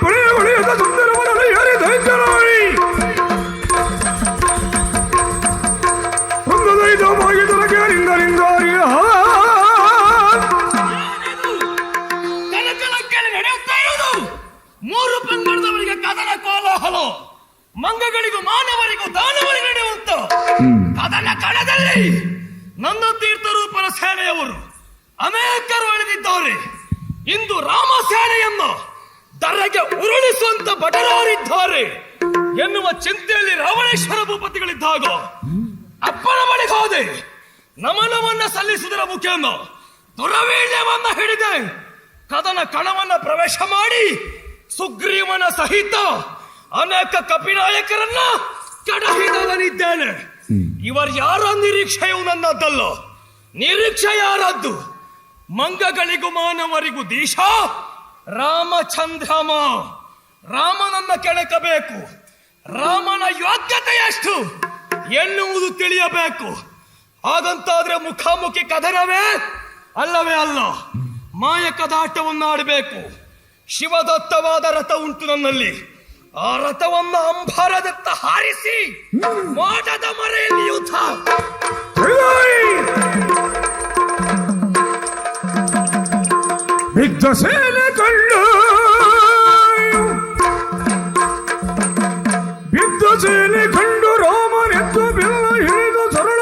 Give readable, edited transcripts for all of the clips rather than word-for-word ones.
ಪಡೆಯ ಹೊಳೆಯದ ಸುಂದರವನನ್ನು ಯಾರೇ ದೈತ್ಯರಾಯಿ ಒಂದು ದೈತವಾಗಿ ತೊಲಗಿಯರಿಂದ ನಿಂದಾರಿಯ ನಡೆಯುತ್ತಾ ಇರುವುದು ಮೂರು ಪಂಗಡದವರಿಗೆ ಕದನ ಕೋಲಾಹಲ, ಮಂಗಗಳಿಗೂ ಮಾನವರಿಗೂ ದಾನವರಿಗೆ ನಡೆಯುವಂತ ಕದನ ಕಣದಲ್ಲಿ ನನ್ನ ತೀರ್ಥರೂಪರ ಸೇನೆಯವರು ಅನೇಕರು ಅಳೆದಿದ್ದಾರೆ. ಇಂದು ರಾಮ ಸೇನೆಯನ್ನು ದರಗೆ ಉರುಳಿಸುವಂತ ಭಟರಾರಿದ್ದಾರೆ ಎನ್ನುವ ಚಿಂತೆಯಲ್ಲಿ ರಾವಣೇಶ್ವರ ಭೂಪತಿಗಳಿದ್ದಾಗ ಅಪ್ಪನ ಬಳಿಗೆ ಹೋದೆ. ನಮನವನ್ನ ಸಲ್ಲಿಸುವುದರ ಮುಖೇನ ದುರವೀಳ್ಯವನ್ನ ಹಿಡಿದೆ. ಕದನ ಕಣವನ್ನ ಪ್ರವೇಶ ಮಾಡಿ ಸುಗ್ರೀವನ ಸಹಿತ ಅನೇಕ ಕಪಿನಾಯಕರನ್ನ ಕಡಹಿದವನಿದ್ದೇನೆ. ಇವರು ಯಾರ ನಿರೀಕ್ಷೆಯು ನನ್ನದ್ದಲ್ಲ. ನಿರೀಕ್ಷೆ ಯಾರದ್ದು? ಮಂಗಗಳಿಗೂ ಮಾನವರಿಗೂ ದೀಶ ರಾಮಚಂದ್ರಮ. ರಾಮನನ್ನ ಕೆಣಕಬೇಕು. ರಾಮನ ಯೋಗ್ಯತೆ ಎಷ್ಟು ಎನ್ನುವುದು ತಿಳಿಯಬೇಕು. ಹಾಗಂತಾದ್ರೆ ಮುಖಾಮುಖಿ ಕದನವೇ ಅಲ್ಲವೇ ಅಲ್ಲ. ಮಾಯಕದಾಟವನ್ನು ಆಡಬೇಕು. ಶಿವದತ್ತವಾದ ರಥ ಉಂಟು ನನ್ನಲ್ಲಿ. ಆ ರಥವನ್ನು ಅಂಬಾರದತ್ತ ಹಾರಿಸಿ ಮೋಡದ ಮರೆಯಲ್ಲಿ ಯುದ್ಧ. ಬಿದ್ದ ಸೇನೆ ಕಂಡು ಬಿದ್ದ ಸೇನೆ ಕಂಡು ರಾಮನೆತ್ತು ಬೆಲ್ಲ ಹಿಡಿದು ಸರಳ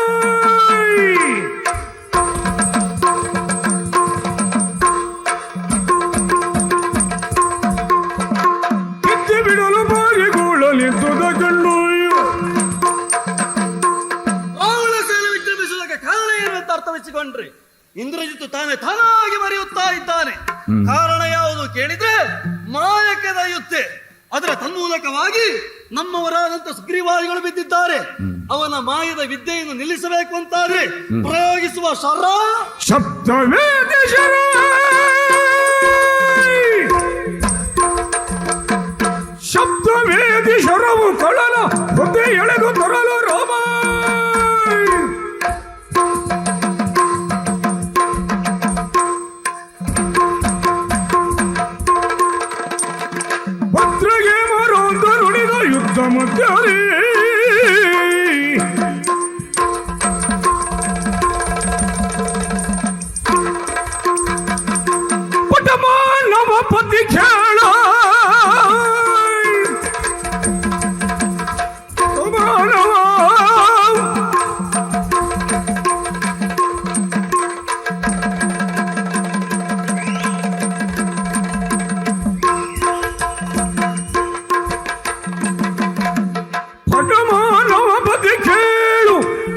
ಕಿತ್ತಿ ಬಿಡಲು ಬಾರಿಗೂಳಲಿದ್ದುದ ಕಂಡು ರಾವಣ ಸೇನೆ ವಿಜೃಂಭಿಸುವುದಕ್ಕೆ ಕಾರಣ ಏನಂತ ಅರ್ಥವೆಸಿಕೊಂಡ್ರಿ? ಇಂದ್ರಜಿತ್ತು ತಾನಾಗಿ ಮರೆಯುತ್ತಾ ಇದ್ದಾನೆ. ಕಾರಣ ಯಾವುದು ಕೇಳಿದ್ರೆ ಮಾಯಕದ ಯುದ್ಧೆ. ಅದರ ತನ್ಮೂಲಕವಾಗಿ ನಮ್ಮವರಾದಂತ ಸುಗ್ರೀವಾದಿಗಳು ಬಿದ್ದಿದ್ದಾರೆ. ಅವನ ಮಾಯದ ವಿದ್ಯೆಯನ್ನು ನಿಲ್ಲಿಸಬೇಕು ಅಂತಾದ್ರೆ ಪ್ರಯೋಗಿಸುವ ಶಬ್ದವೇದಿ ಶಬ್ದವೇದಿ ಶರವು ಕಳಲ ಬುದ್ಧಿ ಎಳೆದು ತರಲು ರಾಮ. ಭದ್ರಗೆ ಮರೊಂದ ನುಡಿದ ಯುದ್ಧ ಮಧ್ಯರಿ ಪಟಮಾನವ ಪತಿ ಖೇಳ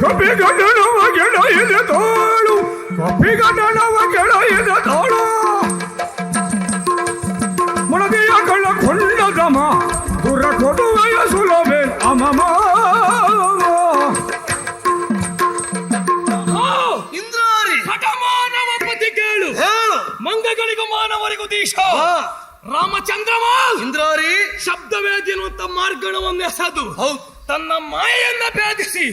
ಕಪಿಗಡನವ ಗೆಳೆಯದ ತೋಳು ಕಪಿಗಡನವ ಗೆಳೆಯದ ತೋಳು ಮೊಳಗೆಯ ಕಳ್ಳ ಕೊಂಡದಮ ದುರ ಕೊಡುವೆಯ ಸುಲಭೆ ಅಮಮ. ಇಂದ್ರಾರಿ ಹಠಮಾನವ ಪತಿ ಕೇಳು. ಮಂಗಗಳಿಗೂ ಮಾನವರಿಗೂ ದೀಶ ರಾಮಚಂದ್ರಮ. ಇಂದ್ರಾರಿ ಶಬ್ದವೇದಿ ಎನ್ನುವಂತ ಮಾರ್ಗಣವನ್ನು ಎಸೆದು ತನ್ನ ಮಾಯೆಯನ್ನ ಭೇದಿಸಿ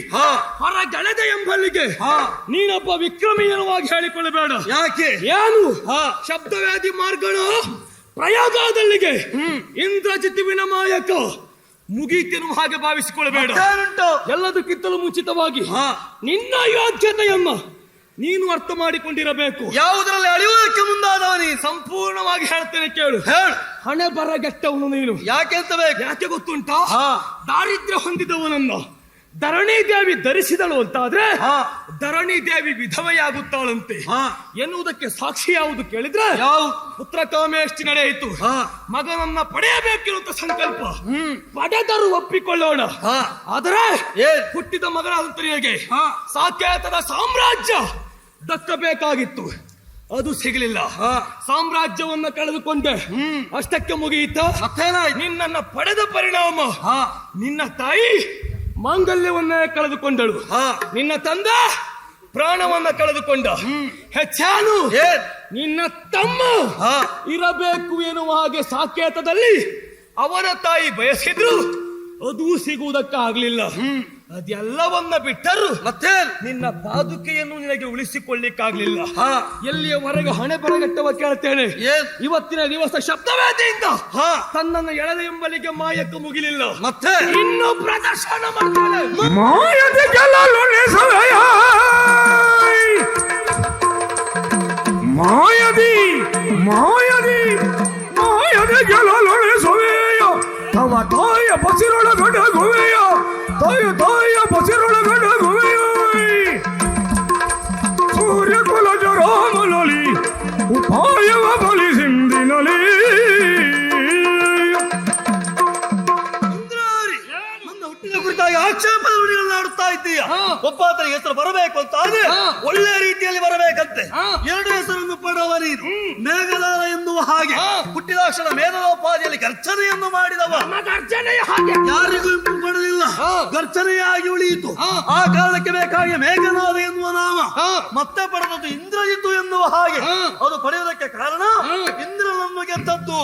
ಹೊರಗೆಳೆದ ಎಂಬಲ್ಲಿಗೆ ನೀನೊಬ್ಬ ವಿಕ್ರಮಿ ಎನ್ನುವಾಗಿ ಹೇಳಿಕೊಳ್ಳಬೇಡ. ಯಾಕೆ? ಏನು ಶಬ್ದವೇದಿ ಮಾರ್ಗಣ ಪ್ರಯಾಗದಲ್ಲಿಗೆ ಇಂದ್ರಜಿತ್ತುವಿನ ಮಾಯಕ ಮುಗೀತೆನ್ನುವ ಹಾಗೆ ಭಾವಿಸಿಕೊಳ್ಳಬೇಡ. ಎಲ್ಲದಕ್ಕಿಂತಲೂ ಮುಂಚಿತವಾಗಿ ನಿನ್ನ ಯೋಗ್ಯತೆಯನ್ನ ನೀನು ಅರ್ಥ ಮಾಡಿಕೊಂಡಿರಬೇಕು. ಯಾವುದರಲ್ಲಿ ಅಳಿಯುವುದಕ್ಕೆ ಮುಂದಾದವನಿ ಸಂಪೂರ್ಣವಾಗಿ ಹೇಳ್ತೇನೆ ಕೇಳು. ಹಣೆ ಬರಗೆಟ್ಟವನು ನೀನು. ಯಾಕೆಂತ ಬೇಕು? ಯಾಕೆ ಗೊತ್ತುಂಟಾ? ದಾರಿದ್ರ್ಯ ಹೊಂದಿದವನನ್ನು ಧರಣಿ ದೇವಿ ಧರಿಸಿದಳು ಅಂತಾದ್ರೆ ಧರಣಿ ದೇವಿ ವಿಧವೆಯಾಗುತ್ತಾಳಂತೆ ಎನ್ನುವುದಕ್ಕೆ ಸಾಕ್ಷಿ ಯಾವುದು ಕೇಳಿದ್ರೆ ಪುತ್ರ ಕಾಮೇಷ್ಟಿ ನಡೆಯಿತು. ಮಗನನ್ನ ಪಡೆಯಬೇಕಿರುವಂತ ಸಂಕಲ್ಪ ಪಡೆದರೂ ಒಪ್ಪಿಕೊಳ್ಳೋಣ. ಆದರೆ ಹುಟ್ಟಿದ ಮಗನಾದಂತನಿಗೆ ಸಾಕೇತದ ಸಾಮ್ರಾಜ್ಯ ದಕ್ಕಬೇಕಾಗಿತ್ತು. ಅದು ಸಿಗಲಿಲ್ಲ. ಸಾಮ್ರಾಜ್ಯವನ್ನ ಕಳೆದುಕೊಂಡೆ. ಅಷ್ಟಕ್ಕೆ ಮುಗಿಯಿತ. ನಿನ್ನನ್ನ ಪಡೆದ ಪರಿಣಾಮ ನಿನ್ನ ತಾಯಿ ಮಾಂಗಲ್ಯವನ್ನೇ ಕಳೆದುಕೊಂಡಳು. ನಿನ್ನ ತಂದೆ ಪ್ರಾಣವನ್ನ ಕಳೆದುಕೊಂಡ. ಹೆಚ್ಚಾನು ನಿನ್ನ ತಮ್ಮ ಇರಬೇಕು ಎನ್ನುವ ಹಾಗೆ ಸಾಕೇತದಲ್ಲಿ ಅವನ ತಾಯಿ ಬಯಸಿದ್ರು ಅದು ಸಿಗುವುದಕ್ಕಾಗ್ಲಿಲ್ಲ. ಅದೆಲ್ಲವನ್ನ ಬಿಟ್ಟರು ಮತ್ತೆ ನಿನ್ನ ಪಾದುಕೆಯನ್ನು ನಿನಗೆ ಉಳಿಸಿಕೊಳ್ಳಿಕ್ಕಾಗ್ಲಿಲ್ಲ. ಹಾ ಎಲ್ಲಿಯವರೆಗೆ ಹಣೆ ಬರಗಟ್ಟವ ಕೇಳ್ತೇನೆ. ಏನ್ ಇವತ್ತಿನ ದಿವಸ ಶಬ್ದವೇದಿಯಿಂದ ಹಾ ತನ್ನನ್ನು ಎಳೆದ ಎಂಬಲಿಗೆ ಮಾಯಕ್ಕೆ ಮುಗಿಲಿಲ್ಲ. ಮತ್ತೆ ಇನ್ನು ಪ್ರದರ್ಶನ ಮಾಡ್ತಾನೆ. ಮಾಯದ ಗೆಲ್ಲಲು ನೆಸವೆಯ ಮಾಯದಿ ಮಾಯದಿ ಮಾಯದ ಗೆಲ್ಲಲು ನೆಸವೆಯ ತವ ತಾಯ ಬಸಿರೊಳಗಡ ಗುವೆಯ ತಾಯ ಬಸಿರೊಳಗಡ ಗುವೆಯ ಸೂರ್ಯ ಕುಲಜ ರಾಮನಲಿ ಉಪಾಯವ ಬಲಿ ಸಿಂಧಿನಲಿ. ನನ್ನ ಹುಟ್ಟಿನ ಕುರಿತಾಗಿ ಆಕ್ಷೇಪದ ನುಡಿಗಳನ್ನ ಆಡುತ್ತಾ ಇದ್ದೀಯ. ಒಬ್ಬ ಆತನಿಗೆ ಹೆಸರು ಬರಬೇಕು ಅಂತ ಆದ್ರೆ ಒಳ್ಳೆ ರೀತಿಯಲ್ಲಿ ಬರಬೇಕಂತೆ. ಎರಡು ಹೆಸರನ್ನು ಪಡೆದವ ನೀನು ಮೇಘದಾನ ಎನ್ನುವ ಹಾಗೆ ಹುಟ್ಟಿದಾಕ್ಷಣ ಮೇಧೋಪಾದಿಯಲ್ಲಿ ಗರ್ಜನೆಯನ್ನು ಮಾಡಿದವ. ಗರ್ಜನೆಯ ಹಾಗೆ ಯಾರಿಗೂ ಇಂಪು ಪಡೆದಿಲ್ಲ, ಗರ್ಜನೆಯಾಗಿ ಉಳಿಯಿತು. ಆ ಕಾರಣಕ್ಕೆ ಬೇಕಾಗಿ ಮೇಘನಾದ ಎನ್ನುವ ನಾಮ ಮತ್ತೆ ಪಡೆದದ್ದು ಇಂದ್ರಜಿತ್ತು ಎನ್ನುವ ಹಾಗೆ. ಅದು ಪಡೆಯುವುದಕ್ಕೆ ಕಾರಣ ಇಂದ್ರನನ್ನು ಗೆದ್ದದ್ದು.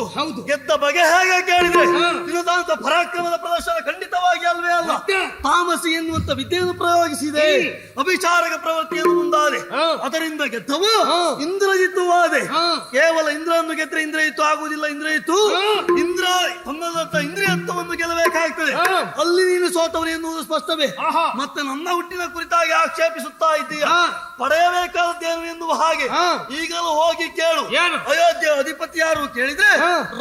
ಗೆದ್ದ ಬಗೆ ಹೇಗೆ ಕೇಳಿದ್ರೆ ತಿರುದಾಂತ ಪರಾಕ್ರಮದ ಪ್ರದರ್ಶನ ಖಂಡಿತವಾಗಿ ಅಲ್ವೇ ಅಲ್ಲ. ತಾಮಸಿ ಎನ್ನುವಂತ ವಿದ್ಯೆಯನ್ನು ಪ್ರಯೋಗಿಸಿದೆ, ಅಭಿಚಾರಕ ಪ್ರವೃತ್ತಿಯನ್ನು ಮುಂದಾದೆ, ಅದರಿಂದ ಗೆದ್ದವು ಇಂದ್ರಜಿತ್ತುವಾದೆ. ಕೇವಲ ಇಂದ್ರನನ್ನು ಗೆದ್ರೆ ಇಂದ್ರಜಿತ್ತು ಆಗುವುದಿಲ್ಲ. ಇಂದ್ರಜಿತ್ತು ಇಂದ್ರ ತನ್ನದಂತ ಇಂದ್ರಿಯತ್ವವನ್ನು ಗೆಲ್ಲಬೇಕಾಗ್ತದೆ. ಅಲ್ಲಿ ನೀನು ಸೋತವನು ಎನ್ನುವುದು ಸ್ಪಷ್ಟವೇ. ಮತ್ತೆ ನನ್ನ ಹುಟ್ಟಿನ ಕುರಿತಾಗಿ ಆಕ್ಷೇಪಿಸುತ್ತಾ ಇದ್ದೀಯ. ಪಡೆಯಬೇಕಾದದ್ದೇನು ಎನ್ನುವ ಹಾಗೆ ಈಗಲೂ ಹೋಗಿ ಕೇಳು. ಅಯೋಧ್ಯೆ ಅಧಿಪತಿ ಯಾರು ಕೇಳಿದ್ರೆ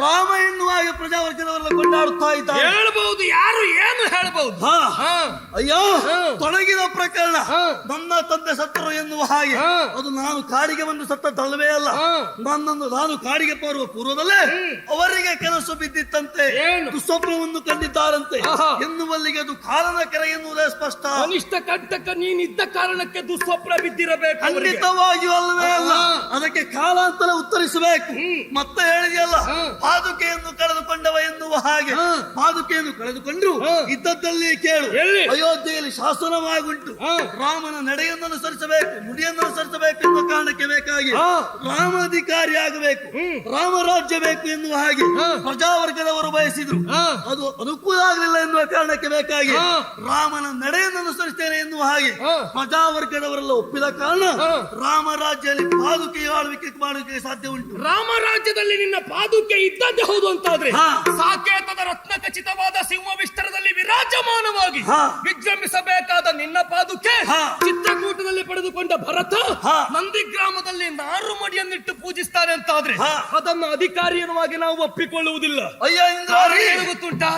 ರಾಮ ಎನ್ನುವ ಹಾಗೆ ಪ್ರಜಾವರ್ಗದವರೆಲ್ಲ ಕೊಂಡಾಡುತ್ತಾ ಇದ್ದಾರೆ. ಹೇಳ್ಬಹುದು, ಯಾರು ಏನು ಹೇಳ್ಬಹುದು. ಅಯ್ಯೋ ತೊಡಗಿದ ಪ್ರಕರಣ. ನನ್ನ ತಂದೆ ಸತ್ತರು ಎನ್ನುವ ಹಾಗೆ ಅದು ನಾನು ಕಾಡಿಗೆ ಬಂದು ಸತ್ತದ್ದಲ್ಲವೇ ಅಲ್ಲ. ನಾನು ಕಾಡಿಗೆ ಬರುವ ಪೂರ್ವದಲ್ಲೇ ಅವರಿಗೆ ಕೆಲಸ ಬಿದ್ದಿತ್ತಂತೆ, ದುಸ್ವಪ್ನವನ್ನು ಕಂಡಿದ್ದಾರಂತೆ ಎನ್ನುವಲ್ಲಿಗೆ ಅದು ಕಾಲನ ಕೆರೆ ಎನ್ನುವುದೇ ಸ್ಪಷ್ಟ. ಅನಿಷ್ಟ ಕಂಟಕ ನೀನಿದ್ದ ಕಾರಣಕ್ಕೆ ದುಸ್ವಪ್ನ ಬಿದ್ದಿರಬೇಕು. ಖಂಡಿತವಾಗಿಯೂ ಅಲ್ಲವೇ ಅಲ್ಲ. ಅದಕ್ಕೆ ಕಾಲಾಂತರ ಉತ್ತರಿಸಬೇಕು. ಮತ್ತೆ ಹೇಳಿದೆಯಲ್ಲ ಪಾದುಕೆಯನ್ನು ಕಳೆದುಕೊಂಡವ ಎನ್ನುವ ಹಾಗೆ ಪಾದುಕೆಯನ್ನು ಕಳೆದುಕೊಂಡು ಇದ್ದದ್ದಲ್ಲಿ ಕೇಳು. ಅಯೋಧ್ಯೆಯಲ್ಲಿ ಶಾಸನವಾಗುಂಟು. ರಾಮನ ನಡೆಯನ್ನು ಅನುಸರಿಸಬೇಕು, ನುಡಿಯನ್ನು ಅನುಸರಿಸಬೇಕು ಎನ್ನುವ ಕಾರಣಕ್ಕೆ ಬೇಕಾಗಿ ರಾಮಾಧಿಕಾರಿ ಆಗಬೇಕು, ರಾಮರಾಜ್ಯ ಬೇಕು ಎನ್ನುವ ಹಾಗೆ ಪ್ರಜಾವರ್ಗದವರು ಬಯಸಿದ್ರು. ಅದು ಅನುಕೂಲ ಆಗಲಿಲ್ಲ ಎನ್ನುವ ಕಾರಣಕ್ಕೆ ಬೇಕಾಗಿ ರಾಮನ ನಡೆಯನ್ನು ಅನುಸರಿಸ್ತೇನೆ ಎನ್ನುವ ಹಾಗೆ ಪ್ರಜಾವರ್ಗದವರೆಲ್ಲ ಒಪ್ಪಿದ ಕಾರಣ ರಾಮರಾಜ್ಯದಲ್ಲಿ ಪಾದುಕೆ ಆಳ್ವಿಕೆ ಮಾಡಲಿಕ್ಕೆ ಸಾಧ್ಯ ಉಂಟು. ರಾಮರಾಜ್ಯದಲ್ಲಿ ನಿನ್ನ ಪಾದುಕೆ ಇದ್ದದ್ದೇ ಹೌದು ಅಂತಾದ್ರೆ ಸಾಕೇತದ ರತ್ನ ಖಚಿತವಾದ ಸಿಂಹ ವಿಸ್ತಾರದಲ್ಲಿ ವಿರಾಜಮಾನವಾಗಿ ವಿಜೃಂಭಿಸಬೇಕಾದ ನಿನ್ನ ಪಾದುಕೆ ಚಿತ್ರಕೂಟದಲ್ಲಿ ಪಡೆದುಕೊಂಡ ಭರತ ನಂದಿಗ್ರಾಮದಲ್ಲಿ ನಾರು ಮಡಿಯನ್ನಿಟ್ಟು ಪೂಜಿಸ್ತಾನೆ ಅಂತಾದ್ರೆ ಅದನ್ನು ಅಧಿಕಾರಿ ಎನ್ನುವಾಗಿ ನಾವು ಒಪ್ಪಿಕೊಳ್ಳುವುದಿಲ್ಲ. ಅಯ್ಯ ಇಂದ್ರಾರಿ ಗೊತ್ತುಂಟಾ?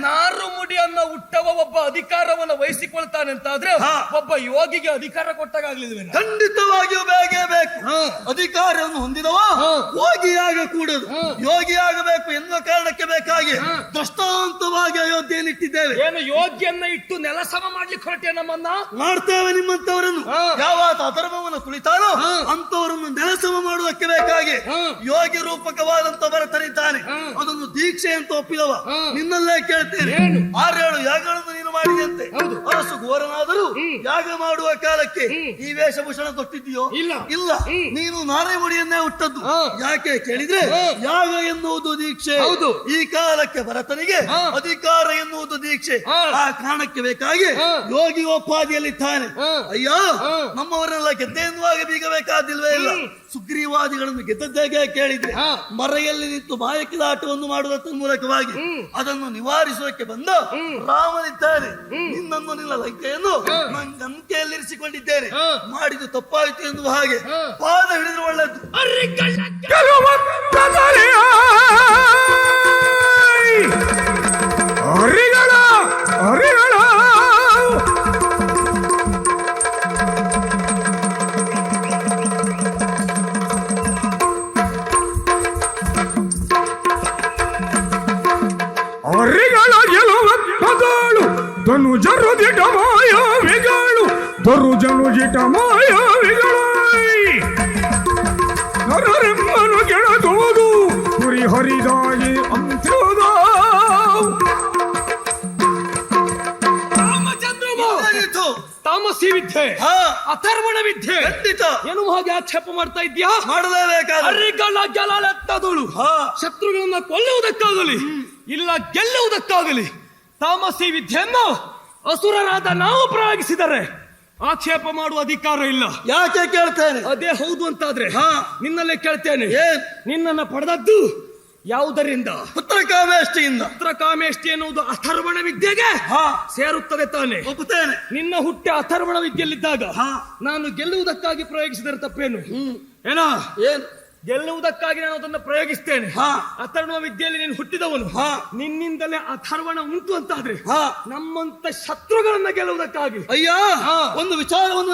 ನಾರು ಮುಡಿಯನ್ನ ಹುಟ್ಟವ ಒಬ್ಬ ಅಧಿಕಾರವನ್ನು ವಹಿಸಿಕೊಳ್ತಾನೆ ಅಂತಾದ್ರೆ ಒಬ್ಬ ಯೋಗಿಗೆ ಅಧಿಕಾರ ಕೊಟ್ಟಾಗಲಿಲ್ವೇ? ಖಂಡಿತವಾಗಿಯೂ ಬೇಕೇ ಬೇಕು. ಅಧಿಕಾರವನ್ನು ಹೊಂದಿದವ ಯೋಗಿಯಾಗ ಕೂಡದು, ಯೋಗಿಯಾಗಬೇಕು ಎನ್ನುವ ಕಾರಣಕ್ಕೆ ಬೇಕಾಗಿ ದೃಷ್ಟಾಂತವಾಗಿ ಅಯೋಧ್ಯೆಯಲ್ಲಿ ಇಟ್ಟಿದ್ದೇವೆ. ಏನು ಯೋಗ್ಯನ್ನ ಇಟ್ಟು ನೆಲಸಮ ಮಾಡ್ಲಿಕ್ಕೆ ಹೊರಟೆ ನಮ್ಮನ್ನ? ಮಾಡ್ತೇವೆ ನಿಮ್ಮಂತವರನ್ನು. ಯಾವ ಅಧರ್ಮವನ್ನು ತುಳಿತಾನೋ ಅಂತವರನ್ನು ನೆಲಸಮ ಮಾಡುವುದಕ್ಕೆ ಬೇಕಾಗಿ ಯೋಗಿ ರೂಪಕವಾದಂತ ಭರತನಿದ್ದಾನೆ. ಅದನ್ನು ದೀಕ್ಷೆ ಅಂತ ಒಪ್ಪಿದವ. ನಿನ್ನಲ್ಲೇ ಕೇಳ್ತೇನೆ, 6-7 ಯಾಗಗಳನ್ನು ನೀನು ಮಾಡಿದಂತೆ ಅರಸು ಘೋರನಾದರೂ ಯಾಗ ಮಾಡುವ ಕಾಲಕ್ಕೆ ಈ ವೇಷಭೂಷಣ ತೊಟ್ಟಿದ್ದೀಯೋ? ಇಲ್ಲ. ನೀನು ನಾರೆ ಮುಡಿಯನ್ನೇ ಹುಟ್ಟದ್ದು. ಯಾಕೆ ಕೇಳಿದ್ರೆ ಯಾಗ ಎನ್ನುವುದು ದೀಕ್ಷೆ. ಈ ಕಾಲಕ್ಕೆ ಭರತನಿಗೆ ಅಧಿಕಾರ ಎನ್ನುವುದು ದೀಕ್ಷೆ. ಆ ಕಾರಣಕ್ಕೆ ಬೇಕಾಗಿ ಯೋಗಿ ಉಪಾಧಿಯಲ್ಲಿದ್ದಾನೆ. ಅಯ್ಯೋ ನಮ್ಮವರೆಲ್ಲ ಗೆದ್ದೆ ಎನ್ನುವಾಗ ಬೀಗಬೇಕಾದಿಲ್ವೇ ಇಲ್ಲ. ಸುಗ್ರೀವಾದಿಗಳನ್ನು ಗೆದ್ದದ್ದೇಗೆ ಕೇಳಿದ್ರೆ ಮರೆಯಲ್ಲಿ ನಿಂತು ಮಾಯಕದ ಆಟವನ್ನು ಮಾಡುವುದರ ಮೂಲಕವಾಗಿ ಅದನ್ನು ನಿವಾರಿಸುವುದಕ್ಕೆ ಬಂದ ರಾಮನಿದ್ದಾನೆ. ನಿನ್ನನ್ನು ನಿನ್ನ ಲಂಕೆಯನ್ನು ನಂಕೆಯಲ್ಲಿರಿಸಿಕೊಂಡಿದ್ದೇನೆ. ಮಾಡಿದ್ದು ತಪ್ಪಾಯಿತು ಎನ್ನುವ ಹಾಗೆ ಪಾದ ಹಿಡಿದ್ರೆ ಒಳ್ಳೆದ್ದು. ಧನುಜರು ದಿಟ ಮಾಯಾವಿಗಳು, ಧನುಜನು ಜಿಟ ಮಾಯಾವಿಗಳು, ನರರೆಮ್ಮನು ಕೆಳಗುವುದು ಗುರಿ ಹರಿದಾಗಿ ಅಂತ್ಯೋದ. ತಾಮಸಿ ವಿದ್ಯೆ, ಅಥರ್ವಣ ವಿದ್ಯೆ ಖಂಡಿತ ಏನು ಹಾಗೆ ಆಕ್ಷೇಪ ಮಾಡ್ತಾ ಇದ್ಯಾ? ಮಾಡಲೇಬೇಕಾದಳು. ಶತ್ರುಗಳನ್ನ ಕೊಲ್ಲುವುದಕ್ಕಾಗಲಿ ಇಲ್ಲ ಗೆಲ್ಲುವುದಕ್ಕಾಗಲಿ ತಾಮಸಿ ವಿದ್ಯೆಯನ್ನು ಅಸುರರಾದ ನಾವು ಪ್ರಯೋಗಿಸಿದರೆ ಆಕ್ಷೇಪ ಮಾಡುವ ಅಧಿಕಾರ ಇಲ್ಲ. ಯಾಕೆ ಕೇಳ್ತೇನೆ? ಅದೇ ಹೌದು ಅಂತಾದ್ರೆ ನಿನ್ನಲ್ಲೇ ಕೇಳ್ತೇನೆ. ನಿನ್ನನ್ನ ಪಡೆದದ್ದು ಯಾವುದರಿಂದ? ಪುತ್ರಕಾಮೇಷ್ಟಿಯಿಂದ. ಪುತ್ರಕಾಮೇಷ್ಟಿ ಎನ್ನುವುದು ಅಥರ್ವಣ ವಿದ್ಯೆಗೆ ಸೇರುತ್ತದೆ ತಾನೆ? ಒಪ್ಪುತ್ತೇನೆ. ನಿನ್ನ ಹುಟ್ಟೆ ಅಥರ್ವಣ ವಿದ್ಯೆಯಲ್ಲಿದ್ದಾಗ ನಾನು ಗೆಲ್ಲುವುದಕ್ಕಾಗಿ ಪ್ರಯೋಗಿಸಿದರೆ ತಪ್ಪೇನು? ಏನೋ ಗೆಲ್ಲುವುದಕ್ಕಾಗಿ ನಾನು ಅದನ್ನು ಪ್ರಯೋಗಿಸ್ತೇನೆ. ಅಥರ್ವಣ ವಿದ್ಯೆಯಲ್ಲಿ ನೀನು ಹುಟ್ಟಿದವನು, ನಿನ್ನಿಂದಲೇ ಅಥರ್ವಣ ಉಂಟು ಅಂತಾದ್ರೆ ನಮ್ಮಂತ ಶತ್ರುಗಳನ್ನ ಗೆಲ್ಲುವುದಕ್ಕಾಗಿ. ಅಯ್ಯ, ಒಂದು ವಿಚಾರವನ್ನು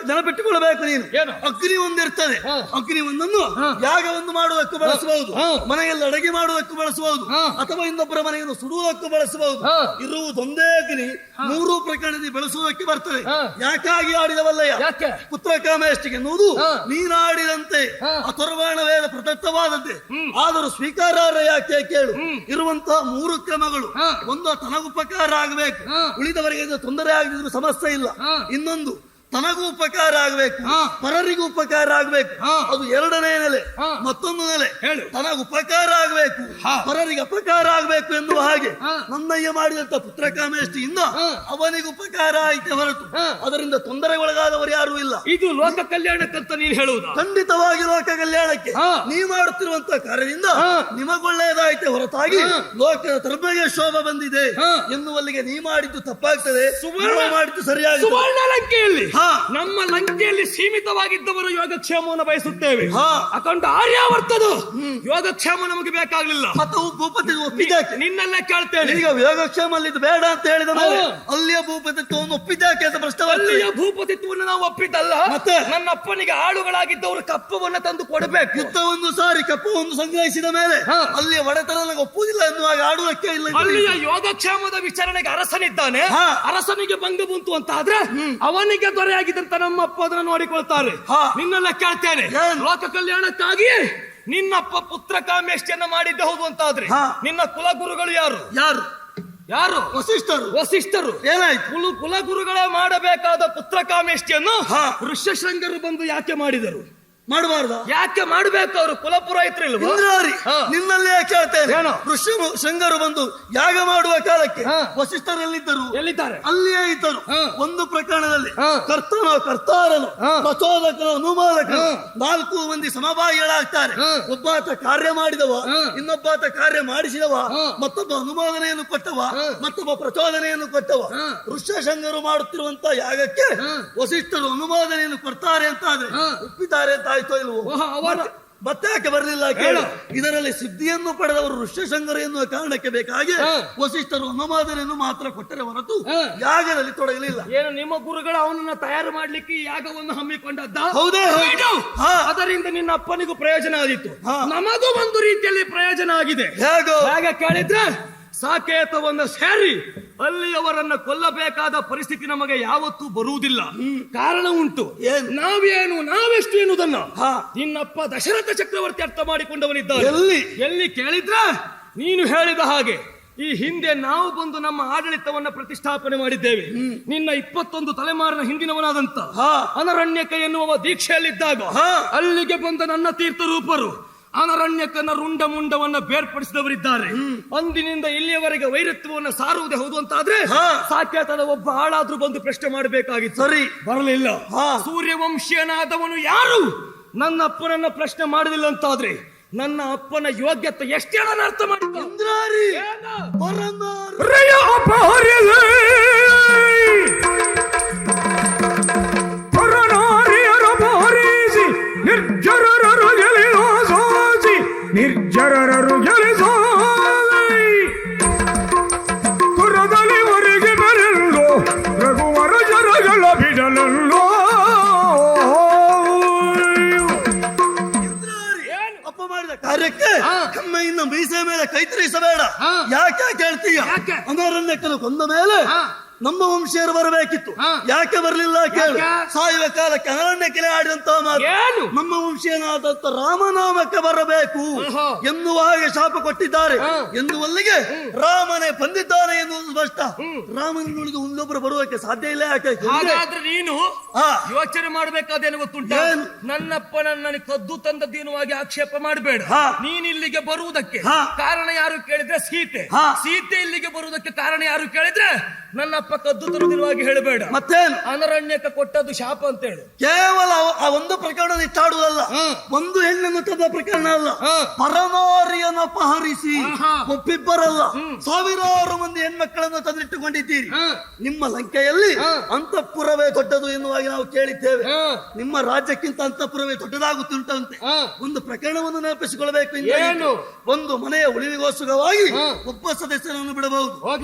ನೆನಪಿಟ್ಟುಕೊಳ್ಳಬೇಕು ನೀನು. ಏನು? ಅಗ್ನಿ ಒಂದಿರ್ತದೆ. ಅಗ್ನಿ ಒಂದನ್ನು ಯಾಗವನ್ನು ಮಾಡುವುದಕ್ಕೂ ಬಳಸಬಹುದು, ಮನೆಯಲ್ಲಿ ಅಡಗೆ ಮಾಡುವುದಕ್ಕೂ ಬಳಸಬಹುದು, ಅಥವಾ ಇನ್ನೊಬ್ಬರ ಮನೆಯನ್ನು ಸುಡುವುದಕ್ಕೂ ಬಳಸಬಹುದು. ಇರುವುದೊಂದೇ ಅಗ್ನಿ 3 ಪ್ರಕರಣದಲ್ಲಿ ಬೆಳೆಸುವುದಕ್ಕೆ ಬರ್ತದೆ. ಯಾಕಾಗಿ ಆಡಿದವಲ್ಲಯ್ಯ? ಪುತ್ರಕಾಮೇಷ್ಟಿಗೆ ಎನ್ನುವುದು ನೀನಾಡಿದಂತೆ ಅಥರ್ವ ವೇದ ಪ್ರದತ್ತವಾದದ್ದೇ. ಆದರೂ ಸ್ವೀಕಾರಾರ್ಹ ಯಾಕೆ ಕೇಳು. ಇರುವಂತಹ 3 ಕ್ರಮಗಳು. ಒಂದು, ತನಗುಪಕಾರ ಆಗಬೇಕು, ಉಳಿದವರಿಗೆ ತೊಂದರೆ ಆಗದಿದ್ರು ಸಮಸ್ಯೆ ಇಲ್ಲ. ಇನ್ನೊಂದು, ತನಗೂ ಉಪಕಾರ ಆಗಬೇಕು, ಪರರಿಗೂ ಉಪಕಾರ ಆಗಬೇಕು, ಅದು 2ನೇ ನೆಲೆ. ಮತ್ತೊಂದು ನೆಲೆ, ತನಗೂ ಉಪಕಾರ ಆಗಬೇಕು, ಪರರಿಗೆ ಅಪಕಾರ ಆಗಬೇಕು ಎನ್ನುವ ಹಾಗೆ ನನ್ನಯ್ಯ ಮಾಡಿದಂತ ಪುತ್ರಕಾಮೇಷ್ಟಿಯಿಂದ ಅವನಿಗೆ ಉಪಕಾರ ಆಯ್ತೆ ಹೊರತು ಅದರಿಂದ ತೊಂದರೆಗೊಳಗಾದವರು ಯಾರೂ ಇಲ್ಲ. ಇದು ಲೋಕ ಕಲ್ಯಾಣಕ್ಕಂತ ನೀನು ಹೇಳುವುದು? ಖಂಡಿತವಾಗಿ ಲೋಕ ಕಲ್ಯಾಣಕ್ಕೆ. ನೀವು ಮಾಡುತ್ತಿರುವಂತಹ ಕಾರ್ಯದಿಂದ ನಿಮಗೊಳ್ಳೆಯದಾಯ್ತೆ ಹೊರತಾಗಿ ಲೋಕದ ಧರ್ಮಗೆ ಶೋಭ ಬಂದಿದೆ ಎನ್ನುವಲ್ಲಿಗೆ ನೀ ಮಾಡಿದ್ದು ತಪ್ಪಾಗ್ತದೆ, ಮಾಡಿದ್ದು ಸರಿಯಾಗಿ. ಸುವರ್ಣ ಲಂಕೆಯಲ್ಲಿ, ನಮ್ಮ ಲಂಕೆಯಲ್ಲಿ ಸೀಮಿತವಾಗಿದ್ದವರು ಯೋಗಕ್ಷೇಮವನ್ನು ಬಯಸುತ್ತೇವೆ. ಅಖಂಡ ಆರ್ಯಾವರ್ತದ ಯೋಗಕ್ಷೇಮ ನಮಗೆ ಬೇಕಾಗಲಿಲ್ಲ. ಮತ್ತು ಭೂಪತಿ ಒಪ್ಪಿದ್ದಾಕೆ? ನಿನ್ನೆಲ್ಲ ಕೇಳ್ತೇನೆ. ಈಗ ಯೋಗಕ್ಷೇಮ ಅಲ್ಲಿದ್ದು ಬೇಡ ಅಂತ ಹೇಳಿದ ಮೇಲೆ ಅಲ್ಲಿಯ ಭೂಪತಿತ್ವವನ್ನು ಒಪ್ಪಿದ್ದಾಕೆ ಅಂತ ಪ್ರಶ್ನೆ. ಅಲ್ಲಿಯ ಭೂಪತಿತ್ವವನ್ನು ನಾವು ಒಪ್ಪಿದ್ದಲ್ಲ, ಮತ್ತೆ ನನ್ನ ಅಪ್ಪನಿಗೆ ಆಳುಗಳಾಗಿದ್ದವರು ಕಪ್ಪವನ್ನು ತಂದು ಕೊಡಬೇಕು. ಯುದ್ಧವನ್ನು ಸಾರಿ ಕಪ್ಪವನ್ನು ಸಂಗ್ರಹಿಸಿದ ಮೇಲೆ ಅಲ್ಲಿಯ ಒಡೆತನ ಒಪ್ಪುವುದಿಲ್ಲ ಎನ್ನುವಾಗ ಆಡುವುದಕ್ಕೆ ಇಲ್ಲ. ಅಲ್ಲಿಯ ಯೋಗಕ್ಷೇಮದ ವಿಚಾರಣೆಗೆ ಅರಸನಿದ್ದಾನೆ, ಅರಸನಿಗೆ ಭಂಗ ಬಂತು ಅಂತ ಆದ್ರೆ ಅವನಿಗೆ ದೊರೆಯಾಗಿದ್ದಂತ ನಮ್ಮಪ್ಪ ಅದನ್ನು ನೋಡಿಕೊಳ್ತಾರೆ. ನಿನ್ನೆಲ್ಲ ಕೇಳ್ತೇನೆ, ಲೋಕ ಕಲ್ಯಾಣಕ್ಕಾಗಿ ನಿನ್ನಪ್ಪ ಪುತ್ರಕಾಮೇಷ್ಟಿಯನ್ನ ಮಾಡಿದ್ದೆ ಹೌದು ಅಂತಾದ್ರೆ ನಿನ್ನ ಕುಲಗುರುಗಳು ಯಾರು? ಯಾರು? ವಸಿಷ್ಠರು. ಏನಾಯ್ತು? ಕುಲಗುರುಗಳೇ ಮಾಡಬೇಕಾದ ಪುತ್ರಕಾಮೇಷ್ಟಿಯನ್ನು ಋಷ್ಯಶೃಂಗರು ಬಂದು ಯಾಕೆ ಮಾಡಿದರು? ಮಾಡಬಾರ್ದು. ಯಾಕೆ ಮಾಡಬೇಕು? ಅವರು ಕುಲಪುರೋಹಿತರಿಲ್ವ? ನಿನ್ನಲ್ಲೇ ಕೇಳ್ತೇನೆ. ಶೃಂಗರು ಬಂದು ಯಾಗ ಮಾಡುವ ಕಾಲಕ್ಕೆ ವಸಿಷ್ಠರೆಲ್ಲಿದ್ದರು? ಎಲ್ಲಿದ್ದಾರೆ? ಅಲ್ಲಿಯೇ ಇದ್ದರು. ಒಂದು ಪ್ರಕರಣದಲ್ಲಿ ಕರ್ತಾರನು, ಪ್ರಚೋದಕನು, ಅನುಮೋದಕನು 4 ಮಂದಿ ಸಮಭಾಗಿಗಳಾಗ್ತಾರೆ. ಒಬ್ಬಾತ ಕಾರ್ಯ ಮಾಡಿದವ, ಇನ್ನೊಬ್ಬಾತ ಕಾರ್ಯ ಮಾಡಿಸಿದವ, ಮತ್ತೊಬ್ಬ ಅನುಮೋದನೆಯನ್ನು ಕೊಟ್ಟವ, ಮತ್ತೊಬ್ಬ ಪ್ರಚೋದನೆಯನ್ನು ಕೊಟ್ಟವ. ಋಷ್ಯಶೃಂಗರು ಮಾಡುತ್ತಿರುವಂತ ಯಾಗಕ್ಕೆ ವಸಿಷ್ಠರು ಅನುಮೋದನೆಯನ್ನು ಕೊಡ್ತಾರೆ ಅಂತ ಆದ್ರೆ ಒಪ್ಪಿದ್ದಾರೆ ಅಂತ ಆಯ್ತೋ ಇಲ್ವೋ? ಮತ್ತೆ ಯಾಕೆ ಬರಲಿಲ್ಲ ಕೇಳ. ಇದರಲ್ಲಿ ಸಿದ್ಧಿಯನ್ನು ಪಡೆದವರು ಋಷ್ಯಶೃಂಗರು ಎನ್ನುವ ಕಾರಣಕ್ಕೆ ಬೇಕಾಗಿ ವಸಿಷ್ಠರು ಅನುಮೋದನೆಯನ್ನು ಮಾತ್ರ ಕೊಟ್ಟರೆ ಹೊರತು ಯಾಗದಲ್ಲಿ ತೊಡಗಲಿಲ್ಲ. ಏನು ನಿಮ್ಮ ಗುರುಗಳು ಅವನನ್ನ ತಯಾರು ಮಾಡ್ಲಿಕ್ಕೆ ಯಾಗವನ್ನು ಹಮ್ಮಿಕೊಂಡದ್ದ? ಹೌದೇ ಹೌದು. ಅದರಿಂದ ನಿನ್ನ ಅಪ್ಪನಿಗೂ ಪ್ರಯೋಜನ ಆಗಿತ್ತು, ನಮಗೂ ಒಂದು ರೀತಿಯಲ್ಲಿ ಪ್ರಯೋಜನ ಆಗಿದೆ. ಹೇಗೆ ಕೇಳಿದ್ರೆ ಸಾಕೇತವನ್ನು ಸೇರಿ ಅಲ್ಲಿಯವರನ್ನ ಕೊಲ್ಲಬೇಕಾದ ಪರಿಸ್ಥಿತಿ ನಮಗೆ ಯಾವತ್ತೂ ಬರುವುದಿಲ್ಲ. ಕಾರಣ ಉಂಟು. ನಾವೆಷ್ಟು ಎನ್ನುವುದನ್ನು ನಿನ್ನಪ್ಪ ದಶರಥ ಚಕ್ರವರ್ತಿ ಅರ್ಥ ಮಾಡಿಕೊಂಡವನಿದ್ದಾರೆ. ಎಲ್ಲಿ ಕೇಳಿದ್ರ ನೀನು ಹೇಳಿದ ಹಾಗೆ ಈ ಹಿಂದೆ ನಾವು ಬಂದು ನಮ್ಮ ಆಡಳಿತವನ್ನ ಪ್ರತಿಷ್ಠಾಪನೆ ಮಾಡಿದ್ದೇವೆ. ನಿನ್ನ 21 ತಲೆಮಾರಿನ ಹಿಂದಿನವನಾದಂತ ಅನರಣ್ಯಕ ಎನ್ನುವ ದೀಕ್ಷೆಯಲ್ಲಿದ್ದಾಗ ಅಲ್ಲಿಗೆ ಬಂದ ನನ್ನ ತೀರ್ಥರೂಪರು ಅನರಣ್ಯಕನ ರುಂಡ ಮುಂಡವನ್ನ ಬೇರ್ಪಡಿಸಿದವರಿದ್ದಾರೆ. ಅಂದಿನಿಂದ ಇಲ್ಲಿಯವರೆಗೆ ವೈರತ್ವವನ್ನು ಸಾರುವುದೇ ಹೌದು ಅಂತಾದ್ರೆ ಸಾಕೇತದ ಒಬ್ಬ ಆಳಾದ್ರೂ ಬಂದು ಪ್ರಶ್ನೆ ಮಾಡಬೇಕಾಗಿತ್ತು. ಸರಿ, ಬರಲಿಲ್ಲ. ಸೂರ್ಯವಂಶೀಯನಾದವನು ಯಾರು ನನ್ನ ಅಪ್ಪನನ್ನ ಪ್ರಶ್ನೆ ಮಾಡಲಿಲ್ಲ ಅಂತಾದ್ರೆ ನನ್ನ ಅಪ್ಪನ ಯೋಗ್ಯತೆ ಎಷ್ಟೇನ ಅರ್ಥ ಮಾಡಿದ್ದ. ನಿರ್ಜರರು ಗೆಲಿಸೋಲೈ ಕುರದಲಿವರೆಗೆ ಬರಲ್ಲೋ ರಘುವರ ಜರಗಳ ಬಿಡಲಲ್ಲೋ. ಅಪ್ಪ ಮಾಡಿದ ಕಾರ್ಯಕ್ಕೆ ಕಮ್ಮೆಯಿಂದ ಮೀಸೆ ಮೇಲೆ ಕೈ ತಿರುಗಿಸಬೇಡ. ಯಾಕೆ ಕೇಳ್ತೀಯ? ಅನರಣ್ಯಕನು ಕೊಂದ ಮೇಲೆ ನಮ್ಮ ವಂಶೀಯರು ಬರಬೇಕಿತ್ತು, ಯಾಕೆ ಬರಲಿಲ್ಲ ಕೇಳು. ಸಾಯುವ ಕಾಲಕ್ಕೆ ಅನರಣ್ಯಕ್ಕೆ ಆಡಿದಂತಹ ಮಾತು ನಮ್ಮ ವಂಶೀಯನಾದಂತ ರಾಮನಾಮಕ್ಕೆ ಬರಬೇಕು ಎನ್ನುವ ಹಾಗೆ ಶಾಪ ಕೊಟ್ಟಿದ್ದಾರೆ. ಎನ್ನುವಲ್ಲಿಗೆ ರಾಮನೇ ಬಂದಿದ್ದಾನೆ ಎನ್ನುವುದು ಸ್ಪಷ್ಟ. ರಾಮನ ಉಳಿದು ಇನ್ನೊಬ್ಬರು ಬರುವಕ್ಕೆ ಸಾಧ್ಯ ಇಲ್ಲ. ಯಾಕೆ? ಹಾಗಾದ್ರೆ ನೀನು ಯೋಚನೆ ಮಾಡಬೇಕಾದೇನು ಗೊತ್ತುಂಟ? ನನ್ನಪ್ಪ ನನ್ನ ಕದ್ದು ತಂದದ್ದೇನುವಾಗಿ ಆಕ್ಷೇಪ ಮಾಡಬೇಡ. ನೀನ್ ಇಲ್ಲಿಗೆ ಬರುವುದಕ್ಕೆ ಕಾರಣ ಯಾರು ಕೇಳಿದ್ರೆ ಸೀತೆ ಇಲ್ಲಿಗೆ ಬರುವುದಕ್ಕೆ ಕಾರಣ ಯಾರು ಕೇಳಿದ್ರೆ ನನ್ನ ನನ್ನಪ್ಪ ಕದ್ದು ತರುವುದಿರುವಾಗಿ ಹೇಳಬೇಡ. ಮತ್ತೇನು? ಅನರಣ್ಯಕ್ಕೆ ಕೊಟ್ಟದ್ದು ಶಾಪ ಅಂತ ಹೇಳು. ಕೇವಲ ಆ ಒಂದು ಪ್ರಕರಣ ಇಟ್ಟಾಡುವುದಲ್ಲ, ಒಂದು ಹೆಣ್ಣನ್ನು ತಂದ ಪ್ರಕರಣ ಅಲ್ಲ, ಪರನಾರಿಯನ್ನು ಅಪಹರಿಸಿ ಒಬ್ಬಿಬ್ಬರಲ್ಲ ಸಾವಿರಾರು ಮಂದಿ ಹೆಣ್ಮಕ್ಕಳನ್ನು ತಂದಿಟ್ಟುಕೊಂಡಿದ್ದೀರಿ. ನಿಮ್ಮ ಲಂಕೆಯಲ್ಲಿ ಅಂತಃಪುರವೇ ದೊಡ್ಡದು ಎನ್ನುವಾಗಿ ನಾವು ಕೇಳಿದ್ದೇವೆ. ನಿಮ್ಮ ರಾಜ್ಯಕ್ಕಿಂತ ಅಂತಃಪುರವೇ ದೊಡ್ಡದಾಗುತ್ತುಂಟಂತೆ. ಒಂದು ಪ್ರಕರಣವನ್ನು ನೆನಪಿಸಿಕೊಳ್ಳಬೇಕು. ಏನು? ಒಂದು ಮನೆಯ ಉಳಿವಿಗೋಸ್ಕರವಾಗಿ ಒಬ್ಬ ಸದಸ್ಯನನ್ನು ಬಿಡಬಹುದು,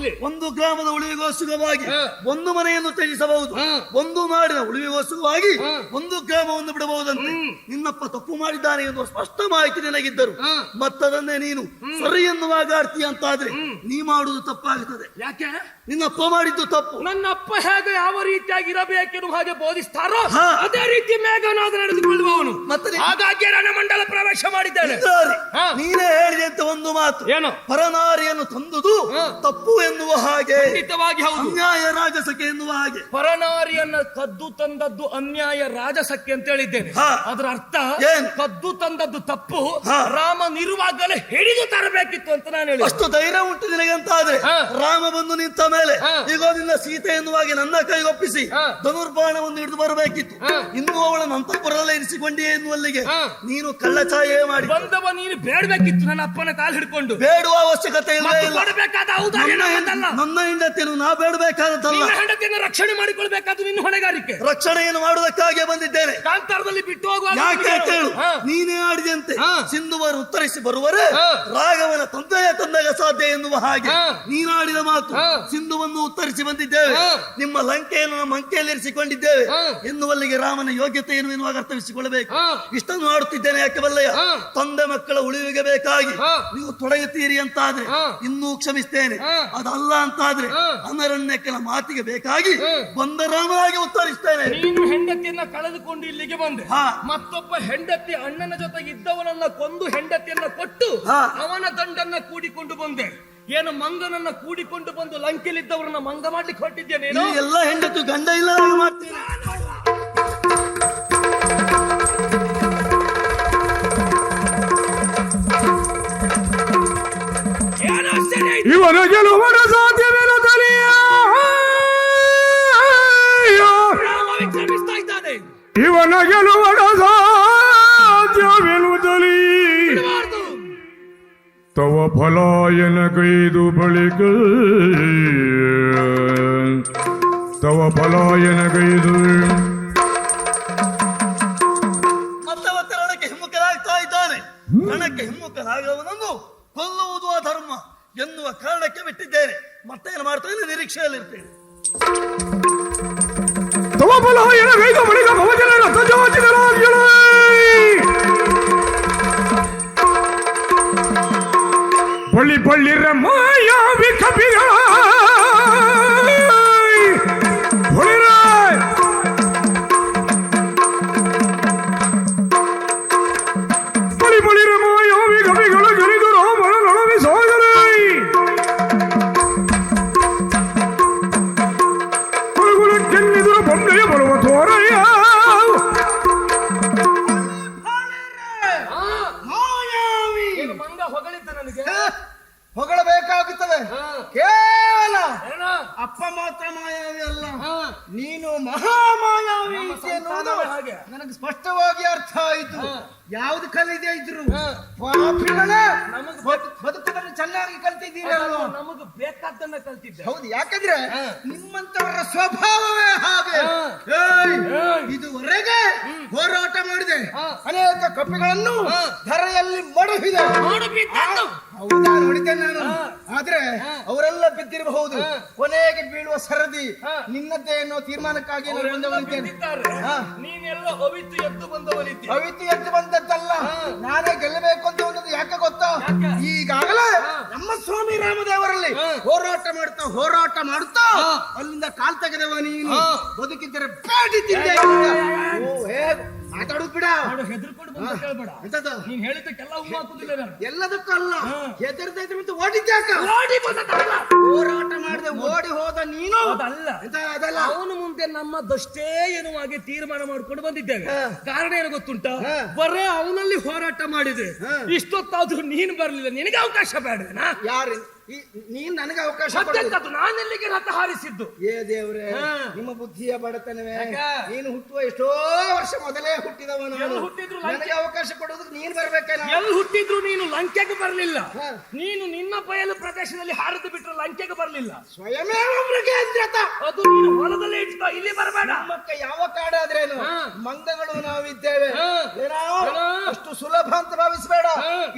ಒಂದು ಗ್ರಾಮದ ಉಳಿವಿಗೋಸ್ಕರವಾಗಿ ಒಂದು ಮನೆಯನ್ನು ತ್ಯಜಿಸಬಹುದು, ಒಂದು ನಾಡಿನ ಉಳಿವಿಗೋಸ್ಕರವಾಗಿ ಒಂದು ಗ್ರಾಮವನ್ನು ಬಿಡಬಹುದಂತೆ. ನಿನ್ನಪ್ಪ ತಪ್ಪು ಮಾಡಿದ್ದಾನೆ ಎನ್ನುವ ಸ್ಪಷ್ಟ ಮಾಹಿತಿ ನಿನಗಿದ್ದರು ಮತ್ತದನ್ನೇ ನೀನು ಸರಿ ಎನ್ನುವಾಗ ಆಡ್ತೀಯ ಅಂತಾದ್ರೆ ನೀ ಮಾಡುವುದು ತಪ್ಪಾಗುತ್ತದೆ. ಯಾಕೆ? ನಿನ್ನಪ್ಪ ಮಾಡಿದ್ದು ತಪ್ಪು. ನನ್ನಪ್ಪ ಹೇಗೆ ಯಾವ ರೀತಿಯಾಗಿ ಇರಬೇಕೆನ್ನುವ ಹಾಗೆ ಬೋಧಿಸ್ತಾರೋ ಅದೇ ರೀತಿ ಮೇಘನಾದ ನಡೆದುಕೊಳ್ಳುವವನು. ಮತ್ತೆ ಹಾಗಾಗಿ ರಣಮಂಡಲ ಪ್ರವೇಶ ಮಾಡಿದ್ದೇನೆ. ನೀನೇ ಹೇಳಿದೆ ಅಂತ ಒಂದು ಮಾತು, ಏನು? ಪರನಾರಿಯನ್ನು ತಂದುದು ತಪ್ಪು ಎನ್ನುವ ಹಾಗೆ, ಖಂಡಿತವಾಗಿ ಹೌದು. ಅನ್ಯಾಯ ರಾಜಸಕ್ಕೆ ಎನ್ನುವ ಹಾಗೆ. ಪರನಾರಿಯನ್ನ ಕದ್ದು ತಂದದ್ದು ಅನ್ಯಾಯ ರಾಜಸಕ್ಕೆ ಅಂತ ಹೇಳಿದ್ದೇನೆ. ಅದರ ಅರ್ಥ ಏನು? ಕದ್ದು ತಂದದ್ದು ತಪ್ಪು, ರಾಮನಿರುವಾಗಲೇ ಹಿಡಿದು ತರಬೇಕಿತ್ತು ಅಂತ ನಾನು ಹೇಳಿ. ಅಷ್ಟು ಧೈರ್ಯ ಉಂಟು ನಿನಗಂತಾದ್ರೆ ರಾಮ ಬಂದು ನಿಂತ ಮೇಲೆ ಈಗ ನಿನ್ನ ಸೀತೆ ಎನ್ನುವಾಗಿ ನನ್ನ ಕೈಗೊಪ್ಪಿಸಿ ಧನುರ್ಬಾಣವನ್ನು ಹಿಡಿದು ಬರಬೇಕಿತ್ತು. ಇನ್ನು ಅವಳನ್ನು ಅಂತಃಪುರದಲ್ಲೇ ಇರಿಸಿಕೊಂಡೇ ಎನ್ನುವಲ್ಲಿಗೆ ನೀನು ಕಳ್ಳಚಾಯೇ ಮಾಡಿ ಬಂದವ. ನೀನು ಬೇಡಬೇಕಿತ್ತು ನನ್ನ ಅಪ್ಪನ ಕಾಲು ಹಿಡ್ಕೊಂಡು. ಬೇಡುವ ಅವಶ್ಯಕತೆ ಇಲ್ಲ. ನನ್ನ ಹೆಂಡತಿಯನ್ನು ನಾ ಬೇಡಬೇಕಾದದ್ದಲ್ಲ, ಹೆಂಡತಿಯನ್ನು ರಕ್ಷಣೆ ಮಾಡಿಕೊಳ್ಬೇಕಾದ್ದು ನಿನ್ನ ಹೊಣೆಗಾರಿಕೆ. ರಕ್ಷಣೆಯನ್ನು ಮಾಡುವುದಕ್ಕಾಗಿ ಬಂದಿದ್ದೇನೆ. ಕಾಂತಾರದಲ್ಲಿ ಬಿಟ್ಟು ಹೋಗುವ ಯಾಕೆ ಕೇಳು, ನೀನೇ ಆಡಿದಂತೆ ಸಿಂಧುವರು ಉತ್ತರಿಸಿ ಬರುವರೆ ರಾಘವನ ತಂದೆಗ ಸಾಧ್ಯ ಎನ್ನುವ ಹಾಗೆ ನೀನಾಡಿದ ಮಾತು. ಸಿಂಧುವನ್ನು ಉತ್ತರಿಸಿ ಬಂದಿದ್ದೇವೆ, ನಿಮ್ಮ ಲಂಕೆಯನ್ನು ನಮ್ಮ ಅಂಕೆಯಲ್ಲಿ ಇರಿಸಿಕೊಂಡಿದ್ದೇವೆ ಎನ್ನುವಲ್ಲಿಗೆ ರಾಮನ ಯೋಗ್ಯತೆ ಏನು ಎನ್ನುವಾಗ ಅರ್ಥವಿಸಿಕೊಳ್ಳಬೇಕು. ಇಷ್ಟನ್ನು ಮಾಡುತ್ತಿದ್ದೇನೆ ಯಾಕೆ ಬಲ್ಲಯ್ಯ, ತಂದೆ ಮಕ್ಕಳ ಉಳಿವಿಗೆ ಬೇಕಾಗಿ ನೀವು ತೊಡಗುತ್ತೀರಿ ಅಂತಾದ್ರೆ ಇನ್ನೂ ಕ್ಷಮಿಸ್ತೇನೆ. ಅದಲ್ಲ ಅಂತಾದ್ರೆ ಅನರಣ್ಯಕ್ಕನ ಮಾತಿಗೆ ಬೇಕಾಗಿ ಬಂದ ರಾಮನಾಗಿ ಉತ್ತರಿಸ್ತೇನೆ. ನೀನು ಹೆಂಡತಿಯನ್ನ ಕಳೆದುಕೊಂಡು ಇಲ್ಲಿಗೆ ಬಂದೆ, ಮತ್ತೊಬ್ಬ ಹೆಂಡತಿ ಅಣ್ಣನ ಜೊತೆಗೆ ಇದ್ದವನನ್ನ ಕೊಂದು ಹೆಂಡತಿಯನ್ನ ಕೊಟ್ಟು ಅವನ ದಂಡನ್ನ ಕೂಡಿಕೊಂಡು ಬಂದೆ. ಏನು ಮಂಗನನ್ನ ಕೂಡಿಕೊಂಡು ಬಂದು ಲಂಕೆಲಿದ್ದವರನ್ನ ಮಂಗ ಮಾಡ್ಲಿಕ್ಕೆ ಹೊರಟಿದ್ದೇನೆ. ಎಲ್ಲ ಹೆಂಡತಿ ಗಂಡ ಇಲ್ಲ ಮಾಡ್ತೀನಿ. ಇವನ ಗೆಲುವರ ಸಾಧ್ಯವಿರುತ್ತಲೇ ಇವನ ಗೆಲುವರ ಸಾಧ್ಯವಿರುತ್ತಲೇ ತವ ಫಲಾಯನ ಕೈದು ಬಳಿಕ ತವ ಫಲಾಯನ ಕೈದು ಮತ್ತೆ ರಣಕ್ಕೆ ಹಿಮ್ಮುಖನಾಗ್ತಾ ಇದ್ದಾನೆ. ರಣಕ್ಕೆ ಹಿಮ್ಮುಖನಾಗವನನ್ನು ಕೊಲ್ಲುವುದು ಅಧರ್ಮ ಎನ್ನುವ ಕಾರಣಕ್ಕೆ ಬಿಟ್ಟಿದ್ದೇನೆ. ಮತ್ತೇನು ಮಾಡ್ತೇನೆ, ನಿರೀಕ್ಷೆಯಲ್ಲಿರ್ತೇನೆ. ತವ ಫಲಾಯನ ಕೈದು ಬಳಿಕ ಭವಜನ ರಥಜಾತಿಗಳಾಗ್ಯಲೇ ಬಳ್ಳಿ ಬಳ್ಳಿರ ಮಾಯಾವಿ ಕಪಿಗಳ ಬಳಿ ಬಳಿರ ಮಾಯಾವಿ ಕಪಿಗಳ ಗರಿದು ರಾಮನ ನಡವಿ ಸಾಗರೇ ಗುಳುಗುಳು ಕೆನ್ನಿದುರ ಬಂಡೆಯ ಬರುವ ತೋರಯ್ಯ ಮಂಗ ಹೊಗಳಿದ್ದ ನನಗೆ ಹೊಗಳಬೇಕಾಗುತ್ತದೆ. ಕೇವಲ ಅಪ್ಪ ಮಾತ್ರ ಮಾಯಾವಿ ಅಲ್ಲ, ನೀನು ಮಹಾಮಾಯಾವಿ ಎನ್ನುವುದು ನನಗೆ ಸ್ಪಷ್ಟವಾಗಿ ಅರ್ಥ ಆಯಿತು. ಯಾವ್ದು ಕಲಿದೆ ಇದ್ರು ಪಾಪಿಗಳೇ ಬದುಕುವುದನ್ನು ಚೆನ್ನಾಗಿ ಕಲ್ತಿದ್ದೀರಲ್ವ. ನಮಗೆ ಬೇಕಾದ್ದನ್ನ ಕಲ್ತಿದ್ದೆ. ಹೌದು, ಯಾಕಂದ್ರೆ ನಿಮ್ಮಂತವರ ಸ್ವಭಾವವೇ ಹಾಗೆ. ಇದುವರೆಗೆ ಹೋರಾಟ ಮಾಡಿದೆ, ಅನೇಕ ಕಪಿಗಳನ್ನು ಧರೆಯಲ್ಲಿ ಮಡಗಿದೆ. ಹೌದಾ, ನೋಡಿದ್ದೇನೆ ನಾನು. ಆದ್ರೆ ಅವರೆಲ್ಲ ಬಿದ್ದಿರಬಹುದು, ಕೊನೆಗೆ ಬೀಳುವ ಸರದಿ ನಿನ್ನದ್ದೇ ಅನ್ನೋ ತೀರ್ಮಾನಕ್ಕಾಗಿ ನೀನೆಲ್ಲ ಅವಿತು ಎದ್ದು ಬಂದವನಿದ್ದೆ. ಅವಿತು ಎದ್ದು ಬಂದದ್ದಲ್ಲ, ನಾನೇ ಗೆಲ್ಲಬೇಕು ಅಂತ ಅನ್ನೋದು ಯಾಕೆ ಗೊತ್ತಾ? ಈಗಾಗಲೇ ನಮ್ಮ ಸ್ವಾಮಿ ರಾಮದೇವರಲ್ಲಿ ಹೋರಾಟ ಮಾಡುತ್ತಾ ಅಲ್ಲಿಂದ ಕಾಲ್ ತೆಗೆದವ ನೀನು. ಬದುಕಿದ್ದರೆ ಬೇಡಿದ್ದೆ. ಮಾತಾಡುದು ಬಿಡ, ಹೆದರ್ಕೊಂಡು ಬಂದ ಕೇಳ್ಬೇಡ. ನೀನ್ ಹೇಳಿದ್ದಕ್ಕೆಲ್ಲ ಹೂ ಹಾಕುದಿಲ್ಲ ನಾನು. ಎಲ್ಲದಕ್ಕೂ ಅಲ್ಲ, ಹೆದರ್ತಾ ಇದ್ರೆ ಮತ್ತೆ ಓಡಿದ್ಯಾಕ? ಹೋರಾಟ ಮಾಡದೆ ಓಡಿ ಹೋದ ನೀನು. ಅದಲ್ಲ, ಅವನು ಮುಂದೆ ನಮ್ಮದಷ್ಟೇ ಎನ್ನುವಾಗೆ ತೀರ್ಮಾನ ಮಾಡ್ಕೊಂಡು ಬಂದಿದ್ದೇವೆ. ಕಾರಣ ಏನು ಗೊತ್ತುಂಟ? ಬರೇ ಅವನಲ್ಲಿ ಹೋರಾಟ ಮಾಡಿದೆ. ಇಷ್ಟೊತ್ತಾದ್ರೂ ನೀನು ಬರ್ಲಿಲ್ಲ, ನಿನಗೆ ಅವಕಾಶ ಬೇಡವೇನಾ? ಯಾರು ನೀನ್ ನನಗೆ ಅವಕಾಶ ಸತ್ಯಕ್ಕದ್ದು ನಾನೆಲ್ಲಿಗೆ ರಥ ಹಾರಿಸಿದ್ದು? ಏ ದೇವ್ರೆ, ನಿಮ್ಮ ಬುದ್ಧಿಯ ಬಡತನವೇ. ನೀನು ಹುಟ್ಟುವ ಎಷ್ಟೋ ವರ್ಷ ಮೊದಲೇ ಹುಟ್ಟಿದವನು. ನನಗೆ ಅವಕಾಶ ಕೊಡೋದಕ್ಕೆ ನೀನ್ ಬರ್ಬೇಕೇನ? ಎಲ್ಲಿ ಹುಟ್ಟಿದ್ರು ನೀನು ಲಂಕೆಗೆ ಬರಲಿಲ್ಲ. ನೀನು ನಿನ್ನ ಬಯಲು ಪ್ರದೇಶದಲ್ಲಿ ಹಾರಿದು ಬಿಟ್ಟರೆ ಲಂಕೆಗೆ ಬರಲಿಲ್ಲ. ಸ್ವಯಮೇವ ಮೃಗೇಂದ್ರತ. ಅದು ನೀನು ಹೊಲದಲ್ಲೇ ಇಟ್ಕೋ, ಇಲ್ಲಿ ಬರಬೇಡ. ನಮ್ಮಕ್ಕ ಯಾವ ಕಾಡಾದ್ರೇನು ಮಂಗಗಳು ನಾವಿದ್ದೇವೆ. ಏನೋ ಅಷ್ಟು ಸುಲಭ ಅಂತ ಭಾವಿಸಬೇಡ.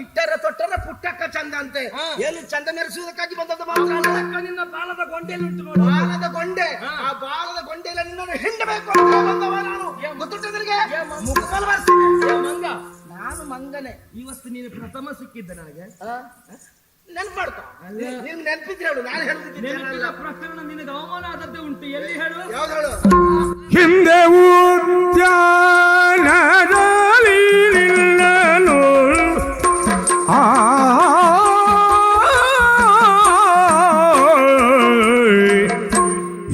ಇಟ್ಟರ ತೊಟ್ಟರ ಪುಟ್ಟಕ್ಕ ಚಂದ ಅಂತೆ. ಎಲ್ಲಿ ಚಂದ ಮೆರೆಸುವುದಕ್ಕಾಗಿ ಬಂದದ್ದು ಮಾತ್ರ ಅಲ್ಲ. ನಿನ್ನ ಬಾಲದ ಗೊಂಡೆಯಲ್ಲಿ ಉಂಟು ನೋಡು. ಬಾಲದ ಗೊಂಡೆ, ಆ ಬಾಲದ ಗೊಂಡೆಯಲ್ಲಿ ನಿನ್ನನ್ನು ಹಿಂಡಬೇಕು ಅಂತ ಬಂದವ ನಾನು. ಗೊತ್ತುಂಟ ನಿನಗೆ? ಮುಖಬಲ ಬರ್ತೀನಿ. ಮಂಗ, ನಾನು ಮಂಗನೆ. ಇವತ್ತು ನೀನು ಪ್ರಥಮ ಸಿಕ್ಕಿದ್ದ ನನಗೆ. ನೆನ್ಪು ಮಾಡ್ತಾ ನೀನ್ ನೆನ್ಪಿದ್ರೆ ಹೇಳು, ನಾನು ನೆನಪಿನ ಪ್ರಕರಣ ನಿನಗೆ ಅವಮಾನ ಆದದ್ದೇ ಉಂಟು. ಎಲ್ಲಿ ಹೇಳು? ಯಾವ್ದು ಹೇಳು? ಹಿಂದೆ ಉದ್ಯಾನದಲ್ಲಿ ನಿನ್ನನು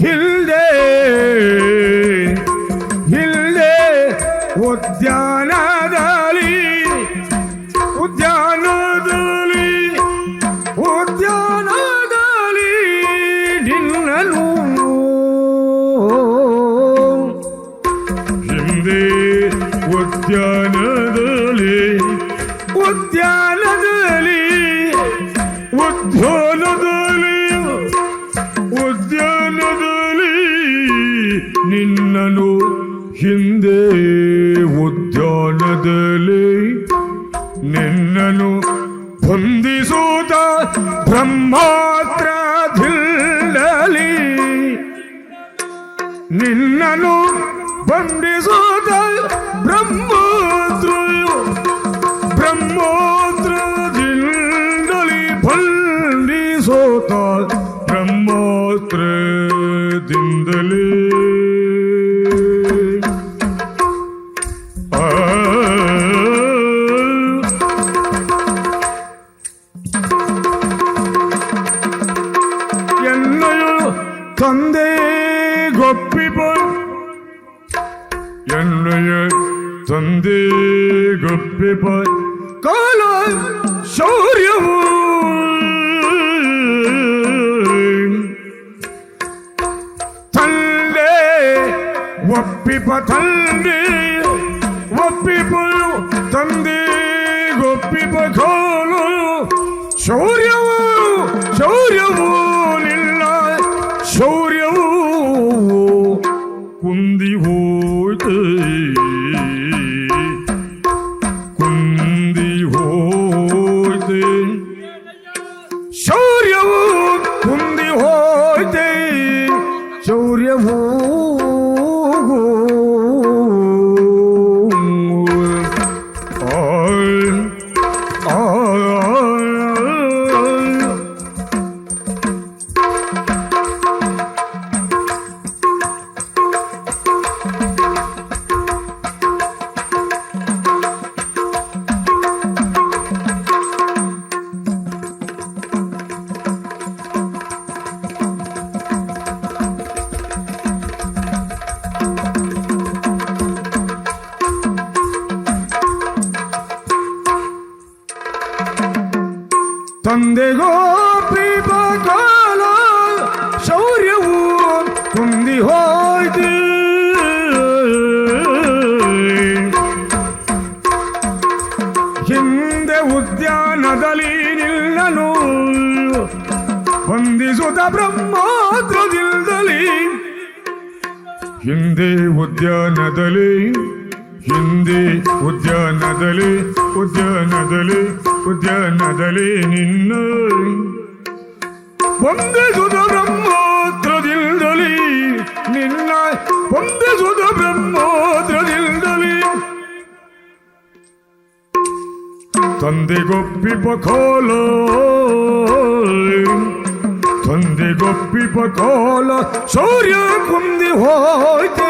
ಹಿಂದೆ ಹಿಂದೆ ಉದ್ಯಾನದಲ್ಲಿ ನಿನ್ನನು ಹಿಂದೆ ಉದ್ಯಾನದಲ್ಲಿ ನಿನ್ನನು ಹಿಂದೆ ಉದ್ಯಾನದಲ್ಲಿ ನಿನ್ನನು ಹೊಂದಿಸುತ್ತ ಬ್ರಹ್ಮಾಸ್ತ್ರದಲ್ಲಿ ನಿನ್ನನು ಬಂಧಿಸುತ್ತ ಬ್ರಹ್ಮಾಸ್ತ್ರದಿಂದಲೇ ಬಂಧಿಸುತ್ತ ಬ್ರಹ್ಮಾಸ್ತ್ರದಿಂದಲೇ ತಂದೆ ಗೊಪ್ಪಿಪ ಕಾಲ ಶೌರ್ಯವು ತಂದೆ ಒಪ್ಪಿಪ ತಂದೆ ಗೊಪ್ಪಿಪ ಕಾಲ ಶೌರ್ಯವು ನಿಲ್ಲ ಶೌರ್ಯವು ಕುಂದಿ ಹೋಯ್ತು ಶೌರ್ಯವು ಕುಂದಿ ಹೋಯ್ತೆ ಶೌರ್ಯವು ತಂದೆಗೋ ಪ್ರೀಪ ಕಾಲ ಶೌರ್ಯವು ಕುಂದಿ ಹೋಯ್ತು ಹಿಂದೆ ಉದ್ಯಾನದಲ್ಲಿ ನಿಲ್ಲನು ಬಂಧಿಸುತ್ತ ಬ್ರಹ್ಮಾಸ್ತ್ರದಿಂದಲೇ ಹಿಂದೆ ಉದ್ಯಾನದಲ್ಲಿ ನಿನ್ನ ಬಂಧಿಸುತ್ತ ಬ್ರಹ್ಮಾಸ್ತ್ರದಿಂದಲೇ ನಿನ್ನ ಬಂಧಿಸುತ್ತ ಬ್ರಹ್ಮಾಸ್ತ್ರದಿಂದಲೇ ತಂದೆಗೊಪ್ಪಿಪ ಕಾಲ ಶೌರ್ಯ ಕುಂದಿ ಹೋಯ್ತೆ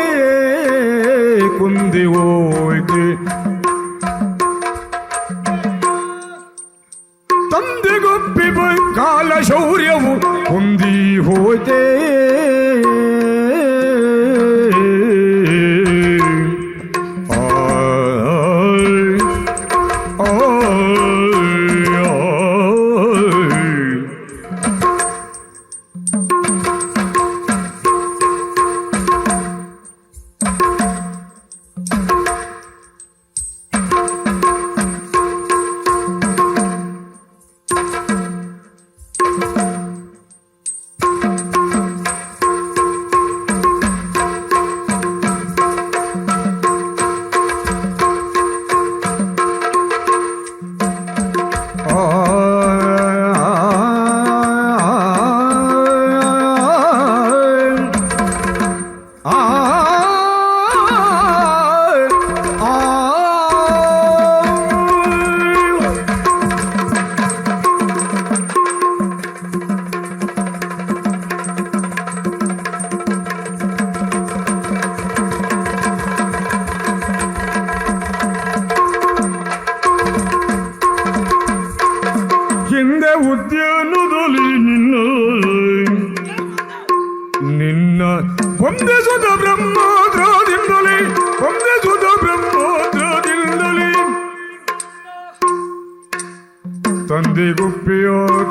ತಂದೆಗೊಪ್ಪಿಪ ಕಾಲ ಶೌರ್ಯವು ಕುಂದಿ ಹೋಯ್ತೆ ಅನ್ನದಲ್ಲಿ ನಿನ್ನ ಹೊಂದಿಸುತ್ತ ಬ್ರಹ್ಮಾದ್ರದಿಂದಲೇ ಹೊಂದಿಸುತ್ತ ಬ್ರಹ್ಮಾದ್ರದಿಂದಲೇ ತಂದೆಗುಪ್ಪೆಯ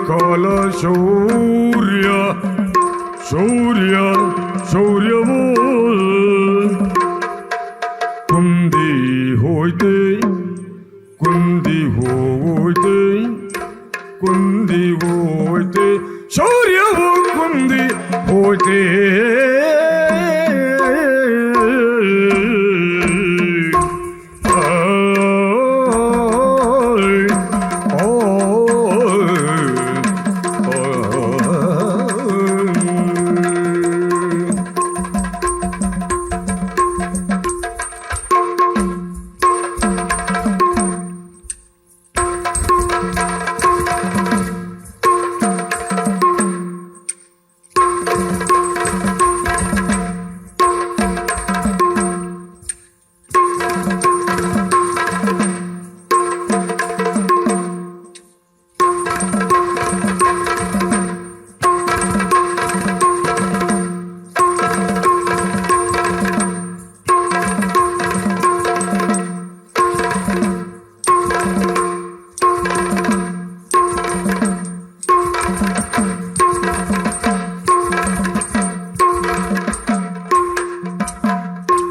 ಕಾಲ ಶೌರ್ಯ ಶೌರ್ಯ ಶೌರ್ಯವೋ ಕುಂದಿ ಹೋಯ್ತೆ ಕುಂದಿ ಹೋಯ್ತೆ ಕುಂದಿ ಹೋಯ್ತೆ ಶೌರ್ಯವು ಕುಂದಿ ಹೋಯ್ತೆ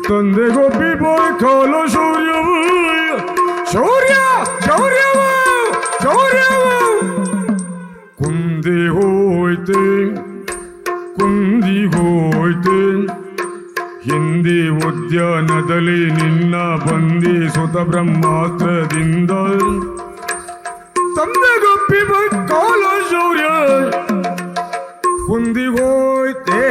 ತಂದೆಗೊಬ್ಬಿ ಬಾಯ್ ಕಾಲ ಶೌರ್ಯವು ಶೌರ್ಯ ಶೌರ್ಯವು ಶೌರ್ಯವು ಕುಂದಿ ಹೋಯ್ತೆ ಕುಂದಿ ಹೋಯ್ತೆ ಹಿಂದಿ ಉದ್ಯಾನದಲ್ಲಿ ನಿನ್ನ ಬಂಧಿಸುತ್ತ ಬ್ರಹ್ಮಾಸ್ತ್ರದಿಂದ ತಂದೆಗೊಬ್ಬಿ ಬಾಯ್ ಕಾಲ ಶೌರ್ಯ ಕುಂದಿ ಹೋಯ್ತೆ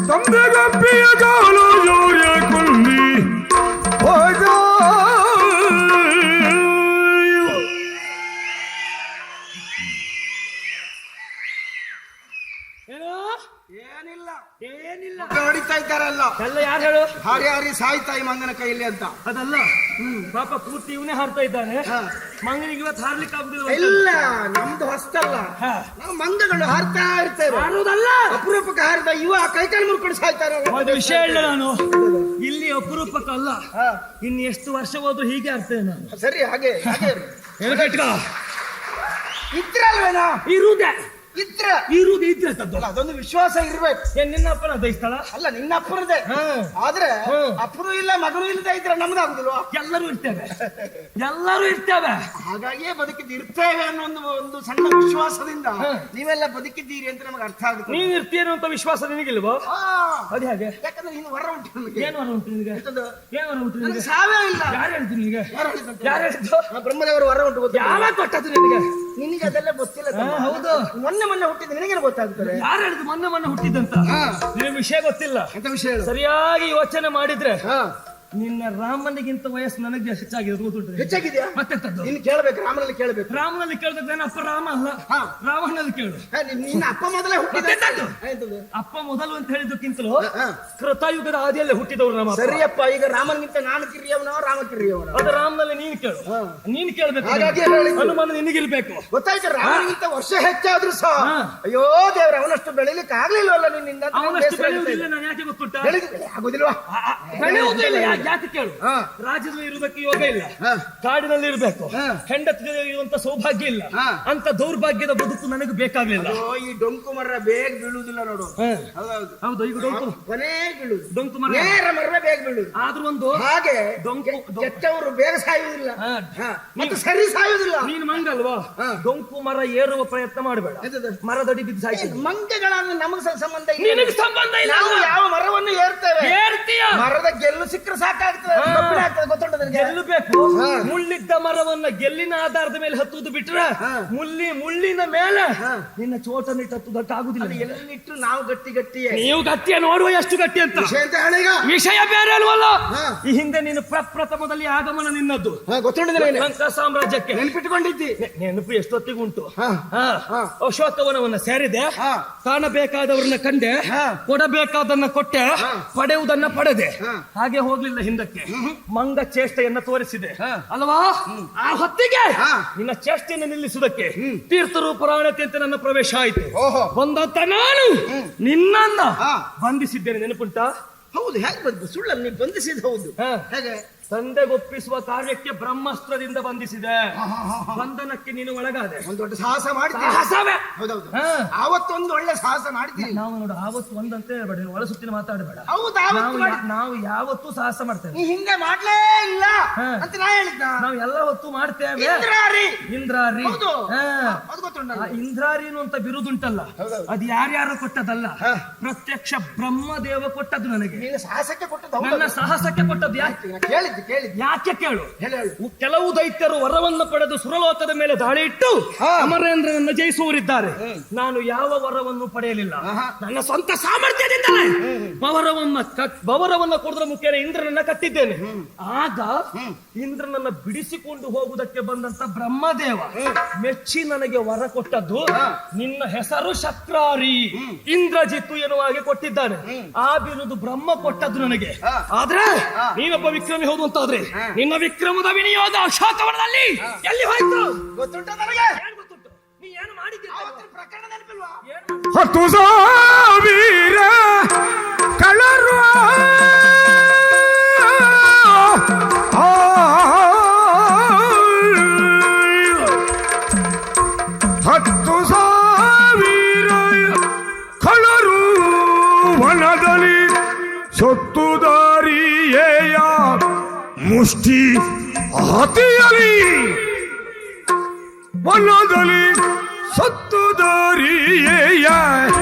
ತಂದೆಗೊಬ್ಬಿಯ ಕಾಲ ಶೌರ್ಯ ಕುಂದಿ ಹೋಯ್ತು ಏನಿಲ್ಲ ಏನಿಲ್ಲ ಹೊಡಿತಾ ಇದ್ದಾರಲ್ಲ ಎಲ್ಲ ಯಾರು ಹೇಳು ಹಾರಿ ಹಾರಿ ಸಾಯ್ತಾ ಈ ಮಂಗನ ಕೈಯಲ್ಲಿ ಅಂತ ಅದಲ್ಲ ಪಾಪ ಪೂರ್ತಿ ಇವನೇ ಹಾರ್ತಾ ಇದ್ದಾನೆ ಮಂಗನಿಗೆ ಇವತ್ತು ಹಾರ್ಲಿಕ್ಕೆ ಆಗುದಿಲ್ಲ ಇಲ್ಲ ನಮ್ದು ಹೊಸ್ತಲ್ಲ ನಾವು ಮಂಗಗಳು ಹಾರ್ತಾ ಇರ್ತೇವೆ ಹಾರುವುದಲ್ಲ ಅಪರೂಪಕ್ಕೆ ಹಾರಿದ ಇವ ಕೈಕಾಲು ಮುರ್ಕೊಂಡು ಸಾಯ್ತಾರೆ ಒಂದು ವಿಷಯ ಹೇಳ ನಾನು ಇಲ್ಲಿ ಅಪರೂಪಕ್ಕಲ್ಲ ಇನ್ನು ಎಷ್ಟು ವರ್ಷ ಹೋದ್ರು ಹೀಗೆ ಆರ್ತೇನೆ ನಾನು ಸರಿ ಹಾಗೆ ಹಾಗೆ ಇದ್ರಲ್ವೇನೋ ಇರುವುದೇ ಇದ್ರ ಇದ್ರೆ ತದ್ದು ಅದೊಂದು ವಿಶ್ವಾಸ ಇರ್ಬೇಕು ನಿನ್ನ ಅಪ್ಪನ ದಯಿಸ್ತಾಳ ಅಲ್ಲ ನಿನ್ನ ಅಪ್ಪನದೇ ಆದ್ರೆ ಅಪ್ಪನೂ ಇಲ್ಲ ಮಗನೂ ಇಲ್ಲದೆ ಇದ್ರೆ ನಮ್ದಾಗುದಿಲ್ವಾ ಎಲ್ಲರೂ ಇರ್ತೇವೆ ಎಲ್ಲರೂ ಇರ್ತೇವೆ ಹಾಗಾಗಿಯೇ ಬದುಕಿದ್ದಿರ್ತೇವೆ ಅನ್ನೋ ಒಂದು ಸಣ್ಣ ವಿಶ್ವಾಸದಿಂದ ನೀವೆಲ್ಲ ಬದುಕಿದ್ದೀರಿ ಅಂತ ನಮಗೆ ಅರ್ಥ ಆಗುತ್ತೆ ನೀನ್ ಇರ್ತೀರಿ ಅಂತ ವಿಶ್ವಾಸ ನಿನಗಿಲ್ವೋ ಅದೇ ಹಾಗೆ ಯಾಕಂದ್ರೆ ಇನ್ನು ವರ ಉಂಟು ನಮಗೆ ಏನ್ ವರ ಉಂಟು ನಿನಗೆ ಏನ್ ವರ ಉಂಟು ನಿನಗೆ ಸಾವೇ ಇಲ್ಲ ಯಾರು ಹೇಳ್ತೀನಿ ನಿನಗೆ ಯಾರು ಹೇಳಿದ್ದು ಬ್ರಹ್ಮದೇವರು ವರ ಉಂಟು ಗೊತ್ತು ಯಾವಾಗ ಕೊಟ್ಟದ್ದು ನಿನಗೆ ನಿನಗೆ ಅದೆಲ್ಲ ಗೊತ್ತಿಲ್ಲ ಹೌದು ಮೊನ್ನೆ ಹುಟ್ಟಿದ ನಿನಗೇನು ಗೊತ್ತಾಗ್ತದೆ ಯಾರು ಹೇಳಿದ್ದು ಮೊನ್ನೆ ಹುಟ್ಟಿದ್ದಂತ ನಿನಗೆ ವಿಷಯ ಗೊತ್ತಿಲ್ಲ ಎಂತ ವಿಷಯ ಸರಿಯಾಗಿ ಯೋಚನೆ ಮಾಡಿದ್ರೆ ನಿನ್ನ ರಾಮನಿಗಿಂತ ವಯಸ್ಸು ನನಗೆ ಹೆಚ್ಚಾಗಿದೆ ಗೊತ್ತುಂಟು ಹೆಚ್ಚಾಗಿದ್ಯಾ ಮತ್ತೆಂತದ್ದು ಇನ್ನು ಕೇಳಬೇಕು ರಾಮನಲ್ಲಿ ಕೇಳಬೇಕು ರಾಮನಲ್ಲಿ ಕೇಳಿದ್ರೆ ಅಪ್ಪ ರಾಮ ಅಲ್ಲ ರಾವಣನಲ್ಲಿ ಕೇಳು ನಿನ್ನ ಅಪ್ಪ ಮೊದಲೇ ಹುಟ್ಟಿದ ಅಪ್ಪ ಮೊದಲು ಅಂತ ಹೇಳಿದ್ದಕ್ಕಿಂತಲೂ ಕೃತಯುಗದ ಆದಿಯಲ್ಲೇ ಹುಟ್ಟಿದವರು ನಮ್ಮ ಸರಿಯಪ್ಪ ಈಗ ರಾಮನಿಗಿಂತ ನಾನು ಕಿರಿಯವನೋ ರಾಮ ಕಿರಿಯವನ ಅದು ರಾಮನಲ್ಲಿ ನೀನು ಕೇಳು ನೀನು ಕೇಳ್ಬೇಕು ಹಾಗಾಗಿ ಹನುಮಾನ ನಿನಗಿರ್ಬೇಕು ಗೊತ್ತಾಯ್ತು ರಾಮನಿಗಿಂತ ವರ್ಷ ಹೆಚ್ಚಾದ್ರೂ ಸಹ ಅಯ್ಯೋ ದೇವ್ರ ಅವನಷ್ಟು ಬೆಳಿಲಿಕ್ಕೆ ಆಗ್ಲಿಲ್ವಲ್ಲ ನಿನ್ನಿಂದ ಅವನಷ್ಟು ಬೆಳೆಯುವುದಿಲ್ಲ ನಾನು ಯಾಕೆ ಗೊತ್ತುಂಟ ಆಗುದಿಲ್ವಾ ಬೆಳೆಯುವುದಿಲ್ಲ ಯಾಕೆ ಕೇಳು, ರಾಜ್ಯದಲ್ಲಿ ಇರುವುದಕ್ಕೆ ಯೋಗ ಇಲ್ಲ, ಕಾಡಿನಲ್ಲಿ ಇರಬೇಕು, ಹೆಂಡತಿ ಇರುವಂತ ಸೌಭಾಗ್ಯ ಇಲ್ಲ, ಅಂತ ದೌರ್ಭಾಗ್ಯದ ಬದುಕು ನನಗೆ ಬೇಕಾಗ್ಲಿಲ್ಲ. ಈ ಡೊಂಕು ಮರ ಬೇಗ ಬೀಳುವುದಿಲ್ಲ ನೋಡು. ಹೌದು, ಈಗ ಡೊಂಕು ಕೊನೆ ಬೀಳುದು, ಡೊಂಕು ಮರ ನೇರ ಮರವೇ ಬೇಗ ಬೀಳುದು. ಆದ್ರೂ ಒಂದು ಹಾಗೆ ಡೊಂಕು ಕೆಟ್ಟವರು ಬೇಗ ಸಾಯುವುದಿಲ್ಲ ಮತ್ತು ಸರಿ ಸಾಯುವುದಿಲ್ಲ. ನೀನು ಮಂಗಲ್ವಾ, ಡೊಂಕು ಮರ ಏರುವ ಪ್ರಯತ್ನ ಮಾಡಬೇಡ, ಮರದಡಿ ಬಿದ್ದು ಸಾಯ್ತು. ಮಂಗಗಳನ್ನು ನಮಗೆ ಸಂಬಂಧ ಇಲ್ಲ, ನಿನಗೆ ಸಂಬಂಧ ಇಲ್ಲ. ನಾವು ಯಾವ ಮರವನ್ನು ಏರ್ತೇವೆ, ಏರ್ತೀಯ, ಮರದ ಗೆಲ್ಲು ಸಿಕ್ಕರೆ ಸಾಕಾಗ್ತದೆ, ಕಬ್ಬಿಣ ಆಗ್ತದೆ, ಗೊತ್ತುಂಟು ನನಗೆ. ಗೆಲ್ಲಬೇಕು. ಮುಳ್ಳಿದ್ದ ಮರವನ್ನ ಗೆಲ್ಲಿನ ಆಧಾರದ ಮೇಲೆ ಹತ್ತುವುದು ಬಿಟ್ರೆ ಮುಳ್ಳಿನ ಮೇಲೆ ನಿನ್ನ ಚೋಟನಿಟ್ಟು ಹತ್ತುವುದಕ್ಕಾಗುದಿಲ್ಲ. ಎಲ್ಲಿಟ್ಟು ನಾವು ಗಟ್ಟಿಯೇ. ನೀವು ಗಟ್ಟಿಯ ನೋಡುವ ಎಷ್ಟು ಗಟ್ಟಿ ಅಂತ ವಿಷಯ ಬೇರೆ ಅಲ್ವಲ್ಲ. ಈ ಹಿಂದೆ ನೀನು ಪ್ರಪ್ರಥಮದಲ್ಲಿ ಆಗಮನ ನಿನ್ನದ್ದು ಗೊತ್ತುಂಟು, ಲಂಕಾ ಸಾಮ್ರಾಜ್ಯಕ್ಕೆ ನೆನಪಿಟ್ಟುಕೊಂಡಿದ್ದಿ. ನೆನಪು ಎಷ್ಟೊತ್ತಿಗುಂಟು. ಅಶೋಕವನವನ್ನ ಸೇರಿದೆ, ಕಾಣಬೇಕಾದವ್ರನ್ನ ಕಂಡೆ, ಕೊಡಬೇಕಾದನ್ನ ಕೊಟ್ಟೆ, ಪಡೆಯುವುದನ್ನ ಪಡೆದೆ. ಹಾಗೆ ಹೋಗ್ಲಿಲ್ಲ ಹಿಂದಕ್ಕೆ, ಮಂಗ ಚೇಷ್ಟೆಯನ್ನ ತೋರಿಸಿದೆ ಅಲ್ವಾ. ಆ ಹೊತ್ತಿಗೆ ನಿನ್ನ ಚೇಷ್ಟೆಯನ್ನು ನಿಲ್ಲಿಸುವುದಕ್ಕೆ ತೀರ್ಥರೂಪರಾಣತೆ ಅಂತ ನನ್ನ ಪ್ರವೇಶ ಆಯಿತು. ಬಂದಂತ ನಾನು ನಿನ್ನನ್ನ ಬಂಧಿಸಿದ್ದೇನೆ, ನೆನಪುಂಟಾ? ಹೌದು, ಹೇಗೆ ಬಂದು ಸುಳ್ಳನ್ನು ನೀವು ಬಂಧಿಸಿದ? ಹೌದು, ಹೇಗೆ? ತಂದೆಗೊಪ್ಪಿಸುವ ಕಾರ್ಯಕ್ಕೆ ಬ್ರಹ್ಮಾಸ್ತ್ರದಿಂದ ಬಂಧಿಸಿದೆ. ಬಂಧನಕ್ಕೆ ನೀನು ಒಳಗಾದೆ. ಒಂದು ದೊಡ್ಡ ಸಾಹಸ ಮಾಡಿದ್ದೆ. ಹೌದೌದು, ಆವತ್ತೊಂದು ಒಳ್ಳೆ ಸಾಹಸ ಮಾಡಿದ್ದೀರಿ. ನಾವು ನೋಡು, ಆವತ್ತು ಒಂದಂತೆ ಹೇಳ್ಬೇಡ, ಒಳ ಸುತ್ತಿನ ಮಾತಾಡಬೇಡ. ನಾವು ಯಾವತ್ತೂ ಸಾಹಸ ಮಾಡ್ತೇವೆ. ನೀ ಹಿಂದೆ ಮಾಡ್ಲೇ ಇಲ್ಲ ಅಂತ ನಾ ಹೇಳಿದ್ದ. ನಾವು ಎಲ್ಲ ಹೊತ್ತು ಮಾಡ್ತೇವೆ. ಇಂದ್ರಾರಿ ಇಂದ್ರಾರಿ ಅಂತ ಬಿರುದುಂಟಲ್ಲ, ಅದು ಯಾರ್ಯಾರು ಕೊಟ್ಟದಲ್ಲ, ಪ್ರತ್ಯಕ್ಷ ಬ್ರಹ್ಮದೇವ ಕೊಟ್ಟದ್ದು ನನಗೆ. ಸಾಹಸಕ್ಕೆ ಕೊಟ್ಟದ್ದು, ನನ್ನ ಸಾಹಸಕ್ಕೆ ಕೊಟ್ಟದ್ದು. ಯಾಕೆ ಯಾಕೆ ಕೇಳು. ಕೆಲವು ದೈತ್ಯರು ವರವನ್ನು ಪಡೆದು ಸುರಲೋಕದ ಮೇಲೆ ದಾಳಿ ಇಟ್ಟು ಅಮರೇಂದ್ರನನ್ನು ಜಯಿಸುವರಿದ್ದಾರೆ. ನಾನು ಯಾವ ವರವನ್ನು ಪಡೆಯಲಿಲ್ಲ, ನನ್ನ ಸ್ವಂತ ಸಾಮರ್ಥ್ಯದಿಂದಲೇ ಬವರವನ್ನ ಕೊಡುವ ಮುಖೇನ ಇಂದ್ರನನ್ನ ಕಟ್ಟಿದ್ದೇನೆ. ಆಗ ಇಂದ್ರನನ್ನ ಬಿಡಿಸಿಕೊಂಡು ಹೋಗುವುದಕ್ಕೆ ಬಂದಂತ ಬ್ರಹ್ಮದೇವ ಮೆಚ್ಚಿ ನನಗೆ ವರ ಕೊಟ್ಟದ್ದು, ನಿನ್ನ ಹೆಸರು ಶಕ್ರಾರಿ, ಇಂದ್ರಜಿತ್ತು ಎನ್ನುವ ಹಾಗೆ ಕೊಟ್ಟಿದ್ದಾನೆ. ಆ ಬಿರುದು ಬ್ರಹ್ಮ ಕೊಟ್ಟದ್ದು ನನಗೆ. ಆದ್ರೆ ನೀನೊಬ್ಬ ವಿಕ್ರಮಿ ಹೌದು ಅಂತಾದ್ರೆ ನಿನ್ನ ವಿಕ್ರಮದ ವಿನಿಯೋಗ ಅಶೋಕವನದಲ್ಲಿ ಎಲ್ಲಿ ಹೋಯ್ತು ಗೊತ್ತುಂಟ ನನಗೆ. ಗೊತ್ತುಂಟು, ನೀ ಏನು ಮಾಡಿದ್ದೆ? ಪ್ರಕರಣ ನೆನಪಿಲ್ವಾ? 10,000 ಕಳ್ಳರು 10,000 ಕಳ್ಳರು ವನದಲ್ಲಿ ಸೊತ್ತುದಾರಿಯೇಯ ಮುಷ್ಟಿ ಹತಿಯಲಿ, ವನದಲ್ಲಿ ಸತ್ತುದಾರಿಯೇಯ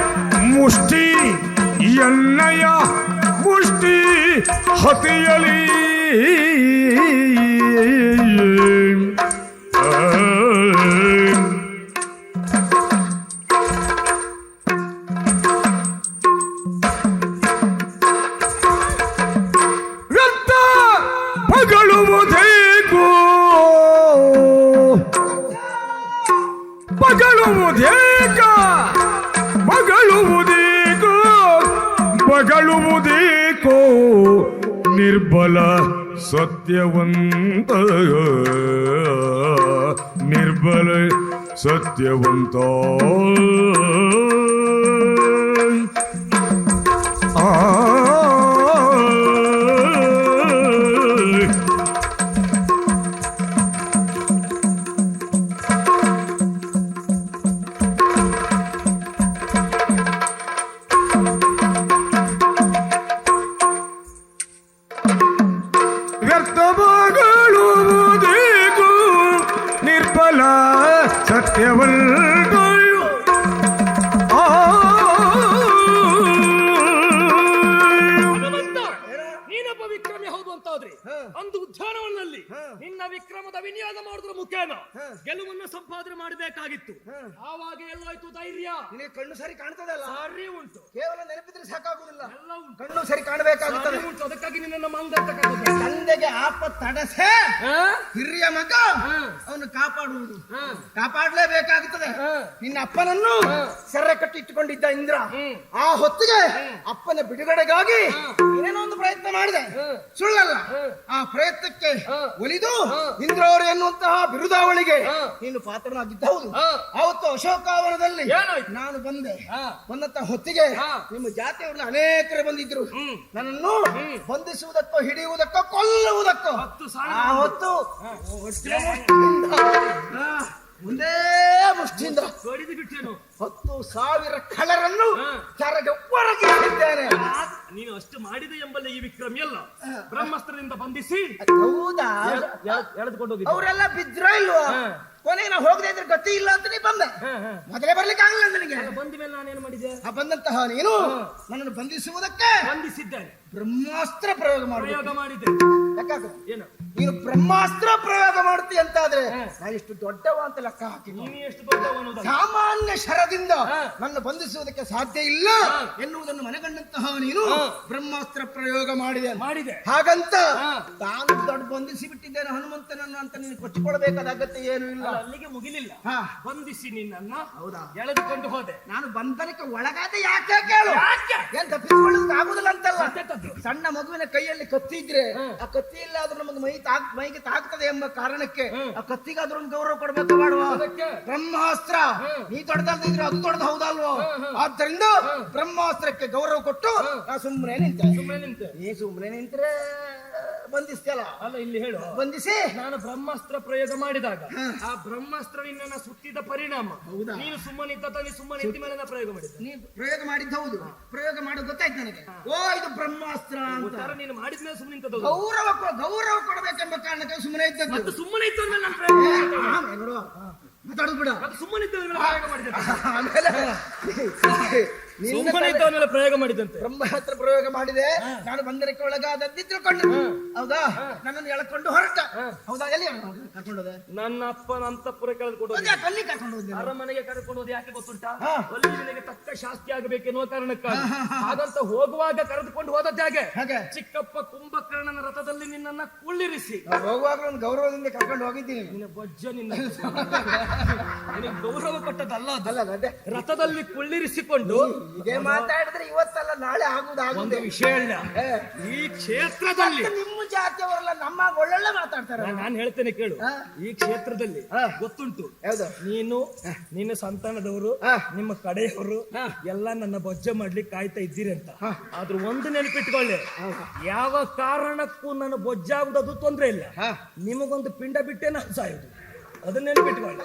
ಮುಷ್ಟಿ ಎನ್ನಯ ಮುಷ್ಟಿ ಹತಿಯಲಿ. ಬಗಳುವುದೇಕೋ ನಿರ್ಬಲ ಸತ್ಯವಂತ, ನಿರ್ಬಲ ಸತ್ಯವಂತ. ವ್ಯರ್ಥವಾಗಳುವುದೇಕೋ ನಿರ್ಬಲ ಸತ್ಯವಂತ. ನೀನೊಬ್ಬ ವಿಕ್ರಮಿ ಹೌದು ಅಂತಾದ್ರೆ ಒಂದು ಉದ್ಯಾನವನದಲ್ಲಿ ನಿನ್ನ ವಿಕ್ರಮದ ವಿನಿಯೋಗ ಮಾಡುವುದರ ಮುಖೇನ ಗೆಲುವನ್ನು ಸಂಪಾದನೆ ಮಾಡಬೇಕಾಗಿತ್ತು. ಆವಾಗ ಎಲ್ಲೋಯ್ತು ಧೈರ್ಯ? ನಿನಗೆ ಕಣ್ಣು ಸರಿ ಕಾಣ್ತದಲ್ಲ? ಸರಿ ಉಂಟು, ಕೇವಲ ನೆನಪಿದ್ರೆ ಸಾಕಾಗುದಿಲ್ಲ, ಎಲ್ಲ ಉಂಟು, ಕಣ್ಣು ಸರಿ ಕಾಣಬೇಕಾಗುತ್ತದೆ. ಅದಕ್ಕಾಗಿ ನಿನ್ನ ಮಂಗ ತಂದೆಗೆ ಆಪತ್ತಡಸೆ ಹಿರಿಯ ಮಗ ಅವನು ಕಾಪಾಡಲೇಬೇಕಾಗುತ್ತದೆ. ನಿನ್ನ ಅಪ್ಪನನ್ನು ಸೆರೆ ಕಟ್ಟಿ ಇಟ್ಟುಕೊಂಡಿದ್ದ ಇಂದ್ರ ಆ ಹೊತ್ತಿಗೆ ಅಪ್ಪನ ಬಿಡುಗಡೆಗಾಗಿ ಏನೇನೋ ಒಂದು ಪ್ರಯತ್ನ ಮಾಡಿದೆ, ಸುಳ್ಳಲ್ಲ. ಆ ಪ್ರಯತ್ನಕ್ಕೆ ಒಲಿದು ಇಂದ್ರವರು ಎನ್ನುವಂತಹ ಬಿರುದಾವಳಿಗೆ ನೀನು ಪಾತ್ರನಾಗಿದ್ದ. ಹೌದು, ಅವತ್ತು ಅಶೋಕಾವನದಲ್ಲಿ ನಾನು ಬಂದಂತ ಹೊತ್ತಿಗೆ ನಿಮ್ಮ ಜಾತಿಯವರಲ್ಲಿ ಅನೇಕರು ಬಂದಿದ್ರು. ನನ್ನನ್ನು ಬಂಧಿಸುವುದಕ್ಕೋ ಹಿಡಿಯುವುದಕ್ಕೋ ಕೊಲ್ಲುವುದಕ್ಕೋ ಆ ಹೊತ್ತು ಒಂದೇ ಮುಷ್ಟಿಯಿಂದ 10,000 ಖಳರನ್ನು ಕೆರೆಗೆ ಹೊರಗಿಟ್ಟಿದ್ದೇನೆ. ನೀನು ಅಷ್ಟು ಮಾಡಿದೆ ಎಂಬಲ್ಲಿ ಈ ವಿಕ್ರಮಿ ಅಲ್ಲ, ಬ್ರಹ್ಮಾಸ್ತ್ರದಿಂದ ಬಂಧಿಸಿ. ಹೌದಾ? ಎಳೆದುಕೊಂಡು ಹೋಗಿದ್ದೆ. ಅವರೆಲ್ಲ ಬಿದ್ರೋ ಇಲ್ವೋ? ಕೊನೆಗೆ ನಾವು ಹೋಗದೆ ಇದ್ರೆ ಗತಿ ಇಲ್ಲ ಅಂತ ನೀ ಬಂದೆ. ಮೊದಲೇ ಬರ್ಲಿಕ್ಕೆ ಆಗಲ್ಲ ನನಗೆ. ಬಂದ ಮೇಲೆ ನಾನೇನು ಮಾಡಿದೆ? ಬಂದಂತಹ ನೀನು ನನ್ನನ್ನು ಬಂಧಿಸುವುದಕ್ಕೆ ಬಂಧಿಸಿದ್ದೇನೆ. ಬ್ರಹ್ಮಾಸ್ತ್ರ ಪ್ರಯೋಗ ಮಾಡಿದ್ದೆ. ಏನು ನೀನು ಬ್ರಹ್ಮಾಸ್ತ್ರ ಪ್ರಯೋಗ ಮಾಡ್ತೀಯ ಅಂತಾದ್ರೆ ನಾನು ಇಷ್ಟು ದೊಡ್ಡವ ಅಂತ ಲೆಕ್ಕ ಹಾಕಿ. ಎಷ್ಟು ದೊಡ್ಡವನು? ಸಾಮಾನ್ಯ ಶರದಿಂದ ನನ್ನ ಬಂಧಿಸುವುದಕ್ಕೆ ಸಾಧ್ಯ ಇಲ್ಲ ಎನ್ನುವುದನ್ನು ಮನಗಂಡಂತಹ ನೀನು ಬ್ರಹ್ಮಾಸ್ತ್ರ ಪ್ರಯೋಗ ಮಾಡಿದೆ. ಹಾಗಂತ ತಾನು ದೊಡ್ಡ ಬಂಧಿಸಿ ಬಿಟ್ಟಿದ್ದೇನೆ ಹನುಮಂತನನ್ನು ಅಂತ ನೀನು ಕೊಚ್ಚಿಕೊಳ್ಬೇಕಾದ ಅಗತ್ಯ ಏನು ಇಲ್ಲ. ಅಲ್ಲಿಗೆ ಮುಗಿಲಿಲ್ಲ. ಬಂಧಿಸಿ ನಿನ್ನನ್ನ ಹೌದಾ ಎಳೆದುಕೊಂಡು ಹೋದೆ. ನಾನು ಬಂಧನಕ್ಕೆ ಒಳಗಾದ ಯಾಕೆ ಕೇಳು? ಏನ್ ತಪ್ಪಿಸಿಕೊಳ್ಳೋದಕ್ಕೆ ಆಗುದಿಲ್ಲ ಅಂತಲ್ಲ. ಸಣ್ಣ ಮಗುವಿನ ಕೈಯಲ್ಲಿ ಕತ್ತಿ ಇದ್ರೆ ಆ ಕತ್ತಿ ಇಲ್ಲ ಆದ್ರೂ ನಮಗೆ ಮೈಗೆ ತಾಗ್ತದೆ ಎಂಬ ಕಾರಣಕ್ಕೆ ಆ ಕತ್ತಿಗಾದ್ರೂ ಒಂದು ಗೌರವ ಕೊಡ್ಬೇಕು ಮಾಡುವ. ಬ್ರಹ್ಮಾಸ್ತ್ರ ನೀ ತೊಡೆದಿದ್ರೆ ಅದು ತೊಡೆದ ಹೌದಲ್ವೋ? ಆದ್ದರಿಂದ ಬ್ರಹ್ಮಾಸ್ತ್ರಕ್ಕೆ ಗೌರವ ಕೊಟ್ಟು ನಾ ಸುಮ್ಮನೆ ನಿಂತೆ. ನೀ ಸುಮ್ಮನೆ ನಿಂತ್ರೆ ಬಂಧಿಸ್ತಲ್ಲ. ಅಲ್ಲ, ಇಲ್ಲಿ ಹೇಳು. ಬಂಧಿಸಿ ನಾನು ಬ್ರಹ್ಮಾಸ್ತ್ರ ಪ್ರಯೋಗ ಮಾಡಿದಾಗ ಆ ಬ್ರಹ್ಮಾಸ್ತ್ರ ನಿನ್ನ ಸುತ್ತಿದ ಪರಿಣಾಮ ನೀನು ಸುಮ್ಮನೆ ಸುಮ್ಮನೆ ಇದ್ದ ಮೇಲೆ ಪ್ರಯೋಗ ಮಾಡಿದ್ದೆ. ನೀ ಪ್ರಯೋಗ ಮಾಡಿದ್ದು ಹೌದು. ಪ್ರಯೋಗ ಮಾಡೋದು ಗೊತ್ತಾಯ್ತು ನನಗೆ. ಇದು ಬ್ರಹ್ಮಾಸ್ತ್ರ ಅಂತ ನೀನು ಮಾಡಿದ್ಮೇಲೆ ಸುಮ್ಮನೆ ಗೌರವ ಕೊಡಬೇಕೆಂಬ ಕಾರಣಕ್ಕೆ ಸುಮ್ಮನೆ ಇದ್ದದ್ದು. ಸುಮ್ಮನೆ ಇದ್ದ ನಾನು ಪ್ರಯೋಗ ಮಾತಾಡುದು ಬಿಡ. ಸುಮ್ಮನೆ ಪ್ರಯೋಗ ಮಾಡಿದ್ದೆ. ಆಮೇಲೆ ಸುಮ್ಮನೆ ಇದ್ದವನ್ನೆಲ್ಲ ಪ್ರಯೋಗ ಮಾಡಿದಂತೆ ಬ್ರಹ್ಮಾಸ್ತ್ರ ಪ್ರಯೋಗ ಮಾಡಿದೆ. ನಾನು ಬಂದರಕ್ಕೆ ಒಳಗಾದದ್ದು ತಿಳ್ಕೊಂಡು ಹೌದಾ ನನ್ನನ್ನು ಎಳ್ಕೊಂಡು ಹೊರಟ. ಹೌದಾ? ಎಲ್ಲಿ ಕರ್ಕೊಂಡೋದೆ? ನನ್ನ ಅಪ್ಪನ ಅಂತಃಪುರ ಕಳೆದುಕೊಂಡು ಅಲ್ಲಿ ಕರ್ಕೊಂಡು ಹೋದೆ. ಅರಮನೆಗೆ ಕರ್ಕೊಂಡು ಹೋದ ಯಾಕೆ ಗೊತ್ತುಂಟಾ? ಅಲ್ಲಿ ನಿನಗೆ ತಕ್ಕ ಶಾಸ್ತಿ ಆಗಬೇಕೆನ್ನುವ ಕಾರಣಕ್ಕಾಗಿ. ಹಾಗಂತ ಹೋಗುವಾಗ ಕರೆದುಕೊಂಡು ಹೋದದ್ದು ಹಾಗೆ ಚಿಕ್ಕಪ್ಪ ಕುಂಭಕರ್ಣನ ರಥದಲ್ಲಿ ನಿನ್ನನ್ನ ಕುಳ್ಳಿರಿಸಿ ಹೋಗುವಾಗ ಒಂದು ಗೌರವದಿಂದ ಕರ್ಕೊಂಡು ಹೋಗಿದ್ದೀನಿ. ನಿನ್ನ ಬೊಜ್ಜ ನಿನಗೆ ಗೌರವ ಕೊಟ್ಟದಲ್ಲ ಅದಲ್ಲ. ರಥದಲ್ಲಿ ಕುಳ್ಳಿರಿಸಿಕೊಂಡು ಹೀಗೆ ಮಾತಾಡಿದ್ರೆ ಇವತ್ತಲ್ಲ ನಾಳೆ ಆಗುದು ವಿಷಯ ಇಲ್ಲ. ಈ ಕ್ಷೇತ್ರದಲ್ಲಿ ನಿಮ್ಮ ಜಾತಿಯವರೆಲ್ಲ ನಮ್ಮ ಒಳ್ಳೊಳ್ಳೆ ಮಾತಾಡ್ತಾರೆ. ನಾನು ಹೇಳ್ತೇನೆ ಕೇಳು. ಈ ಕ್ಷೇತ್ರದಲ್ಲಿ ಗೊತ್ತುಂಟು, ನೀನು ನಿನ್ನ ಸಂತಾನದವರು ನಿಮ್ಮ ಕಡೆಯವರು ಎಲ್ಲ ನನ್ನ ಬೊಜ್ಜ ಮಾಡ್ಲಿಕ್ಕೆ ಕಾಯ್ತಾ ಇದ್ದೀರಿ ಅಂತ. ಆದ್ರೂ ಒಂದು ನೆನಪಿಟ್ಕೊಳ್ಳಿ, ಯಾವ ಕಾರಣಕ್ಕೂ ನನ್ನ ಬೊಜ್ಜಾಗುವುದು ತೊಂದ್ರೆ ಇಲ್ಲ. ನಿಮಗೊಂದು ಪಿಂಡ ಬಿಟ್ಟೆ ನಾನು ಸಾಯುದು. ಅದನ್ನ ನೆನಪಿಟ್ಕೊಳ್ಳಿ.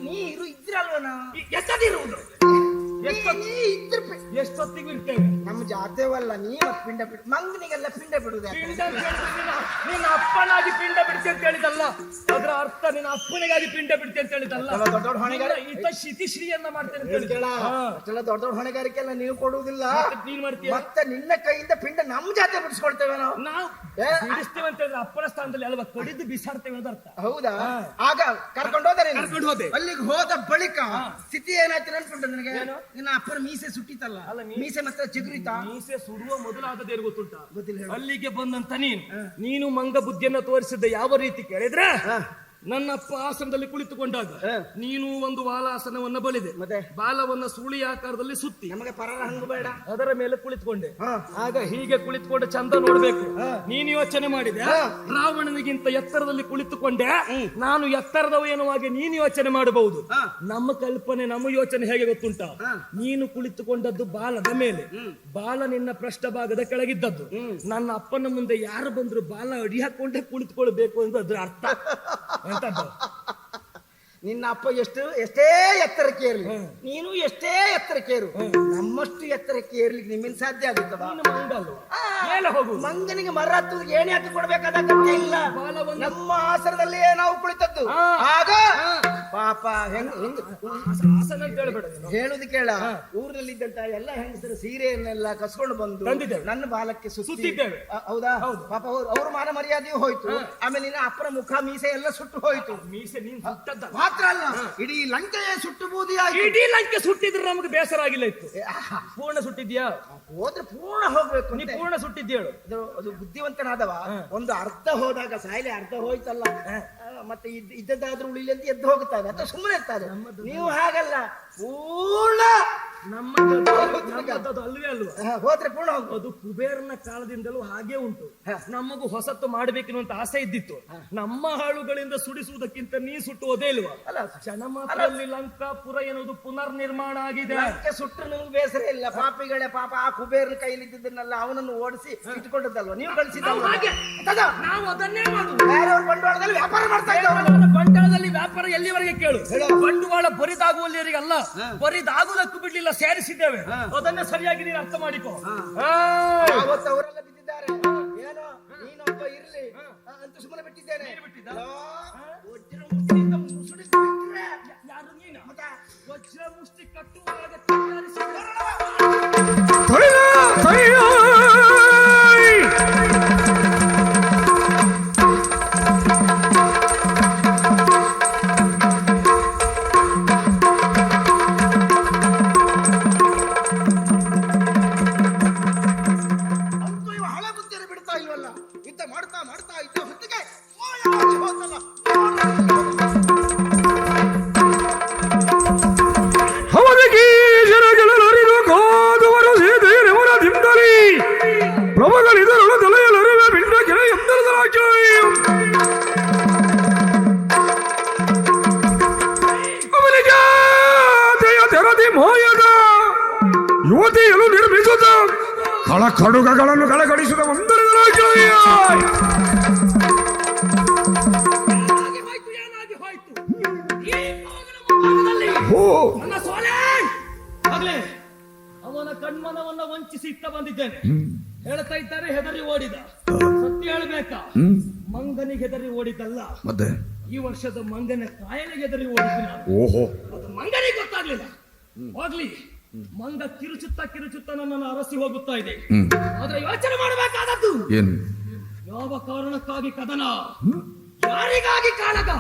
ನೀರು ಇದ್ರಲ್ವನ ಎಷ್ಟದಿರುವುದು? ಎಷ್ಟೊತ್ತಿಗೂ ಇರ್ತೇವೆ. ನಮ್ಮ ಜಾತಿಯವಲ್ಲ ನೀ ಪಿಂಡ ಬಿಟ್ಟು ಮಂಗನಿಗೆಲ್ಲ ಪಿಂಡ ಬಿಡುದು. ನಿನ್ನ ಅಪ್ಪನಾಗಿ ಪಿಂಡ ಬಿಡ್ತಿ ಅಂತ ಹೇಳಿದಲ್ಲ, ಅದರ ಅರ್ಥ ನಿನ್ನ ಅಪ್ಪನಿಗಾಗಿ ಪಿಂಡ ಬಿಡ್ತಿ ಅಂತ ಹೇಳಿದಲ್ಲ. ದೊಡ್ಡ ದೊಡ್ಡ ಹೊಣೆಗಾರಿಕೆ ಇತ ಶಿತಿಶ್ರೀಯನ್ನ ಮಾಡ್ತೇನೆ ಅಂತ ಅಷ್ಟೆಲ್ಲ ದೊಡ್ಡ ದೊಡ್ಡ ಹೊಣೆಗಾರಿಕೆ ಎಲ್ಲ ನೀವು ಕೊಡುವುದಿಲ್ಲ. ನೀನ್ ಮಾಡ್ತೀಯ. ಮತ್ತೆ ನಿನ್ನ ಕೈಯಿಂದ ಪಿಂಡ ನಮ್ಮ ಜಾತಿ ಬಿಡಿಸ್ಕೊಳ್ತೇವೆ ನಾವು ಬಿಡಿಸ್ತೇವೆ ಅಂತ ಹೇಳಿದ್ರೆ ಅಪ್ಪನ ಸ್ಥಾನದಲ್ಲಿ ಅಲ್ವಾ ಕಡಿದು ಬಿಸಾಡ್ತೇವೆ ಅಂತ ಅರ್ಥ. ಹೌದಾ? ಆಗ ಕರ್ಕೊಂಡು ಹೋದೆ. ಅಲ್ಲಿಗೆ ಹೋದ ಬಳಿಕ ಸ್ಥಿತಿ ಏನಾಯ್ತು ಅನ್ಕೊಂಡೆ ನನಗೆ. ನಿನ್ನ ಅಪ್ಪನ ಮೀಸೆ ಸುಟ್ಟಿತಲ್ಲ, ಮೀಸೆ ಮತ್ತೆ ಚಿಗುರಿತ. ಮೀಸೆ ಸುಡುವ ಮೊದಲಾದದೇನು ಗೊತ್ತುಂಟ? ಅಲ್ಲಿಗೆ ಬಂದಂತ ನೀನು ಮಂಗ ಬುದ್ಧಿಯನ್ನ ತೋರಿಸಿದ್ದ ಯಾವ ರೀತಿ ಕೇಳಿದ್ರೆ, ನನ್ನಪ್ಪ ಆಸನದಲ್ಲಿ ಕುಳಿತುಕೊಂಡಾಗ ನೀನು ಒಂದು ಬಾಲಾಸನವನ್ನ ಬಳಿದೆ. ಬಾಲವನ್ನ ಸುಳಿ ಆಕಾರದಲ್ಲಿ ಸುತ್ತಿ ನಮಗೆ ಪರರ ಹಂಗು ಬೇಡ ಅದರ ಮೇಲೆ ಕುಳಿತುಕೊಂಡೆ. ಆಗ ಹೀಗೆ ಕುಳಿತುಕೊಂಡು ಚಂದ ನೋಡ್ಬೇಕು. ನೀನು ಯೋಚನೆ ಮಾಡಿದೆ ರಾವಣನಿಗಿಂತ ಎತ್ತರದಲ್ಲಿ ಕುಳಿತುಕೊಂಡೆ, ನಾನು ಎತ್ತರದವ ಎನ್ನುವಾಗೆ ನೀನು ಯೋಚನೆ ಮಾಡಬಹುದು. ನಮ್ಮ ಕಲ್ಪನೆ ನಮ್ಮ ಯೋಚನೆ ಹೇಗೆ ಗೊತ್ತುಂಟ? ನೀನು ಕುಳಿತುಕೊಂಡದ್ದು ಬಾಲದ ಮೇಲೆ, ಬಾಲ ನಿನ್ನ ಪೃಷ್ಠಭಾಗದ ಕೆಳಗಿದ್ದದ್ದು. ನನ್ನ ಅಪ್ಪನ ಮುಂದೆ ಯಾರು ಬಂದ್ರು ಬಾಲ ಅಡಿ ಹಾಕೊಂಡೆ ಕುಳಿತುಕೊಳ್ಬೇಕು ಅಂತ ಅದ್ರ ಅರ್ಥ. ನಿನ್ನ ಅಪ್ಪ ಎಷ್ಟೇ ಎತ್ತರಕ್ಕೆ ಏರ್ಲಿ, ನೀನು ಎಷ್ಟೇ ಎತ್ತರಕ್ಕೆ ಏರು, ನಮ್ಮಷ್ಟು ಎತ್ತರಕ್ಕೆ ಏರ್ಲಿಕ್ಕೆ ನಿಮ್ಮಿಂದ ಸಾಧ್ಯ ಆಗುತ್ತದ? ಮಂಗನಿಗೆ ಮರ ಹತ್ತುವುದಕ್ಕೆ ಏಣಿ ಹಾಕಿ ಕೊಡ್ಬೇಕಾದ ಅಗತ್ಯ ಇಲ್ಲ. ನಮ್ಮ ಆಸನದಲ್ಲಿಯೇ ನಾವು ಕುಳಿತದ್ದು. ಆಗ ಪಾಪ ಹೇಳುದು ಕೇಳ, ಊರಿನಲ್ಲಿದ್ದಂತ ಎಲ್ಲ ಹೆಂಗಸರು ಸೀರೆಯನ್ನೆಲ್ಲ ಕಸ್ಕೊಂಡು ಬಂದು ನನ್ನ ಬಾಲಕ್ಕೆ ಸುತ್ತಿದ್ದೇವೆ. ಹೌದಾ? ಪಾಪ ಅವ್ರ ಮಾನ ಮರ್ಯಾದೆಯೂ ಹೋಯ್ತು. ಆಮೇಲೆ ನಿನ್ನ ಅಪ್ಪನ ಮುಖ ಮೀಸೆ ಎಲ್ಲ ಸುಟ್ಟು ಹೋಯ್ತು. ಮೀಸೆ ನೀನ್ ಮಾತ್ರ ಅಲ್ಲ, ಇಡೀ ಲಂಕೆಯೇ ಸುಟ್ಟು ಬೂದಿಯಾಗಿ. ಇಡೀ ಲಂಕೆ ಸುಟ್ಟಿದ್ರೆ ನಮ್ಗೆ ಬೇಸರ ಆಗಿಲ್ಲ ಇತ್ತು. ಪೂರ್ಣ ಸುಟ್ಟಿದ್ಯಾ? ಹೋದ್ರೆ ಪೂರ್ಣ ಹೋಗ್ಬೇಕು. ನೀ ಪೂರ್ಣ ಸುಟ್ಟಿದ್ಯೇಳು. ಅದು ಬುದ್ಧಿವಂತನಾದವ ಒಂದು ಅರ್ಧ ಹೋದಾಗ ಸಾಯ್ಲೆ ಅರ್ಧ ಹೋಯ್ತಲ್ಲ, ಮತ್ತೆ ಇದ್ದದ್ದಾದ್ರೂ ಉಳಿಲಿ ಅಂತ ಎದ್ದು ಹೋಗ್ತಾರೆ ಅಥವಾ ಸುಮ್ಮನೆ ಇರ್ತಾರೆ. ನೀವು ಹಾಗಲ್ಲ, ಪೂರ್ಣ ನಮ್ಮದು ಅಲ್ವೇ ಅಲ್ವಾ? ಹೋದ್ರೆ ಪೂರ್ಣ ಹೋಗ್ಬೋದು. ಅದು ಕುಬೇರನ ಕಾಲದಿಂದಲೂ ಹಾಗೆ ಉಂಟು. ನಮಗೂ ಹೊಸತ್ತು ಮಾಡಬೇಕೆನ್ನುವಂತ ಆಸೆ ಇದ್ದಿತ್ತು. ನಮ್ಮ ಹಾಳುಗಳಿಂದ ಸುಡಿಸುವುದಕ್ಕಿಂತ ನೀ ಸುಟ್ಟುವುದೇ ಇಲ್ವಾ? ಅಲ್ಲ, ಜನಮಾತ್ರದಲ್ಲಿ ಲಂಕಾಪುರ ಎನ್ನುವುದು ಪುನರ್ ನಿರ್ಮಾಣ ಆಗಿದೆ. ಲಂಕೆ ಸುಟ್ಟರು ನಮ್ಗೆ ಬೇಸರ ಇಲ್ಲ. ಪಾಪಿಗಳೇ ಪಾಪ ಆ ಕುಬೇರನ ಕೈಲಿದ್ದನ್ನೆಲ್ಲ ಅವನನ್ನು ಓಡಿಸಿ ಇಟ್ಕೊಂಡದ್ದಲ್ವಾ ನೀವು ಕಳಿಸಿದ್ದಲ್ವಾ? ನಾವು ಅದನ್ನೇ ಮಾಡುದು. ಬೇರೆಯವ್ರ ಬಂಡವಾಳದಲ್ಲಿ ವ್ಯಾಪಾರ ಮಾಡ್ತಾ ಇದ್ದವರು. ಬಂಡವಾಳದಲ್ಲಿ ವ್ಯಾಪಾರ ಎಲ್ಲಿವರೆಗೆ ಕೇಳು? ಬಂಡವಾಳ ಬರಿದಾಗುವಲ್ಲಿವರೆಗೆ ಅಲ್ಲ, ಬರಿದಾಗುವುದಕ್ಕೂ ಬಿಡ್ಲಿಲ್ಲ, ಸೇರಿಸಿದ್ದೇವೆ. ಅದನ್ನೇ ಸರಿಯಾಗಿ ನೀನು ಅರ್ಥ ಮಾಡಿಕೋ. ಅವತ್ತು ಅವರೆಲ್ಲ ಬಿದ್ದಿದ್ದಾರೆ. ಏನೋ ನೀನೊಬ್ಬ ಇರ್ಲಿ ಅಂತ ಸುಮ್ಮನೆ ಬಿಟ್ಟಿದ್ದೇನೆ. ವಜ್ರ ಮುಷ್ಟಿಯಿಂದ ಮುಸುಡಿಸಿ ಬಿಟ್ರೆ ಯಾರು ನೀನು? ಮತ್ತೆ ವಜ್ರ ಮುಷ್ಟಿ ಕಟ್ಟುವಾಗ ತಯಾರಿಸಿದ ಅಂತೂ ಇವ ಹಳೆ ಬುದ್ಧಿಯನ್ನು ಬಿಡ್ತಾ ಇಲ್ವಲ್ಲ. ಯುದ್ಧ ಮಾಡ್ತಾ ಮಾಡ್ತಾ ಇದ್ದ ಹೊತ್ತಿಗೆ ಮಾಯವಾಗಿ ಹೋತಲ್ಲ. ಅವನಿಗೆ ಜನಗಳರಿದು ಕಾದುವರು ಸೇದೆಯವರ ದಿಂದಲಿ ಪ್ರಭಗಳಿದರಳು ತಲೆಯಲರಿವೆ ಬಿಂಡ ಕೆಲ ಎಂದರದ ರಾಜ್ಯ ಅವನಿಗೆ ತೆರದಿ ಮೋಯದ ಯುವತಿಯಲು ನಿರ್ಮಿಸುತ್ತ ಕಳ ಕಡುಗಗಳನ್ನು ಕಳಕಡಿಸಿದ ಒಂದರದ ರಾಜ್ಯ ಏನಾಗಿ ಹೋಯ್ತು? ಈ ಮೋಹನ ಮುಂಭಾಗದಲ್ಲಿ ನನ್ನ ಸೋಲೆ ಆಗ್ಲೇ ಅವನ ಕಣ್ಮನವನ್ನ ವಂಚಿಸಿ ಇತ್ತ ಬಂದಿದ್ದೇನೆ. ಹೇಳ್ತಾ ಇದ್ದಾರೆ ಹೆದರಿ ಓಡಿದ. ಸತ್ಯ ಹೇಳ್ಬೇಕಾ? ಮಂಗನಿಗೆ ಹೆದರಿ ಓಡಿದ್ದಲ್ಲ, ಮತ್ತೆ ಈ ವರ್ಷದ ಮಂಗನ ಕಾಯನಿಗೆ ಹೆದರಿ ಓಡಿದ್ದು ನಾನು. ಓಹೋ, ಅದು ಮಂಗನಿಗೆ ಗೊತ್ತಾಗ್ಲಿಲ್ಲ. ಹೋಗ್ಲಿ, ಮಂಗ ಕಿರುಚುತ್ತಾ ನನ್ನನ್ನು ಅರಸಿ ಹೋಗುತ್ತಾ ಇದೆ. ಆದ್ರೆ ಯೋಚನೆ ಮಾಡಬೇಕಾದದ್ದು ಏನು? ಯಾವ ಕಾರಣಕ್ಕಾಗಿ ಕದನ, ಯಾರಿಗಾಗಿ ಕಾಳಗ?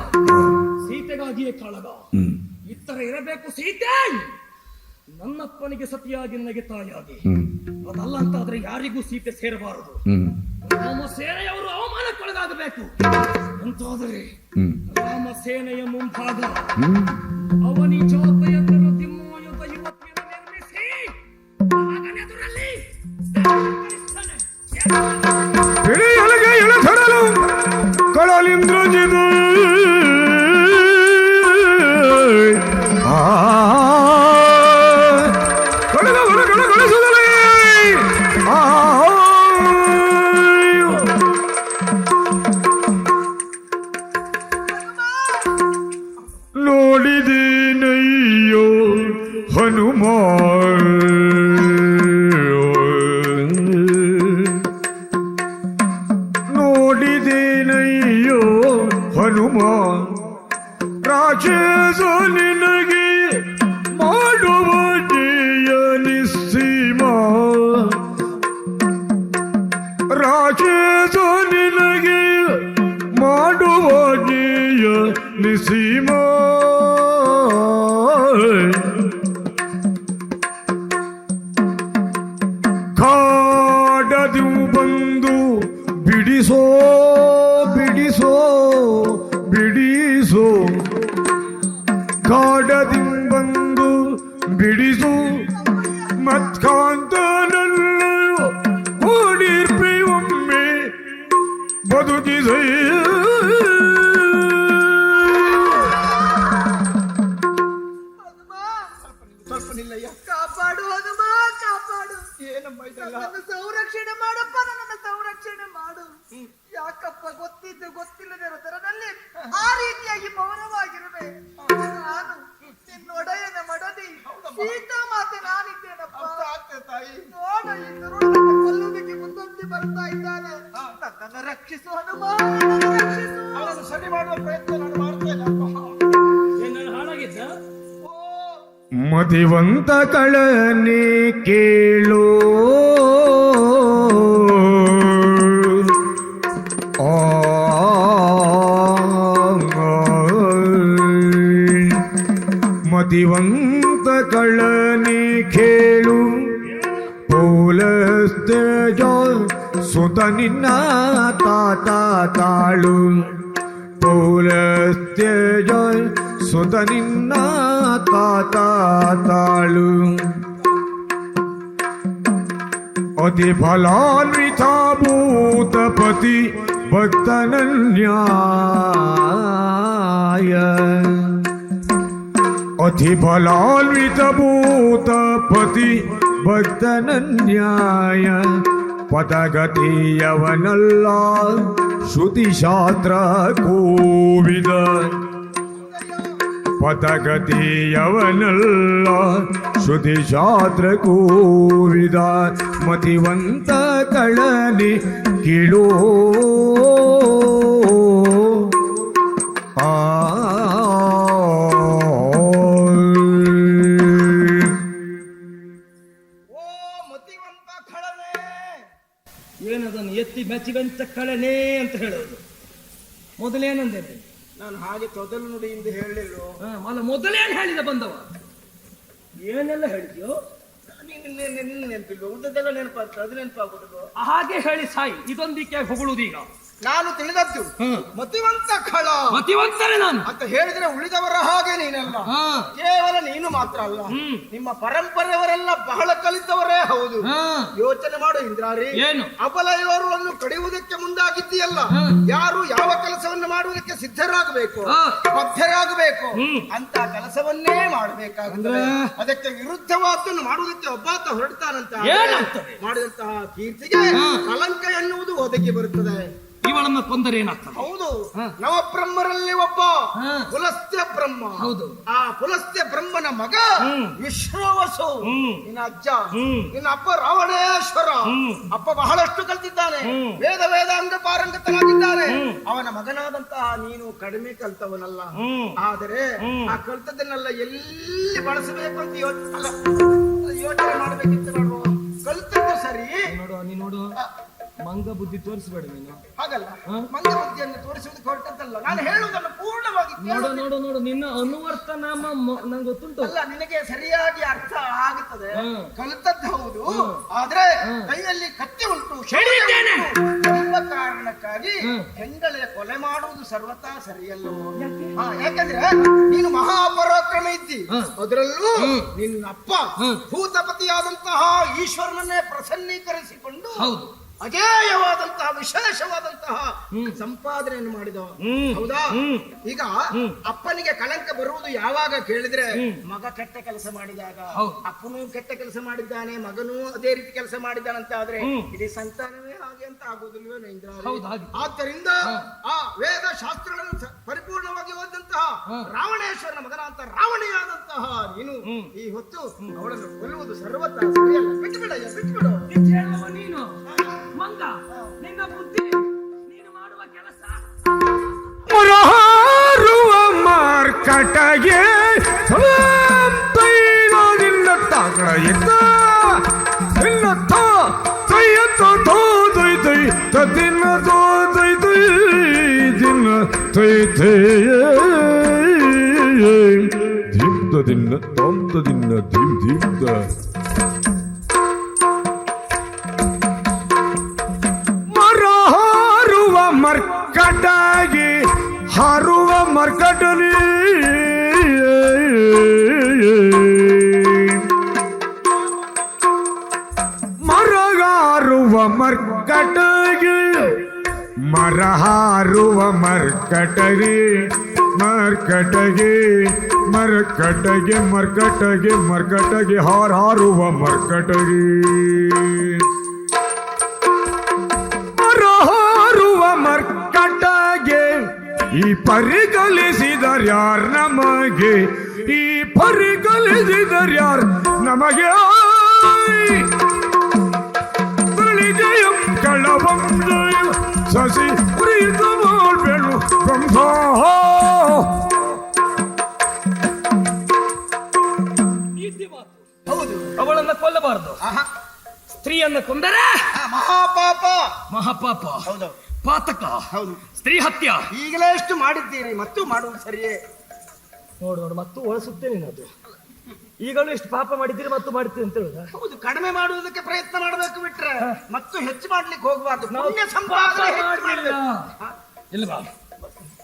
ಸೀತೆಗಾಗಿಯೇ ಕಾಳಗ. ಇತ್ತರ ಇರಬೇಕು ಸೀತೆ, ನನ್ನಪ್ಪನಿಗೆ ಸತಿಯಾಗಿ ನನಗೆ ತಾಯಿಯಾಗಿ. ಅದಲ್ಲ ಅಂತಾದ್ರೆ ಯಾರಿಗೂ ಸೀತೆ ಸೇರಬಾರದು. ರಾಮ ಸೇನೆಯವರು ಅವಮಾನಕ್ಕೊಳಗಾಗಬೇಕು ಅಂತಾದರೆ ರಾಮ ಸೇನೆಯ ಮುಂಭಾಗ ಅವನಿ ಚೌಕಯಂತರ ದಿಮ್ಮೋಯುಧ ಯುವತಿಯನ್ನು ನಿರ್ಮಿಸಿ ಮಗನೆದುರಲ್ಲಿ ಎಳೆಯಲಗೆ ಎಳೆತರಲು ಕಳಲಿಂದ್ರಜಿದು ಕಳಗಳಿಸುತ್ತಲೇ ನೋಡಿದೇನಯ್ಯೋ ಹನುಮ ನೋಡಿದೇನಯ್ಯೋ ಹನುಮ ರಾಕ್ಷಸ ನಿನಗೆ ಮಾಡುವ ಜಯ ನಿಸ್ಸೀಮ ರಾಕ್ಷಸ ನಿನಗೆ ಮಾಡುವ ಜಯ ನಿಸ್ಸೀಮ ಕಾಡದು ಬಂದು ಬಿಡಿಸೋ ಬಿಡಿಸೋ ಬಿಡಿಸೋ ಕಾಡದಿಂಬಂದು ಬಿಡಿಸು ಮತ್ಕಾಂತನನ್ನು ಓಡಿರ್ಪಿ ಒಮ್ಮೆ ಬದುಕಿಸೈ ಸ್ವಲ್ಪ ನಿಲ್ಲಯ್ಯ. ಕಾಪಾಡು ಹನುಮ, ಕಾಪಾಡು. ಏನಮ್ಮ ಇದೆಲ್ಲ? ನನ್ನ ಸಂರಕ್ಷಣೆ ಮಾಡಪ್ಪ, ನನ್ನ ಸಂರಕ್ಷಣೆ ಮಾಡು. ಯಾಕಪ್ಪ ಗೊತ್ತಿದ್ದು ಗೊತ್ತಿಲ್ಲದೆ ಇರೋ ತರದಲ್ಲಿ ಆ ರೀತಿಯಾಗಿ ಮೌನವಾಗಿರುವೆ? ನಾನು ನಿನ್ನೊಡೆಯನ ಮಡದಿ ಸೀತಾ ಮಾತೆ ನಾನಿದ್ದೇನಪ್ಪ. ಅರ್ಥ ಆಗ್ತದೆ ತಾಯಿ. ನೋಡ, ಈ ತರುಣನನ್ನು ಕೊಲ್ಲುವುದಕ್ಕೆ ಮುಂದೊಂದು ಬರ್ತಾ ಇದ್ದಾನೆ. ನನ್ನನ್ನು ರಕ್ಷಿಸು ಹನುಮ, ನನ್ನನ್ನು ರಕ್ಷಿಸು. ಅವನನ್ನು ಸರಿ ಮಾಡುವ ಪ್ರಯತ್ನ ನಾನು ಮಾಡ್ತೇನೆ ಅಪ್ಪ. ಏನಾದ್ರು ಹಾಳಾಗಿದ್ದ? ಮತಿವಂತ ಕಳನೆ ಕೇಳು ಮತಿವಂತ ಕಳನೆ ಕೇಳು ಪೌಲಸ್ತೇಜ ಸುತ ನಿನ್ನ ತಾತ ತಾಳು ಪೌಲಸ್ತೇಜ ಸುತ ನಿನ್ನ ತಾತ ತಾಳು ಅತಿ ಫಲಾನ್ವಿತ ಭೂತಪತಿ ಭಕ್ತನನ್ಯಾಯ ಅತಿ ಫಲಾನ್ವಿತ ಭೂತಪತಿ ಭಕ್ತನನ್ಯಾಯ ಪದಗತಿಯವನಲ್ಲ ಶ್ರುತಿಶಾಸ್ತ್ರ ಕೋವಿದ ಪದಗತಿಯವನಲ್ಲ ಶ್ರುತಿಶಾಸ್ತ್ರ ಕೋವಿದ ಮತಿವಂತ ಕಳನಿ ಕಿಳೋ ಏನದನ್ನು ಎತ್ತಿ ಮೆಚ್ಚಿಗಂತ ಕಳನೆ ಅಂತ ಹೇಳೋದು. ಮೊದಲೇನಂದೆ ನಾನು ಹಾಗೆ ತೊದಲು ನುಡಿಯಿಂದ ಹೇಳಲಿಲ್ಲ. ಮೊದಲೇನು ಹೇಳಿದ ಬಂದವ? ಏನೆಲ್ಲ ಹೇಳಿದ್ಯೋ ನೆನಪಿಲ್ವ? ಉದ್ದದೆಲ್ಲ ನೆನಪಾಗ್ತದೆ, ಅದು ನೆನಪಾಗುದು. ಹಾಗೆ ಹೇಳಿ ಸಾಯಿ. ಇದೊಂದಿಕ್ಕೆ ಹೊಗಳುದೀಗ ನಾನು ತಿಳಿದದ್ದು ಮತಿವಂತ ಖಳ. ಮತಿವಂತರೇ ನಾನು ಅಂತ ಹೇಳಿದ್ರೆ ಉಳಿದವರ ಹಾಗೆ ನೀನಲ್ಲ. ಕೇವಲ ನೀನು ಮಾತ್ರ ಅಲ್ಲ, ನಿಮ್ಮ ಪರಂಪರೆಯವರೆಲ್ಲ ಬಹಳ ಕಲಿತವರೇ ಹೌದು. ಯೋಚನೆ ಮಾಡು ಇಂದ್ರಾರಿ, ಏನು ಅಬಲ ಇವರನ್ನು ಕಡಿಯುವುದಕ್ಕೆ ಮುಂದಾಗಿದ್ದೀಯಲ್ಲ. ಯಾರು ಯಾವ ಕೆಲಸವನ್ನು ಮಾಡುವುದಕ್ಕೆ ಸಿದ್ಧರಾಗಬೇಕು, ಬದ್ಧರಾಗಬೇಕು ಅಂತ ಕೆಲಸವನ್ನೇ ಮಾಡಬೇಕಾಗುತ್ತದೆ. ಅದಕ್ಕೆ ವಿರುದ್ಧವಾದನ್ನು ಮಾಡುವುದಕ್ಕೆ ಒಬ್ಬಾತ ಹೊರಡ್ತಾನಂತ ಮಾಡಿದಂತಹ ಕೀರ್ತಿಗೆ ಕಲಂಕ ಎನ್ನುವುದು ಒದಗಿ ಬರುತ್ತದೆ. ಇವಳನ್ನ ಕೊಂದರೆ ಏನಾಗ್ತದೆ? ಹೌದು, ನವಬ್ರಹ್ಮರಲ್ಲಿ ಒಬ್ಬ ಪುಲಸ್ತ್ಯ ಬ್ರಹ್ಮ. ಹೌದು, ಆ ಪುಲಸ್ತ್ಯ ಬ್ರಹ್ಮನ ಮಗ ವಿಶ್ವವಸು, ನಿನ್ನ ಅಜ್ಜ, ನಿನ್ನ ಅಪ್ಪ ರಾವಣೇಶ್ವರ. ಅಪ್ಪ ಬಹಳಷ್ಟು ಕಲ್ತಿದ್ದಾನೆ, ವೇದ ವೇದಾಂಗ ಪಾರಂಗತನಾಗಿದ್ದಾನೆ. ಅವನ ಮಗನಾದಂತಹ ನೀನು ಕಡಿಮೆ ಕಲ್ತವನಲ್ಲ. ಆದರೆ ಆ ಕಲ್ತದನ್ನೆಲ್ಲ ಎಲ್ಲಿ ಬಳಸಬೇಕು ಅಂತ ಯೋಚನೆ ಮಾಡಬೇಕಿತ್ತು. ನೋಡುವ ಕಲ್ತದ್ದು ಸರಿ. ನೋಡು, ಮಂಗ ಬುದ್ಧಿ ತೋರಿಸಬೇಡ ನೀನು. ಹಾಗಲ್ಲ, ಮಂಗ ಬುದ್ಧಿಯನ್ನು ತೋರಿಸುವುದಕ್ಕೆ ಹೊರಟದ್ದಲ್ಲ. ನಾನು ಹೇಳುವುದನ್ನು ಪೂರ್ಣವಾಗಿ ನೋಡು ನಿನ್ನ ಅನುವರ್ತ ನಾಮ ನಂಗೆ ಗೊತ್ತುಂಟು. ಅಲ್ಲ, ನಿನಗೆ ಸರಿಯಾಗಿ ಅರ್ಥ ಆಗುತ್ತದೆ. ಕಲಿತದ್ದು ಹೌದು, ಆದ್ರೆ ಕೈಯಲ್ಲಿ ಕತ್ತಿ ಉಂಟು ಎಂಬ ಕಾರಣಕ್ಕಾಗಿ ಹೆಂಗಳೆ ಕೊಲೆ ಮಾಡುವುದು ಸರ್ವತಾ ಸರಿಯಲ್ಲ. ಯಾಕಂದ್ರೆ ನೀನು ಮಹಾಪರಾಕ್ರಮ ಇದ್ದಿ. ಅದರಲ್ಲೂ ನಿನ್ನಪ್ಪ ಭೂತಪತಿಯಾದಂತಹ ಈಶ್ವರನನ್ನೇ ಪ್ರಸನ್ನೀಕರಿಸಿಕೊಂಡು ಅಜೇಯವಾದಂತಹ ವಿಶೇಷವಾದಂತಹ ಸಂಪಾದನೆಯನ್ನು ಮಾಡಿದವ. ಹೌದಾ? ಈಗ ಅಪ್ಪನಿಗೆ ಕಳಂಕ ಬರುವುದು ಯಾವಾಗ ಕೇಳಿದ್ರೆ, ಮಗ ಕೆಟ್ಟ ಕೆಲಸ ಮಾಡಿದಾಗ. ಅಪ್ಪನೂ ಕೆಟ್ಟ ಕೆಲಸ ಮಾಡಿದ್ದಾನೆ, ಮಗನೂ ಅದೇ ರೀತಿ ಕೆಲಸ ಮಾಡಿದ್ದಾನಂತ ಆದ್ರೆ ಇಡೀ ಸಂತಾನವೇ ಹಾಗೆ ಅಂತ ಆಗುವುದಿಲ್ವೇನೋ ಇಂದ್ರ? ಆದ್ದರಿಂದ ಆ ವೇದ ಶಾಸ್ತ್ರಗಳನ್ನು ಪರಿಪೂರ್ಣವಾಗಿ ಓದಂತಹ ರಾವಣೇಶ್ವರನ ಮಗನಾಂತ ರಾವಣಿಯಾದಂತಹ ನೀನು ಈ ಹೊತ್ತು ಅವಳನ್ನು ಕೊಲ್ಲುವುದು ಸರ್ವತಾ ಸರಿಯಲ್ಲ. ಬಿಟ್ಬಿಡು. ನೀನು ಮಂಗ, ನಿನ್ನ ಬುದ್ಧಿ, ನೀನು ಮಾಡುವ ಕೆಲಸ ಮರಹಾರುವ ಮಾರ್ಕಟಗೆ ತೈಲದಿಂದ ತಾಕಡ ಎತ್ತ ಇನ್ನ ತೈಯತ್ತ ತೋದೈ ತೈ ತದಿನ ತೋದೈ ತೈ ದಿನ ತೈ ತೈ ಧಿಮ್ದ ದಿನ ತೊಂದ ದಿನ ಧಿಮ್ ಧಿಮ್ದ ಮರ್ಕಟಾಗಿ ಹಾರುವ ಮರ್ಕಟಲಿ ಮರಗಾರುವ ಮರ್ಕಟಗಿ ಮರಹಾರುವ ಮರ್ಕಟಗಿ ಮರ್ಕಟಗಿ ಮರ್ಕಟಗಿ ಮರ್ಕಟಗಿ ಮರ್ಕಟಗಿ ಹಾರುವ ಮರ್ಕಟಗಿ ಮರ್ಕಟಗೆ ಈ ಪರಿಗಲಿಸಿದರ್ಯಾರ್ ನಮಗೆ, ಈ ಪರಿಗಲಿಸಿದರ್ಯಾರ್ ನಮಗೆ. ಜಯಂ ಕಳವಂ ಜಯ ಶಶಿ ಪ್ರೀತ ಬೇಳು ಬ್ರಹ್ಮ. ಹೌದು, ಅವಳನ್ನ ಕೊಲ್ಲಬಾರದು. ಸ್ತ್ರೀಯನ್ನ ಕೊಂದರೆ ಮಹಾಪಾಪ. ಹೌದು, ಪಾತಕ. ಹೌದು, ಸ್ತ್ರೀ ಹತ್ಯ. ಈಗಲೇ ಎಷ್ಟು ಮಾಡಿದ್ದೀರಿ, ಮತ್ತು ಮಾಡುವುದು ಸರಿಯೇ? ನೋಡು ಮತ್ತು ಒಳಸುತ್ತೇನೆ. ಅದು ಈಗಲೂ ಎಷ್ಟು ಪಾಪ ಮಾಡಿದ್ದೀರಿ ಮತ್ತು ಮಾಡ್ತೀರಿ ಅಂತ ಹೇಳುದ? ಹೌದು, ಕಡಿಮೆ ಮಾಡುವುದಕ್ಕೆ ಪ್ರಯತ್ನ ಮಾಡಬೇಕು, ಬಿಟ್ರೆ ಮತ್ತು ಹೆಚ್ಚು ಮಾಡ್ಲಿಕ್ಕೆ ಹೋಗಬಾರ್ದು. ಪುಣ್ಯ ಸಂಪಾದನೆ ಇಲ್ವಾ?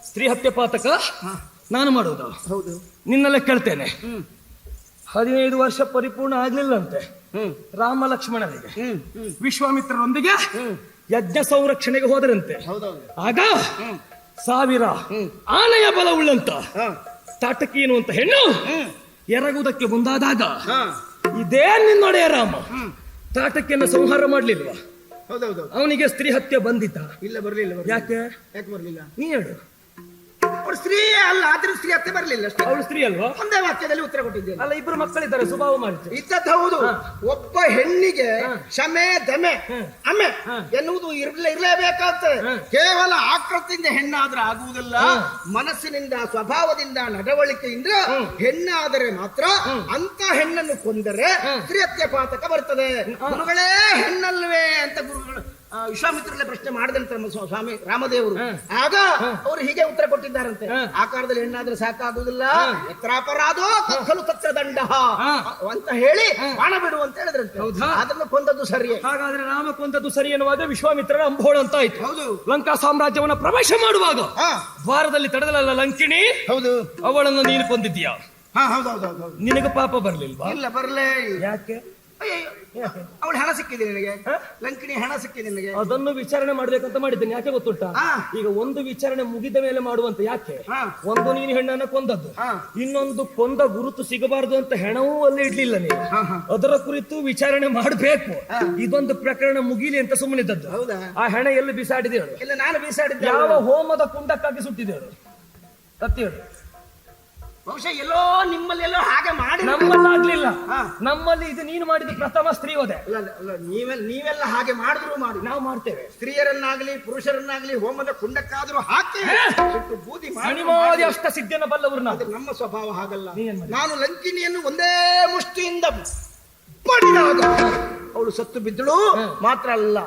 ಸ್ತ್ರೀ ಹತ್ಯೆ ಪಾತಕ ನಾನು ಮಾಡುವುದು. ಹೌದು, ನಿನ್ನೆಲ್ಲ ಕೇಳ್ತೇನೆ. 15 ವರ್ಷ ಪರಿಪೂರ್ಣ ಆಗ್ಲಿಲ್ಲಂತೆ. ರಾಮ ಲಕ್ಷ್ಮಣನಿಗೆ ವಿಶ್ವಾಮಿತ್ರರೊಂದಿಗೆ ಯಜ್ಞ ಸಂರಕ್ಷಣೆಗೆ ಹೋದರಂತೆ. ಆಗ 1000 ಆನೆಯ ಬಲವುಳ್ಳಂತ ತಾಟಕಿ ಎನ್ನುವಂತ ಹೆಣ್ಣು ಎರಗುವುದಕ್ಕೆ ಮುಂದಾದಾಗ ಇದೇ ನಿನ್ನೊಡೆಯ ರಾಮ ತಾಟಕಿಯನ್ನು ಸಂಹಾರ ಮಾಡ್ಲಿಲ್ವಾ? ಹೌದೌದು. ಅವನಿಗೆ ಸ್ತ್ರೀ ಹತ್ಯೆ ಬಂದಿದ್ದ? ಇಲ್ಲ, ಬರ್ಲಿಲ್ಲ. ಯಾಕೆ ಬರ್ಲಿಲ್ಲ? ನೀ ಹೇಳು. ಅವ್ರು ಸ್ತ್ರೀ ಅಲ್ಲ, ಆದ್ರೂ ಸ್ತ್ರೀ ಹತ್ಯೆ ಬರ್ಲಿಲ್ಲ ಅಷ್ಟೇ. ಅವಳು ಸ್ತ್ರೀ ಅಲ್ವಾ? ಒಂದೇ ವಾಕ್ಯದಲ್ಲಿ ಉತ್ತರ ಕೊಟ್ಟಿದ್ದೇನೆ. ಅಲ್ಲ, ಇಬ್ರು ಮಕ್ಕಳಿದ್ದಾರೆ, ಸ್ವಭಾವ ಮಾಡಿದ್ರು. ಇದ್ದದ್ದು ಹೌದು. ಒಬ್ಬ ಹೆಣ್ಣಿಗೆ ಶಮೆ ದಮೆ ಅಮೆ ಎನ್ನುವುದು ಇರಲೇಬೇಕಾಗ್ತದೆ. ಕೇವಲ ಆಕೃತಿಯಿಂದ ಹೆಣ್ಣಾದ್ರೆ ಆಗುವುದಿಲ್ಲ, ಮನಸ್ಸಿನಿಂದ ಸ್ವಭಾವದಿಂದ ನಡವಳಿಕೆಯಿಂದ ಹೆಣ್ಣಾದರೆ ಮಾತ್ರ ಅಂತ ಹೆಣ್ಣನ್ನು ಕೊಂದರೆ ಸ್ತ್ರೀ ಹತ್ಯೆ ಪಾತಕ ಬರ್ತದೆ. ಗುರುಗಳೇ ಹೆಣ್ಣಲ್ವೇ ಅಂತ ಗುರುಗಳು ವಿಶ್ವಾಮಿತ್ರರಲ್ಲೇ ಪ್ರಶ್ನೆ ಮಾಡಿದಂತೆ ನಮ್ಮ ಸ್ವಾಮಿ ರಾಮದೇವರು. ಆಗ ಅವರು ಹೀಗೆ ಉತ್ತರ ಕೊಟ್ಟಿದ್ದಾರಂತೆ, ಆಕಾರದಲ್ಲಿ ಹೆಣ್ಣಾದ್ರೆ ಸಾಕಾಗುವುದಿಲ್ಲ, ಎತ್ರಾಪರಾಧೋ ಕಲು ತತ್ರ ದಂಡ ಅಂತ ಹೇಳಿ ಬಾಣ ಬಿಡು ಅಂತ ಹೇಳಿದ್ರಂತೆ. ಅದನ್ನು ಕೊಂದದ್ದು ಸರಿಯೇ? ಹಾಗಾದ್ರೆ ರಾಮ ಕೊಂದದ್ದು ಸರಿ ಎನ್ನುವಾಗ ವಿಶ್ವಾಮಿತ್ರರ ಅಂಬೋಳ ಅಂತ ಆಯ್ತು. ಹೌದು. ಲಂಕಾ ಸಾಮ್ರಾಜ್ಯವನ್ನ ಪ್ರವೇಶ ಮಾಡುವಾಗ ದ್ವಾರದಲ್ಲಿ ತಡೆದಲ್ಲ ಲಂಕಿಣಿ, ಹೌದು, ಅವಳನ್ನು ನೀನು ಕೊಂದಿದ್ದೀಯಾ? ಹೌದೌದು. ನಿನಗೆ ಪಾಪ ಬರ್ಲಿಲ್ವಾ? ಇಲ್ಲ, ಬರ್ಲೇ. ಯಾಕೆ? ಅವಳು ಹಣ ಸಿಕ್ಕಿದೆ ನಿನಗೆ, ಲಂಕಿಣಿ ಹಣ ಸಿಕ್ಕಿದೆ ನಿನಗೆ. ಅದನ್ನು ವಿಚಾರಣೆ ಮಾಡ್ಬೇಕಂತ ಮಾಡಿದ್ದೇನೆ. ಯಾಕೆ ಗೊತ್ತುಂಟಾ? ಈಗ ಒಂದು ವಿಚಾರಣೆ ಮುಗಿದ ಮೇಲೆ ಮಾಡುವಂತ. ಯಾಕೆ? ಒಂದು ನೀನು ಹೆಣ್ಣನ್ನ ಕೊಂದದ್ದು, ಇನ್ನೊಂದು ಕೊಂದ ಗುರುತು ಸಿಗಬಾರದು ಅಂತ ಹೆಣವೂ ಅಲ್ಲೇ ಇಡ್ಲಿಲ್ಲ ನೀನು. ಅದರ ಕುರಿತು ವಿಚಾರಣೆ ಮಾಡಬೇಕು. ಇದೊಂದು ಪ್ರಕರಣ ಮುಗಿಲಿ ಅಂತ ಸುಮ್ಮನಿದ್ದದ್ದು. ಹೌದಾ? ಆ ಹೆಣ ಎಲ್ಲಿ ಬಿಸಾಡಿದೆ ಹೇಳು? ಇಲ್ಲ, ನಾನು ಬೀಸಾಡಿದ್ದೆ. ಯಾವ ಹೋಮದ ಕುಂಡಕ್ಕಾಗಿ ಸುಟ್ಟಿದೆ ಹೇಳು? ಸತ್ಯ ಹೇಳು. ಬಹುಶಃ ಎಲ್ಲೋ ನಿಮ್ಮಲ್ಲೆಲ್ಲೋ ಹಾಗೆ ಮಾಡಿ. ನಮ್ಮಲ್ಲಾಗ್ಲಿಲ್ಲ. ನಮ್ಮಲ್ಲಿ ಇದು ನೀನು ಮಾಡಿದ ಪ್ರಥಮ ಸ್ತ್ರೀ ಹೋದೆ. ನೀವೆಲ್ಲ ಹಾಗೆ ಮಾಡಿದ್ರು ಮಾಡಿ, ನಾವು ಮಾಡ್ತೇವೆ. ಸ್ತ್ರೀಯರನ್ನಾಗ್ಲಿ ಪುರುಷರನ್ನಾಗ್ಲಿ ಹೋಮದ ಕುಂಡಕ್ಕಾದ್ರೂ ಹಾಕಿ ಬೂದಿ ಅನಿವಾರ್ಯ ಅಷ್ಟ ಸಿದ್ಧನ ಬಲ್ಲವರು ನಾವು. ನಮ್ಮ ಸ್ವಭಾವ ಹಾಗಲ್ಲ. ನಾನು ಲಂಕಿಣಿಯನ್ನು ಒಂದೇ ಮುಷ್ಟಿಯಿಂದ ಪಡಿದಾಗ ಅವಳು ಸತ್ತು ಬಿದ್ದಳು. ಮಾತ್ರ ಅಲ್ಲ,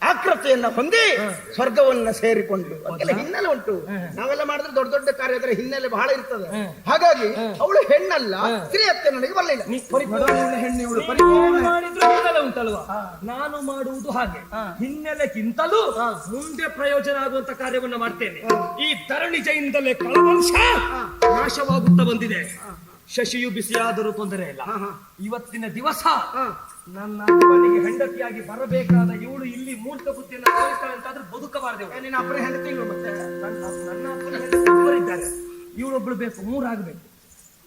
ಆಕೃತಿಯನ್ನ ಹೊಂದಿ ಸ್ವರ್ಗವನ್ನ ಸೇರಿಕೊಂಡು. ಅದಕ್ಕೆಲ್ಲ ಹಿನ್ನೆಲೆ ಉಂಟು. ನಾವೆಲ್ಲ ಮಾಡಿದ್ರೆ ದೊಡ್ಡ ದೊಡ್ಡ ಕಾರ್ಯ, ಅದರ ಹಿನ್ನೆಲೆ ಬಹಳ ಇರ್ತದೆ. ಹಾಗಾಗಿ ಅವಳು ಹೆಣ್ಣಲ್ಲ, ಸ್ತ್ರೀ ಹತ್ಯೆ ನನಗೆ ಬರಲಿಲ್ಲ. ಉಂಟಲ್ವಾ? ನಾನು ಮಾಡುವುದು ಹಾಗೆ, ಹಿನ್ನೆಲೆಗಿಂತಲೂ ಮುಂದೆ ಪ್ರಯೋಜನ ಆಗುವಂತ ಕಾರ್ಯವನ್ನ ಮಾಡ್ತೇನೆ. ಈ ಧರಣಿಜೆಯಿಂದಲೇ ಕಳವಂಶ ನಾಶವಾಗುತ್ತಾ ಬಂದಿದೆ. ಶಶಿಯು ಬಿಸಿಯಾದರೂ ತೊಂದರೆ ಇಲ್ಲ. ಇವತ್ತಿನ ದಿವಸ ನನ್ನ ಅಪ್ಪನಿಗೆ ಹೆಂಡತಿಯಾಗಿ ಬರಬೇಕಾದ ಇವಳು ಇಲ್ಲಿ ಮೂರ್ಖ ಬುದ್ಧಿಯನ್ನು ತೋರಿಸ್ತಾಳೆ ಅಂತಾದ್ರೆ ಬದುಕಬಾರದೆ. ನಿನ್ನ ಅಪ್ಪನ ಹೆಂಡತಿ ಇಲ್ಲ ಮತ್ತೆ? ನನ್ನ ಅಪ್ಪನ ಹೆಂಡತಿ ಇಬ್ಬರಿದ್ದಾರೆ, ಇವಳೊಬ್ಳು ಬೇಕು, 3 ಆಗ್ಬೇಕು.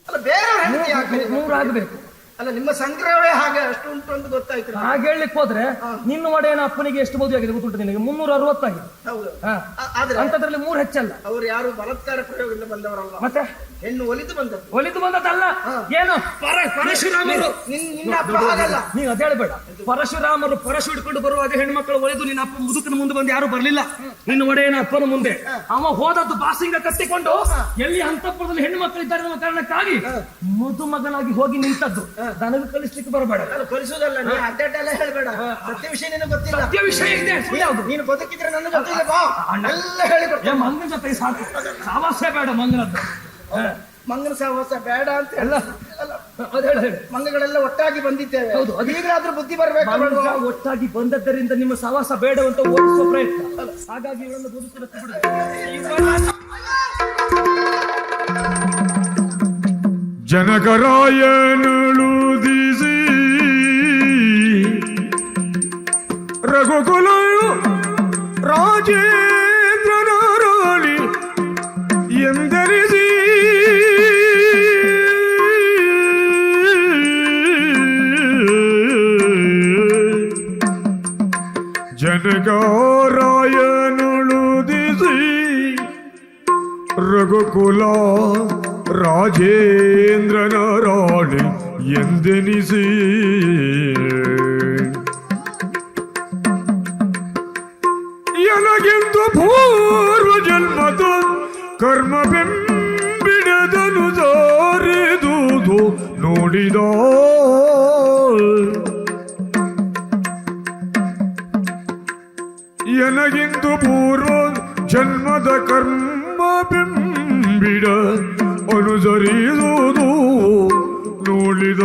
ಅಲ್ಲ, ಬೇರೆ ಹೆಂಡತಿ ಆಗ್ಬೇಕು, 3 ಆಗ್ಬೇಕು. ಅಲ್ಲ, ನಿಮ್ಮ ಸಂಗ್ರಹವೇ ಹಾಗೆ ಅಷ್ಟು ಉಂಟು ಅಂತ ಗೊತ್ತಾಯ್ತು. ಹಾಗೆ ಹೇಳಲಿಕ್ಕೆ ಹೋದ್ರೆ ನಿನ್ನ ಒಡೆಯನ ಅಪ್ಪನಿಗೆ ಎಷ್ಟು ಮದುವೆ ಆಗಿದೆ ಗೊತ್ತುಂಟು ನಿನಗೆ? 360 ಆಗಿದೆ. ಹೌದು. ಅಂತದ್ರಲ್ಲಿ 3 ಹೆಚ್ಚಲ್ಲ. ಅವರು ಯಾರು ಬಲಾತ್ಕಾರ ಪ್ರಯೋಗದಿಂದ ಬಂದವರಲ್ಲ, ಮತ್ತೆ ಹೆಣ್ಣು ಒಲಿದು ಬಂದದ್ದು. ಒಲಿದು ಬಂದದ್ದಲ್ಲ. ಏನು ಪರಶುರಾಮರು? ನಿನ್ನ ಅಪ್ಪ ಹಾಗಲ್ಲ. ನೀನು ಅದ ಹೇಳ್ಬೇಡ. ಪರಶುರಾಮರು ಪರಶು ಹಿಡ್ಕೊಂಡು ಬರುವಾಗ ಹೆಣ್ಮಕ್ಳು ಒಲಿದು ನಿನ್ನ ಅಪ್ಪ ಮುದುಕನ ಮುಂದೆ ಬಂದು ಯಾರು ಬರ್ಲಿಲ್ಲ. ನಿನ್ನ ಒಡೆಯನ ಅಪ್ಪನ ಮುಂದೆ ಅವ ಹೋದದ್ದು ಬಾಸಿಂಗ ಕಟ್ಟಿಕೊಂಡು ಎಲ್ಲಿ ಅಂತಃಪುರದಲ್ಲಿ ಹೆಣ್ಣು ಮಕ್ಕಳು ಇದ್ದಾರೆ ಅನ್ನೋ ಕಾರಣಕ್ಕಾಗಿ ಮದುಮಗನಾಗಿ ಹೋಗಿ ನಿಂತದ್ದು. ನನಗೆ ಕಲಿಸ್ಲಿಕ್ಕೆ ಬರಬೇಡ. ಕಲಿಸುವುದಲ್ಲ, ನೀನು ಅಡ್ಡಡ್ಡೆಲ್ಲ ಹೇಳ್ಬೇಡ. ಸತ್ಯ ವಿಷಯ ನಿನಗೆ ಗೊತ್ತಿಲ್ಲ. ಸತ್ಯ ವಿಷಯ ಇದೆ. ನೀನು ಬದುಕಿದ್ರೆ ನನಗೆ ಗೊತ್ತಿಲ್ಲ. ಬಾ, ಎಲ್ಲ ಹೇಳಿಕೊಡ್ತೇನೆ. ಮಂಗನ ಜೊತೆ ಸಾಕು, ಸಾವಾಸೆ ಬೇಡ. ಮಂಗನದ್ದು ಮಂಗನ ಸಹವಾಸ ಬೇಡ ಅಂತ ಎಲ್ಲ ಮಂಗಗಳೆಲ್ಲ ಒಟ್ಟಾಗಿ ಬಂದಿದ್ದೇವೆ. ಹೌದು, ಈಗಲಾದ್ರೂ ಬುದ್ಧಿ ಬರ್ಬೇಕು. ಒಟ್ಟಾಗಿ ಬಂದದ್ದರಿಂದ ನಿಮ್ಮ ಸಹವಾಸ ಬೇಡವಂತ ಓದಿಸುವ ಪ್ರಯತ್ನ. ಹಾಗಾಗಿ ಇವಳನ್ನು ಬದುಕುವುದಕ್ಕೆ ಬಿಡುತ್ತೆ. ಜನಕರಾಯನುಳುದಿಸಿ ರಘುಕುಲ ರಾಜೇಂದ್ರನ ರಾಣಿ ಎಂದರಿಸಿ ಜನಕರಾಯನುಳುದಿಸಿ ರಘುಕುಲ ರಾಜೇಂದ್ರನ ರಾಣಿ ಎಂದೆನಿಸಿ ಎನಗೆಂದು ಪೂರ್ವ ಜನ್ಮದ ಕರ್ಮ ಬೆಂಬಿಡದನು ಜಾರಿದುದು ನೋಡಿದ ಎನಗೆಂದು ಪೂರ್ವ ಜನ್ಮದ ಕರ್ಮ ಬೆಂಬಿಡ ಅನುಸರಿಸುವುದು ನೋಡಿದ.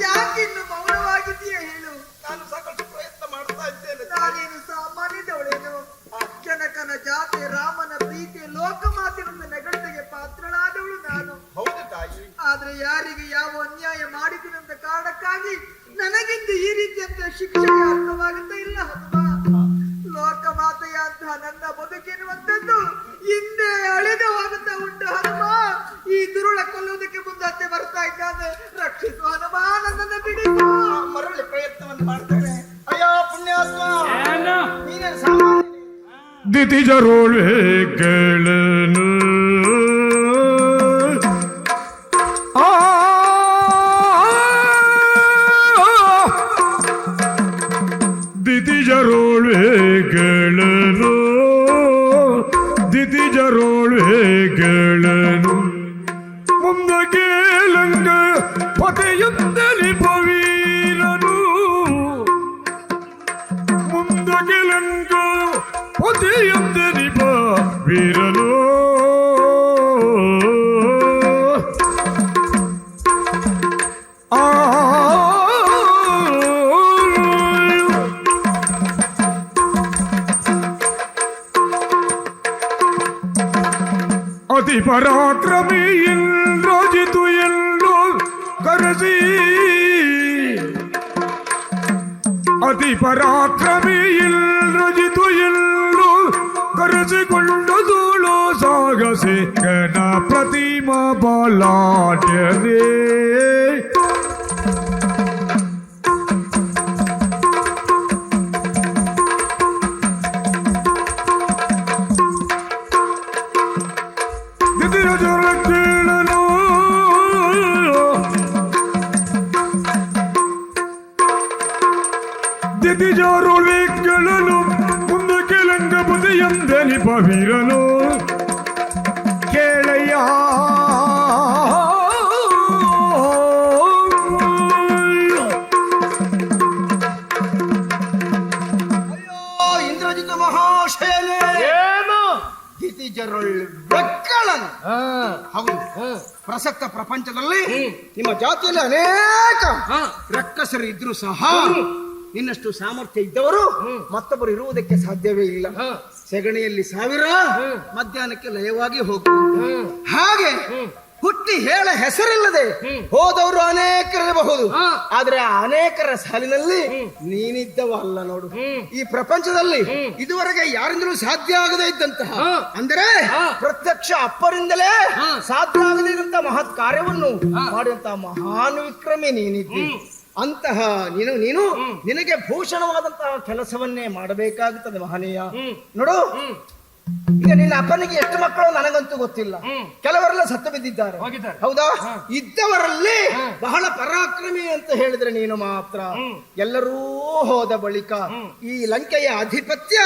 ಯಾಕಿನ್ನು ಮೌನವಾಗಿದೆಯ ಹೇಳು? ನಾನು ಸಾಕಷ್ಟು ಪ್ರಯತ್ನ ಮಾಡ್ತಾ ಇದ್ದೇನೆ. ನಾನೇನು ಸಾಮಾನ್ಯದವಳೇನು? ಜನಕನ ಜಾತಿ, ರಾಮನ ಪ್ರೀತಿ, ಲೋಕಮಾತಿನ ನೆಗಡಿಗೆ ಪಾತ್ರಳಾದವಳು ನಾನು. ಮಾಡಿಸಿದಂತ ಕಾರಣಕ್ಕಾಗಿ ನನಗಿಂದು ಈ ರೀತಿಯಂತ ಶಿಕ್ಷೆ ಅರ್ಥವಾಗುತ್ತಾ ಇಲ್ಲ ಹನುಮ. ಲೋಕಮಾತೆಯಂತಹ ನನ್ನ ಬದುಕಿರುವಂತದ್ದು ಹಿಂದೆ ಅಳಿದು ಹೋಗುತ್ತಾ ಉಂಟು ಹನುಮ. ಈ ದುರುಳ ಕೊಲ್ಲುವುದಕ್ಕೆ ಮುಂದಂತೆ ಬರ್ತಾ ಇದ್ದಾನೆ. ರಕ್ಷಿಸು ಹನುಮ, ನನ್ನನ್ನು ಬಿಡಿಸು. ಮರಳಿ ಪ್ರಯತ್ನವನ್ನು ಮಾಡ್ತೇನೆ. ಅಯ್ಯೋ ಪುಣ್ಯಾತ್ಮ, ನೀನೇ ಸಾಮಾನ್ಯ. ದಿತಿಜರೋಳ್ವೇಗಳನು ದಿತಿಜರೋಳ್ವೇಗಳನು ದಿತಿಜರೋಳ್ವೇಗಳನು ಮುಂದಕ್ಕೆ ಲಂಗ ಪತೆಯೊಂದಲಿ ಪವೀರನು ಮುಂದಕ್ಕೆ ಲಂಗ ಪತೆಯೊಂದಲಿ ಪವೀರನು ಅತಿ ಪರಾಕ್ರಮಿ ಇಂದ್ರಜಿತು ಎಂದು ಕರೆಸಿ ಅತಿ ಪರಾಕ್ರಮಿ ಇಂದ್ರಜಿತು ಎಂದು ಕರೆಸಿಕೊಂಡು ಧೂಳು ಸಾಗಸಿ ಗಣ ಪ್ರತಿಮಾ ಬಾಲಾಟವೇ ದಿತಿಜರೋಳ್ವೇಗಳನು ಮುಂದಕ್ಕೆ ಲಂಗಪತಿಯಂದಲಿ ಪವೀರನು ಕೇಳಯ್ಯ ಅಯ್ಯೋ ಇಂದ್ರಜಿತ ಮಹಾಶಯನೇ, ಏನು ದಿತಿಜರೊಳ್ ಬೆಕ್ಕಳನು. ಹೌದು, ಪ್ರಸಕ್ತ ಪ್ರಪಂಚದಲ್ಲಿ ನಿಮ್ಮ ಜಾತಿಯಲ್ಲಿ ಅನೇಕ ರಕ್ಕಸರು ಇದ್ರು ಸಹ ನಿನ್ನಷ್ಟು ಸಾಮರ್ಥ್ಯ ಇದ್ದವರು ಮತ್ತೊಬ್ಬರು ಇರುವುದಕ್ಕೆ ಸಾಧ್ಯವೇ ಇಲ್ಲ. ಸೆಗಣಿಯಲ್ಲಿ 1000, ಮಧ್ಯಾಹ್ನಕ್ಕೆ ಲಯವಾಗಿ ಹೋಗುವುದು. ಹಾಗೆ ಹುಟ್ಟಿ ಹೇಳ ಹೆಸರಿಲ್ಲದೆ ಹೋದವರು ಅನೇಕರಿರಬಹುದು, ಆದ್ರೆ ಆ ಅನೇಕರ ಸಾಲಿನಲ್ಲಿ ನೀನಿದ್ದವ ಅಲ್ಲ ನೋಡು. ಈ ಪ್ರಪಂಚದಲ್ಲಿ ಇದುವರೆಗೆ ಯಾರಿಂದಲೂ ಸಾಧ್ಯ ಆಗದೇ ಇದ್ದಂತಹ, ಅಂದರೆ ಪ್ರತ್ಯಕ್ಷ ಅಪ್ಪರಿಂದಲೇ ಸಾಧ್ಯ ಆಗದೇ ಇದ್ದಂತಹ ಮಹತ್ ಕಾರ್ಯವನ್ನು ಮಾಡಿದಂತಹ ಮಹಾನ್ ವಿಕ್ರಮಿ ನೀನಿದ್ದಿ. ಅಂತಹ ನೀನು ನಿನಗೆ ಭೂಷಣವಾದಂತಹ ಕೆಲಸವನ್ನೇ ಮಾಡಬೇಕಾಗುತ್ತದೆ ಮಹನೀಯ. ನೋಡು, ಈಗ ನಿನ್ನ ಅಪ್ಪನಿಗೆ ಎಷ್ಟು ಮಕ್ಕಳು ನನಗಂತೂ ಗೊತ್ತಿಲ್ಲ. ಕೆಲವರೆಲ್ಲ ಸತ್ತು ಬಿದ್ದಿದ್ದಾರೆ, ಹೌದಾ? ಇದ್ದವರಲ್ಲಿ ಬಹಳ ಪರಾಕ್ರಮಿ ಅಂತ ಹೇಳಿದ್ರೆ ನೀನು ಮಾತ್ರ. ಎಲ್ಲರೂ ಹೋದ ಬಳಿಕ ಈ ಲಂಕೆಯ ಅಧಿಪತ್ಯ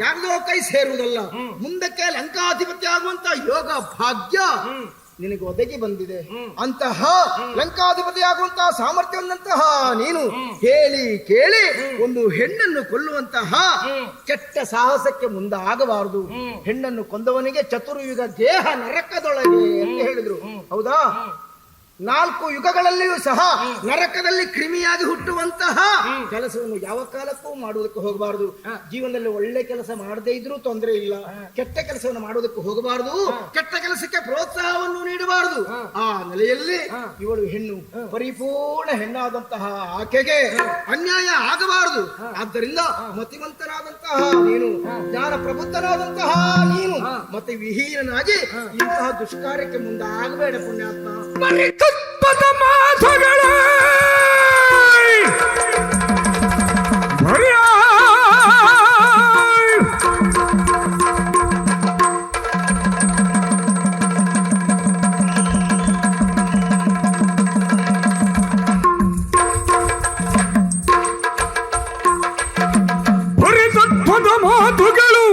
ಯಾರಿಗೋ ಕೈ ಸೇರುವುದಲ್ಲ, ಮುಂದಕ್ಕೆ ಲಂಕಾಧಿಪತ್ಯ ಆಗುವಂತ ಯೋಗ ಭಾಗ್ಯ ನಿನಗೆ ಒದಗಿ ಬಂದಿದೆ. ಅಂತಹ ಲಂಕಾಧಿಪತಿ ಆಗುವಂತಹ ಸಾಮರ್ಥ್ಯವಂತಹ ನೀನು ಹೇಳಿ ಕೇಳಿ ಒಂದು ಹೆಣ್ಣನ್ನು ಕೊಲ್ಲುವಂತಹ ಕೆಟ್ಟ ಸಾಹಸಕ್ಕೆ ಮುಂದಾಗಬಾರದು. ಹೆಣ್ಣನ್ನು ಕೊಂದವನಿಗೆ ಚತುರ್ಯುಗ ದೇಹ ನರಕದೊಳಗೆ ಅಂತ ಹೇಳಿದ್ರು, ಹೌದಾ? 4 ಯುಗಗಳಲ್ಲಿಯೂ ಸಹ ನರಕದಲ್ಲಿ ಕ್ರಿಮಿಯಾಗಿ ಹುಟ್ಟುವಂತಹ ಕೆಲಸವನ್ನು ಯಾವ ಕಾಲಕ್ಕೂ ಮಾಡುವುದಕ್ಕೆ ಹೋಗಬಾರದು. ಜೀವನದಲ್ಲಿ ಒಳ್ಳೆ ಕೆಲಸ ಮಾಡದೇ ಇದ್ರೂ ತೊಂದರೆ ಇಲ್ಲ, ಕೆಟ್ಟ ಕೆಲಸವನ್ನು ಮಾಡುವುದಕ್ಕೆ ಹೋಗಬಾರದು, ಕೆಟ್ಟ ಕೆಲಸಕ್ಕೆ ಪ್ರೋತ್ಸಾಹವನ್ನು ನೀಡಬಾರದು. ಆ ನೆಲೆಯಲ್ಲಿ ಇವಳು ಹೆಣ್ಣು, ಪರಿಪೂರ್ಣ ಹೆಣ್ಣಾದಂತಹ ಆಕೆಗೆ ಅನ್ಯಾಯ ಆಗಬಾರದು. ಆದ್ದರಿಂದ ಮತಿವಂತನಾದಂತಹ ನೀನು, ಜ್ಞಾನ ಪ್ರಬುದ್ಧನಾದಂತಹ ನೀನು ಮತ್ತೆ ವಿಹೀನನಾಗಿ ಇಂತಹ ದುಷ್ಕಾರ್ಯಕ್ಕೆ ಮುಂದಾಗಬೇಡ ಪುಣ್ಯಾತ್ಮ. ತುಪ್ಪದ ಮಾತುಗಳೇ ಪರಿತತ್ವದ ಮಾತುಗಳು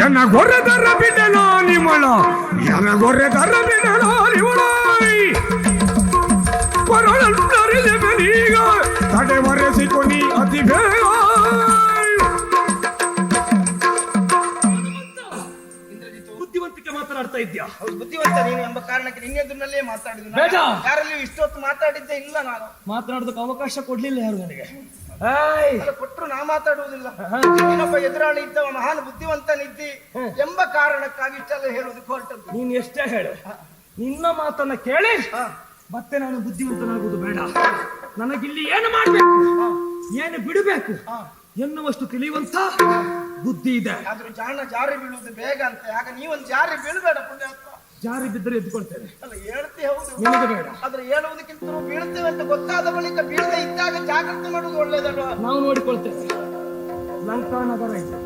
ಎನಗೊರೆದರ ಬಿಡಲ ನಿಮಳ ಎನಗೊರೆದರ ಬಿಡಲ ನಿಮಳ ಪರಳರಿದೆನೀಗ ತಡೆವರೆಸಿಕೊನಿ ಅತಿ ಬೇಗ. ಬುದ್ಧಿವಂತಿಕೆ ಮಾತನಾಡ್ತಾ ಇದ್ಯಾ? ಹೌದು, ಬುದ್ಧಿವಂತ ನೀನು ಎಂಬ ಕಾರಣಕ್ಕೆ ನಿನ್ನೆದುರಿನಲ್ಲೇ ಮಾತಾಡಿದ್ದು. ಯಾರಲ್ಲಿ ಇಷ್ಟೊತ್ತು ಮಾತಾಡಿದ್ದೆ ಇಲ್ಲ. ನಾನು ಮಾತನಾಡೋದಕ್ಕೆ ಅವಕಾಶ ಕೊಡ್ಲಿಲ್ಲ ಯಾರು ನನಗೆ. ಕೊಟ್ಟರು ನಾ ಮಾತಾಡುವುದಿಲ್ಲ. ಇನ್ನೊಬ್ಬ ಎದುರಾಳಿ ಇದ್ದವ ಮಹಾನ್ ಬುದ್ಧಿವಂತನಿದ್ದಿ ಎಂಬ ಕಾರಣಕ್ಕಾಗಿ ಇಷ್ಟೆಲ್ಲ ಹೇಳುವುದಕ್ಕೆ ಹೊರಟದ್ದು. ನೀನ್ ಎಷ್ಟೇ ಹೇಳು, ನಿನ್ನ ಮಾತನ್ನ ಕೇಳಿ ಮತ್ತೆ ನಾನು ಬುದ್ಧಿವಂತನಾಗುವುದು ಬೇಡ. ನನಗಿಲ್ಲಿ ಏನು ಮಾಡ್ಬೇಕು ಏನು ಬಿಡಬೇಕು ಎನ್ನುವಷ್ಟು ತಿಳಿಯುವಂತ ಬುದ್ಧಿ ಇದೆ. ಆದ್ರೂ ಜಾರಿ ಬೀಳುವುದು ಬೇಗ ಅಂತ. ಆಗ ನೀವೊಂದು ಜಾರಿ ಬೀಳ್ಬೇಡ ಪುಣ್ಯಾತ್ಮ. ಜಾರಿ ಬಿದ್ದರೆ ಎದ್ದುಕೊಳ್ತೇನೆ. ಅಲ್ಲ ಹೇಳ್ತಿ ಹೌದು, ನಿನಗೆ ಬೇಡ. ಆದ್ರೆ ಹೇಳುವುದಕ್ಕಿಂತ ಬೀಳ್ತೇವೆ ಅಂತ ಗೊತ್ತಾದ ಬಳಿಕ ಬೀಳದೆ ಇದ್ದಾಗ ಜಾಗ್ರತೆ ಮಾಡುವುದು ಒಳ್ಳೇದಲ್ವಾ? ನಾವು ನೋಡಿಕೊಳ್ತೇವೆ. ಲಂಕಾ ನಗರ ಇದೆ,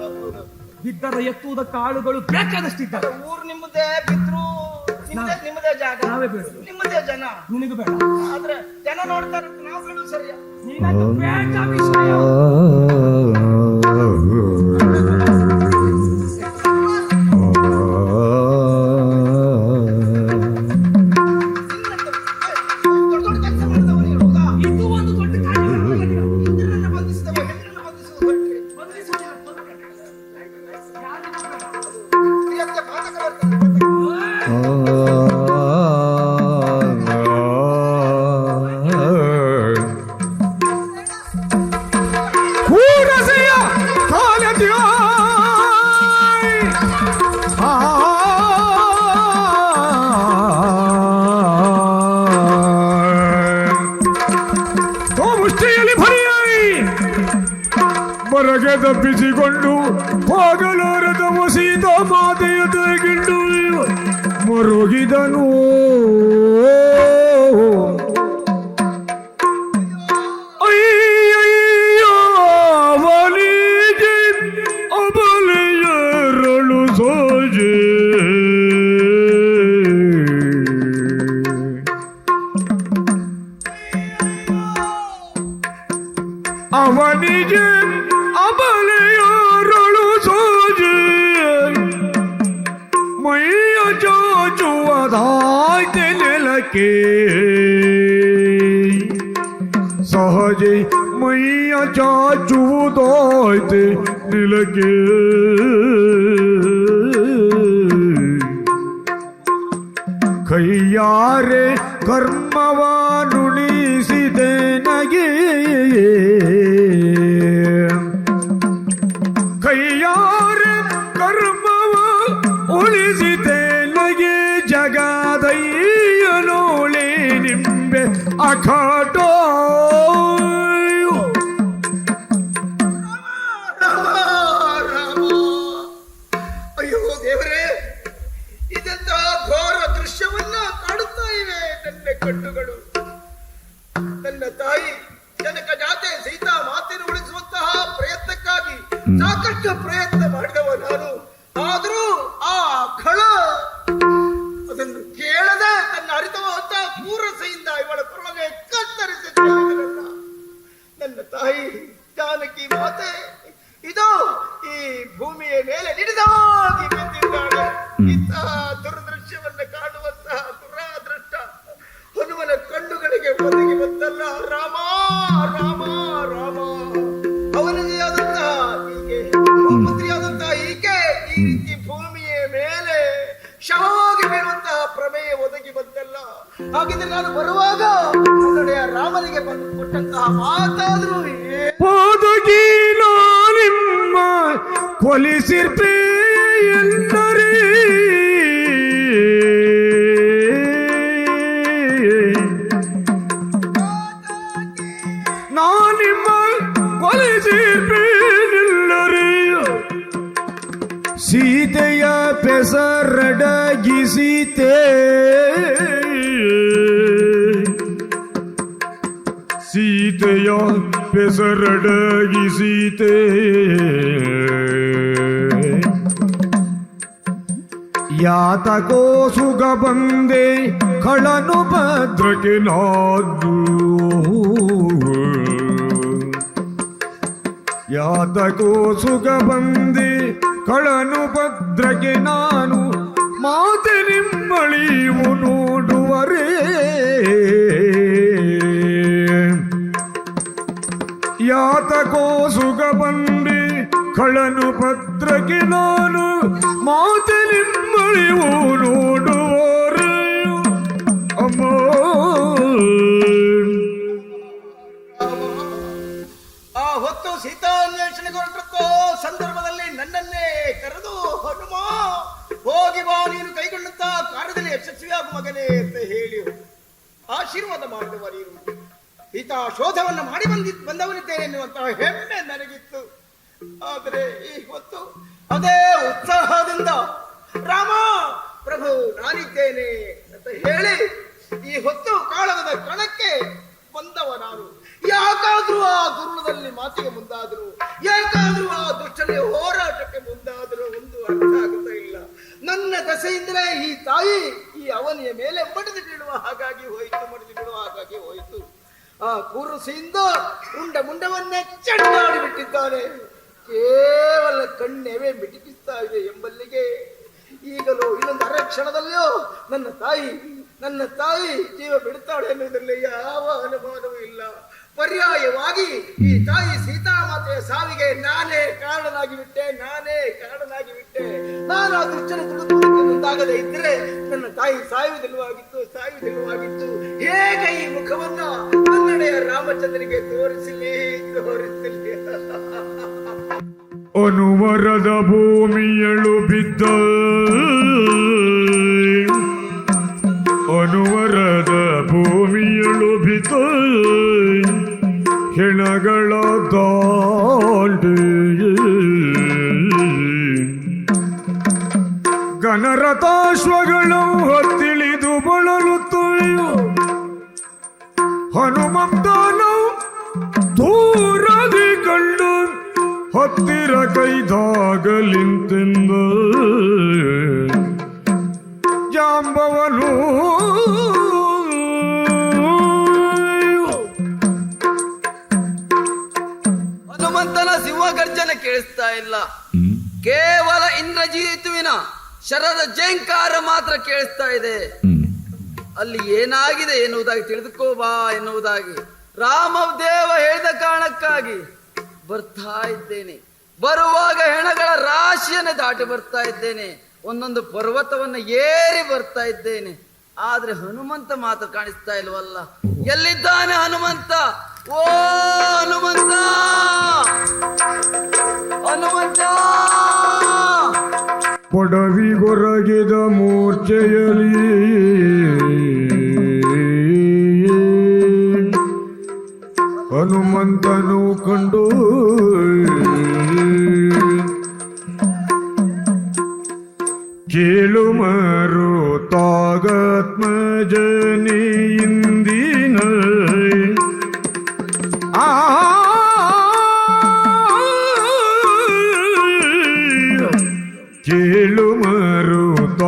ಬಿದ್ದರ ಎತ್ತುವುದಕ್ಕೆ ಆಳುಗಳು ಬೇಕಾದಷ್ಟಿದ್ದಾರೆ. ಊರು ನಿಮ್ಮದೇ, ಬಿದ್ರು ನಿಮ್ಮದೇ ಜಾಗ, ನಾವೇ ಬೇಡ, ನಿಮ್ಮದೇ ಜನ, ನಿನಗೆ ಬೇಡ. ಆದ್ರೆ ಜನ ನೋಡ್ತಾರೆ ನಾವು ಬೀಳುದು ಸರಿಯಾ? ನೀನದು ಬೇಡ ವಿಷಯ. ದೊಡ್ಡ ದೊಡ್ಡ ಕೆಲಸ ಮಾಡಿದವರು ಇರುವುದಾ? ಇದು ಒಂದು ದೊಡ್ಡ ಕಾರ್ಯ. ಹೆಣ್ಣನ್ನು ಬಂಧಿಸಿದವ ಹೆಣ್ಣನ್ನು ಬಂಧಿಸುವ ಪ್ರಿಯಕ್ಕೆ ಬಾಧಕ ಬರ್ತದೆ. ಕೂರಸೆಯ ಕಾಲದಿಯ ಮುಷ್ಟಿಯಲ್ಲಿ ಭರಿಯಾಯಿ ಹೊರಗೆ ತಪ್ಪಿಸಿಕೊಂಡು ಹೋಗಲಾರದ ಮಸೀದ ಮಾತೆಯ ತೆಗೆಂಡು ಮರುಗಿದನು. ಅಯ್ಯಯ್ಯೋ ಅವನಿಗೆ ಅಬಲೆಯರಳು ಸೋಜೆ ಅವನಿಗೆ ಅಬಲೆಯರಳು ಸೋಜೆ ಮೈಯ ಚಾಚುವುದಾಯ್ತೆ ನೆಲಕ್ಕೆ ಸಹಜೆ ಮೈಯ ಚಾಚುವುದಾಯ್ತೆ ನೆಲಕ್ಕೆ ಕೈಯಾರೆ ಕರ್ಮವ ನುಣಿಸಿದೆ ನಗೆ ಕೈಯಾರೆ ಕರ್ಮವ ಉಳಿಸಿದೆ ನಗೆ ಜಗದಯ್ಯನೋಳೆ ನಿಂಬೆ ಅಖಾಟೋ ಅಯ್ಯೋ ದೇವರೇ, ಇದೆಂತ ಘೋರ ದೃಶ್ಯವನ್ನ ಕಾಡುತ್ತಾ ಇವೆ ನನ್ನ ಕಣ್ಣುಗಳು. ನನ್ನ ತಾಯಿ ಜನಕ ಜಾತೆ ಸೀತಾ ಮಾತಿನ ಉಳಿಸುವಂತಹ ಪ್ರಯತ್ನಕ್ಕಾಗಿ ಸಾಕಷ್ಟು ಪ್ರಯತ್ನ ಮಾಡಿದವ ನಾನು. ಆದರೂ ಆ ಖಳ ಅದನ್ನು ಕೇಳದೆ ತನ್ನ ಅರಿತವಂತ ಕೂರಸೆಯಿಂದ ಇವಳ ಕೊರಳಗೆ ಕತ್ತರಿಸಿದ ನನ್ನ ತಾಯಿ ಜಾನಕಿ ಮಾತೆ ಇದು ಈ ಭೂಮಿಯ ಮೇಲೆ ನಿಡಿದಾಗಿ ಬಿದ್ದಿದ್ದಾಳೆ. ಇಂತಹ ದುರದೃಶ್ಯವನ್ನ ಕಾಣುವಂತಹ ದುರಾದೃಷ್ಟ ಹನುಮನ ಕಣ್ಣುಗಳಿಗೆ ಒದಗಿ ಬಂತಲ್ಲ. ರಾಮ ರಾಮ ರಾಮ. ಅವನಿಗೆ ಆದಂತಹ ಹೀಗೆ ಪುತ್ರಿಯಾದಂತಹ ಈಕೆ ಈ ರೀತಿ ಭೂಮಿಯ ಮೇಲೆ ಶವವಾಗಿ ಬೀಳುವಂತಹ ಪ್ರಮೇಯ ಒದಗಿ ಬಂತಲ್ಲ. ಹಾಗಿದ್ರೆ ನಾನು ಬರುವಾಗ ನನ್ನುடைய ರಾಮನಿಗೆ ಬಂದು ಕೊಟ್ಟಂತಹ ಮಾತಾದ್ರೂ ಒದಗಿ ನಿಮ್ಮ ಕೊಲಿಸಿರ್ಪೇ ಎಂದರೆ ನಾನಿಮ್ಮ ಕೊಲಿಸಿರ್ಪೇ ನಿಲ್ಲರೆ ಸೀತೆಯ ಪೆಸರಡಗಿಸೀತೆ ಸೀತೆಯ ಪೆಸರಡಗಿಸೀತೆ ಯಾತಕೋ ಸುಖ ಬಂದೆ ಕಳನು ಭದ್ರಕ್ಕೆ ನಾದು ಯಾತಕೋ ಸುಖ ಬಂದೆ ಕಳನು ಭದ್ರಕ್ಕೆ ನಾನು ಮಾತೆ ನಿಮ್ಮಳಿವು ನೋಡುವರೇ ಯಾತಕೋ ಸುಖ ಬಂದೆ ಕಳನು ಭದ್ರಕ್ಕೆ ನಾನು ಮಾತೆ ನಿಮ್ಮಳಿವು ನೋಡುವರೇ ಅಮ್ಮ. ಆ ಹೊತ್ತು ಸೀತಾ ಅನ್ವೇಷಣೆಗೆ ಹೊರಟಕ್ಕೋ ಸಂದರ್ಭದಲ್ಲಿ ನನ್ನನ್ನೇ ಕರೆದು ಹನುಮ ಹೋಗಿ ಬಾ, ನೀನು ಕೈಗೊಂಡಂತ ಕಾರ್ಯದಲ್ಲಿ ಯಶಸ್ವಿಯಾಗು ಮಗನೇ ಅಂತ ಹೇಳಿ ಆಶೀರ್ವಾದ ಮಾಡುವ ನೀನು. ಹಿತಾಶೋಧವನ್ನು ಮಾಡಿ ಬಂದವನಿದ್ದೇನೆ ಎನ್ನುವಂತಹ ಹೆಮ್ಮೆ ನನಗಿತ್ತು. ಆದರೆ ಈ ಹೊತ್ತು ಅದೇ ಉತ್ಸಾಹದಿಂದ ರಾಮ ಪ್ರಭು ನಾನಿದ್ದೇನೆ ಅಂತ ಹೇಳಿ ಈ ಹೊತ್ತು ಕಾಳಗದ ಕಣಕ್ಕೆ ಬಂದವ ನಾನು. ಯಾಕಾದ್ರೂ ಆ ದುರ್ಣದಲ್ಲಿ ಮಾತಿಗೆ ಮುಂದಾದ್ರು, ಯಾಕಾದ್ರೂ ಆ ದುಷ್ಟನೇ ಹೋರಾಟಕ್ಕೆ ಮುಂದಾದ್ರು ಒಂದು ಅರ್ಥ ಆಗುತ್ತಾ ಇಲ್ಲ. ನನ್ನ ದಸೆಯಿಂದಲೇ ಈ ತಾಯಿ ಈ ಅವನಿಯ ಮೇಲೆ ಮಡಿದು ಬೀಳುವ ಹಾಗಾಗಿ ಹೋಯಿತು. ಆ ಕುರುಸಿಯಿಂದ ಮುಂಡವನ್ನೇ ಚೆಂಡಾಡಿ ಬಿಟ್ಟಿದ್ದಾನೆ. ಕೇವಲ ಕಣ್ಣೆವೇ ಮಿಟಿಕಿಸ್ತಾ ಇದೆ ಎಂಬಲ್ಲಿಗೆ ಈಗಲೂ ಇನ್ನೊಂದು ಅರಕ್ಷಣದಲ್ಲಿಯೋ ನನ್ನ ತಾಯಿ ಜೀವ ಬಿಡುತ್ತಾಳೆ ಎನ್ನುವುದರಲ್ಲಿ ಯಾವ ಅನುಮಾನವೂ ಇಲ್ಲ. ಪರ್ಯಾಯವಾಗಿ ಈ ತಾಯಿ ಸೀತಾಮಾತೆಯ ಸಾವಿಗೆ ನಾನೇ ಕಾರಣನಾಗಿ ಬಿಟ್ಟೆ. ನಾನು ಆ ದುಷ್ಟನ ತುಡುಕುವುದಕ್ಕೆ ಮುಂದಾಗದೇ ಇದ್ದರೆ ನನ್ನ ತಾಯಿ ಸಾಯುವುದಿಲ್ಲವಾಗಿತ್ತು. ಹೇಗೆ ಈ ಮುಖವನ್ನ ಕನ್ನಡೆಯ ರಾಮಚಂದ್ರನಿಗೆ ತೋರಿಸಲಿ. ಅನುವರದ ಭೂಮಿಯಳು ಬಿದ್ದ ಹೆಣಗಳ ದಾಂಡೆ ಗಣರಥಾಶ್ವಗಳು ಹತ್ತಿಳಿದು ಬಳಲುತ್ತೋ ಹನುಮಂತನು ದೂರದಿ ಕಂಡು ಹತ್ತಿರ ಕೈದಾಗಲಿಂತೆಂದ ಜಾಂಬವನು ಹನುಮಂತನ ಸಿಂಹಗರ್ಜನೆ ಕೇಳಿಸ್ತಾ ಇಲ್ಲ. ಕೇವಲ ಇಂದ್ರಜಿತುವಿನ ಶರದ ಜೇಂಕಾರ ಮಾತ್ರ ಕೇಳಿಸ್ತಾ ಇದೆ. ಅಲ್ಲಿ ಏನಾಗಿದೆ ಎನ್ನುವುದಾಗಿ ತಿಳಿದುಕೋಬಾ ಎನ್ನುವುದಾಗಿ ರಾಮದೇವ ಹೇಳಿದ ಕಾರಣಕ್ಕಾಗಿ ಬರ್ತಾ ಇದ್ದೇನೆ. ಬರುವಾಗ ಹೆಣಗಳ ರಾಶಿಯನ್ನು ದಾಟಿ ಬರ್ತಾ ಇದ್ದೇನೆ. ಒಂದೊಂದು ಪರ್ವತವನ್ನು ಏರಿ ಬರ್ತಾ ಇದ್ದೇನೆ. ಆದ್ರೆ ಹನುಮಂತ ಮಾತ್ರ ಕಾಣಿಸ್ತಾ ಇಲ್ವಲ್ಲ. ಎಲ್ಲಿದ್ದಾನೆ ಹನುಮಂತ? ಓ ಹನುಮಂತ, ಹನುಮಂತ! ಪೊಡವಿಗೊರಗಿದ ಮೂರ್ಛೆಯಲಿ ಹನುಮಂತನು ಕಂಡು ಕೇಳು ಮರುತಾಗತ್ಮಜನಿಯಿಂದಿನ ಕೇಳು ಮರುತಾಗತ್ಮಜನಿ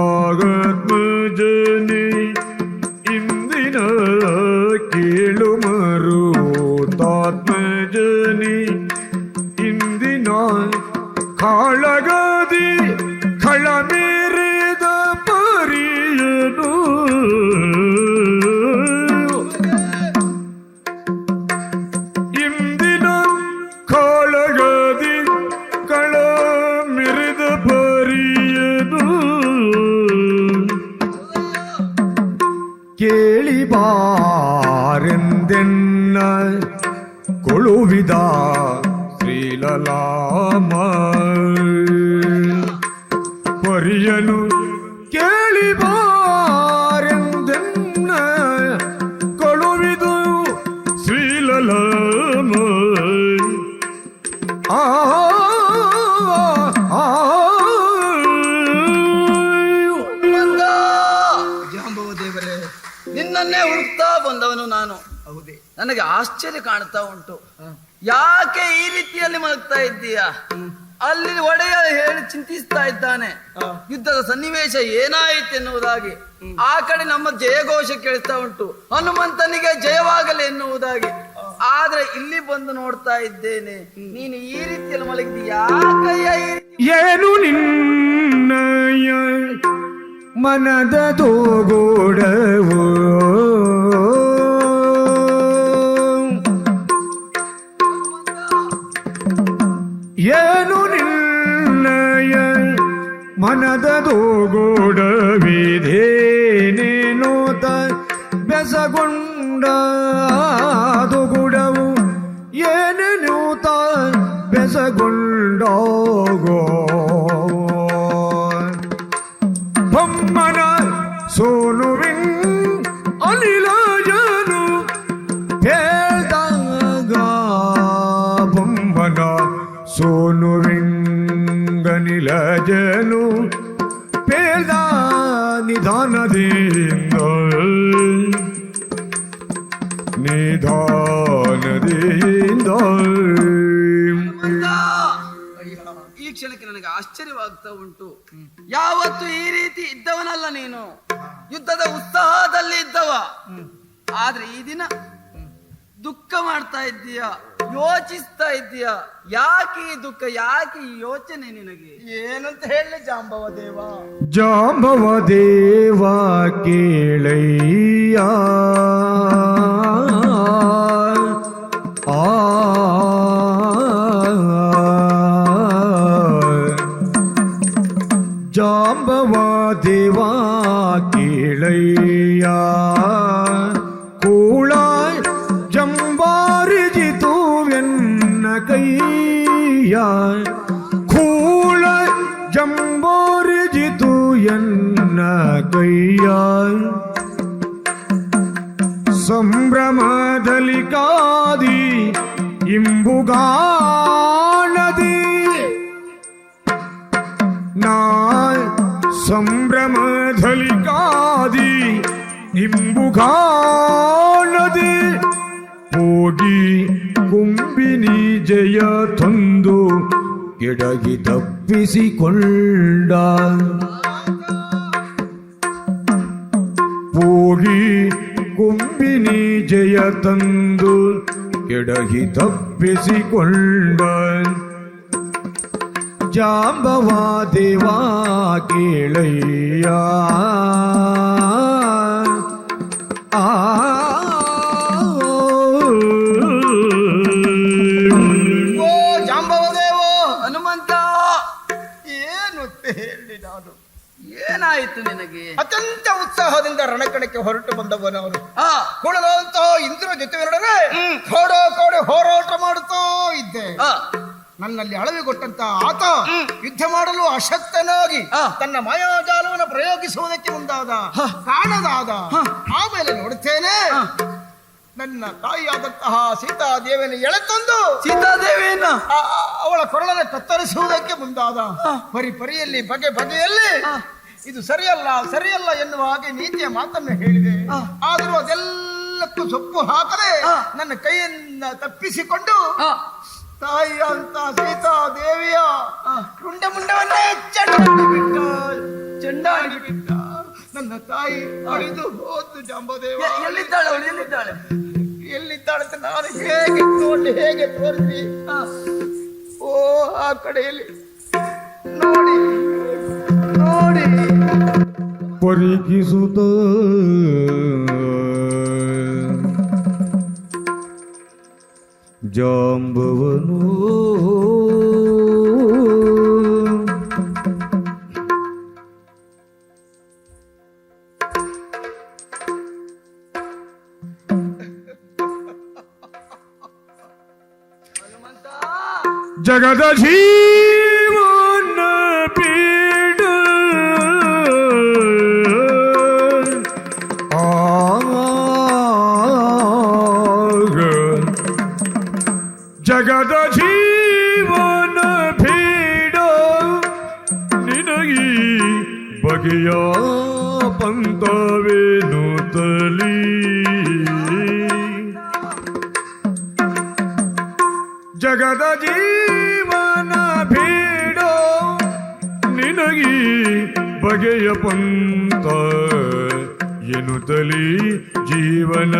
ಇಂದಿನ ಕೇಳು ಮರುತಾತ್ಮಜನಿ ಇಂದಿನ ಕಾಳಗದಿ ಖಳಮೇರಿದ ಪರಿಯನು ಇಂದಿನ ಕಾಳಗದಿ ಕಳ ಮೆರೆದ ಪರಿಯನು ಕೇಳಿ ಬಾರೆಂದೆನ್ನ ಕೊಳುವಿದ ಶ್ರೀಲಲಾಮ ಪರಿಯನು ಕೇಳಿ ಬಾರೆಂದೆನ್ನ ಕೊಳುವಿದು ಶ್ರೀಲಲಾಮ ಜಾಂಬವ ದೇವರೇ, ನಿನ್ನನ್ನೇ ಹುಡುಕ್ತಾ ಬಂದವನು ನಾನು. ಹೌದೇ? ನನಗೆ ಆಶ್ಚರ್ಯ ಕಾಣ್ತಾ ಉಂಟು. ಯಾಕೆ ಈ ರೀತಿಯಲ್ಲಿ ಮಲಗ್ತಾ ಇದ್ದೀಯಾ? ಅಲ್ಲಿ ಒಡೆಯ ಹೇಳಿ ಚಿಂತಿಸ್ತಾ ಇದ್ದಾನೆ. ಯುದ್ಧದ ಸನ್ನಿವೇಶ ಏನಾಯಿತು ಎನ್ನುವುದಾಗಿ. ಆ ಕಡೆ ನಮ್ಮ ಜಯಘೋಷ ಕೇಳ್ತಾ ಉಂಟು, ಹನುಮಂತನಿಗೆ ಜಯವಾಗಲಿ ಎನ್ನುವುದಾಗಿ. ಆದ್ರೆ ಇಲ್ಲಿ ಬಂದು ನೋಡ್ತಾ ಇದ್ದೇನೆ, ನೀನು ಈ ರೀತಿಯಲ್ಲಿ ಮಲಗಿದ್ದೀಯಾ? ಏನು ನಿನ್ನಯ ಮನದ ತೋಗೋಡವು ಏನು ನಿನ್ನಯ ಮನದ ತೋಗೋಡವಿಧೇನೇನೋ ಬೆಸಗೊಂಡ ಗುಡವು ಏನೇನು ಬೆಸಗೊಂಡೋಗೋ ಬೊಮ್ಮನ ಸೋನುವಿನ್ ಅನಿಲಜನು ಹೇಳ ಸೋನುವೆಂಗನಿಲಜನು ಪೇದ ನಿಧಾನದಿಂದ ಈ ಕ್ಷಣಕ್ಕೆ ನನಗೆ ಆಶ್ಚರ್ಯವಾಗ್ತಾ ಉಂಟು. ಯಾವತ್ತು ಈ ರೀತಿ ಇದ್ದವನಲ್ಲ ನೀನು, ಯುದ್ಧದ ಉತ್ಸಾಹದಲ್ಲಿ ಇದ್ದವ. ಆದ್ರೆ ಈ ದಿನ ದುಃಖ ಮಾಡ್ತಾ ಇದ್ದೀಯ, ಯೋಚಿಸ್ತಾ ಇದ್ದೀಯ. ಯಾಕೆ ಈ ದುಃಖ, ಯಾಕೆ ಈ ಯೋಚನೆ ನಿನಗೆ? ಏನಂತ ಹೇಳಿ ಜಾಂಬವ ದೇವ? ಜಾಂಬವ ದೇವ ಕೇಳಯ್ಯ ಜಾಂಬವ ದೇವ ಕೇಳಯ್ಯ ಕೂಳ ಜಂಬಾರಿಜಿತು ಎನ್ನ ಕೈಯ ಕೂಳ ಜಂಬಾರಿಜಿತು ಎನ್ನ ಕೈಯ ಸಂಭ್ರಮದಲ್ಲಿ ಕಾದಿ ಇಂಬುಗಾನದಿ ನಾ ಸಂಭ್ರಮದಲ್ಲಿ ಕಾದಿ ಇಂಬುಗಾನದಿ ಹೋಗಿ ಕುಂಬಿನಿ ಜಯ ತಂದು ಕೆಡಗಿ ತಪ್ಪಿಸಿಕೊಂಡ ಹೋಗಿ ಕುಂಬಿನಿ ಜಯ ತಂದು ಕೆಡಗಿ ತಪ್ಪಿಸಿಕೊಂಡ ಜಾಂಬವ ದೇವ ಕೇಳಯ್ಯ ಓ ಜಾಂಬವ ದೇವ, ಹನುಮಂತ, ಏನು ಹೇಳಿ ನಾನು? ಏನಾಯಿತು ನಿನಗೆ? ಅತ್ಯಂತ ಉತ್ಸಾಹದಿಂದ ರಣಕಣಕ್ಕೆ ಹೊರಟು ಬಂದವನವರು ಆ ಕುಳಲಂತಹ ಇಂದ್ರ ಜೊತೆಯೊಡನೆ ಕೋಡೆ ಹೋರಾಟ ಮಾಡುತ್ತಾ ಇದ್ದೆ. ನನ್ನಲ್ಲಿ ಅಳವಿಗೊಟ್ಟಂತ ಆತ ಯುದ್ಧ ಮಾಡಲು ಅಶಕ್ತನಾಗಿ ತನ್ನ ಮಾಯಾಜಾಲವನ್ನು ಪ್ರಯೋಗಿಸುವುದಕ್ಕೆ ಮುಂದಾದ, ಕಾಣದಾದ. ಆಮೇಲೆ ನೋಡುತ್ತೇನೆ, ನನ್ನ ತಾಯಿಯಾದಂತಹ ಸೀತಾದೇವಿಯನ್ನು ಎಳೆತಂದು ಸೀತಾದೇವಿಯನ್ನ ಅವಳ ಕೊರಳನ್ನು ಕತ್ತರಿಸುವುದಕ್ಕೆ ಮುಂದಾದ. ಪರಿಯಲ್ಲಿ ಬಗೆಯಲ್ಲಿ ಇದು ಸರಿಯಲ್ಲ ಎನ್ನುವ ಹಾಗೆ ನೀತಿಯ ಮಾತನ್ನು ಹೇಳಿದೆ. ಆದರೂ ಅದೆಲ್ಲಕ್ಕೂ ಸೊಪ್ಪು ಹಾಕದೆ ನನ್ನ ಕೈಯನ್ನ ತಪ್ಪಿಸಿಕೊಂಡು ತಾಯಿ ಅಂತ ಸೀತಾದೇವಿಯ ಮುಂಡವನ್ನೇ ಚೆಂಡಾಡಿ ಬಿಟ್ಟ. ನನ್ನ ತಾಯಿ ಅಳಿದು ಹೋದ್ದು ಜಾಂಬದೇವ. ಎಲ್ಲಿದ್ದಾಳೆ ಅವಳು? ಎಲ್ಲಿದ್ದಾಳೆ ಅಂತ ನಾನು ಹೇಗೆ ತೋರಿಸಿ? ಓ ಆ ಕಡೆಯಲ್ಲಿ ನೋಡಿ ಪರಿಕಿಸುತ್ತ ಜಾಂಬವನು ಜಗದ ಜೀವನ ಪೀಡ ಜಗದ ಜೀವನ ಪೀಡ ನಿನಗಿ ಬಗೆಯ ಪಂತವೇನು ತಲಿ ಜಗದ ಜೀವನ ಪೀಡ ನಿನಗಿ ಬಗೆಯ ಪಂತ ಎನ್ನುತ್ತಲಿ ಜೀವನ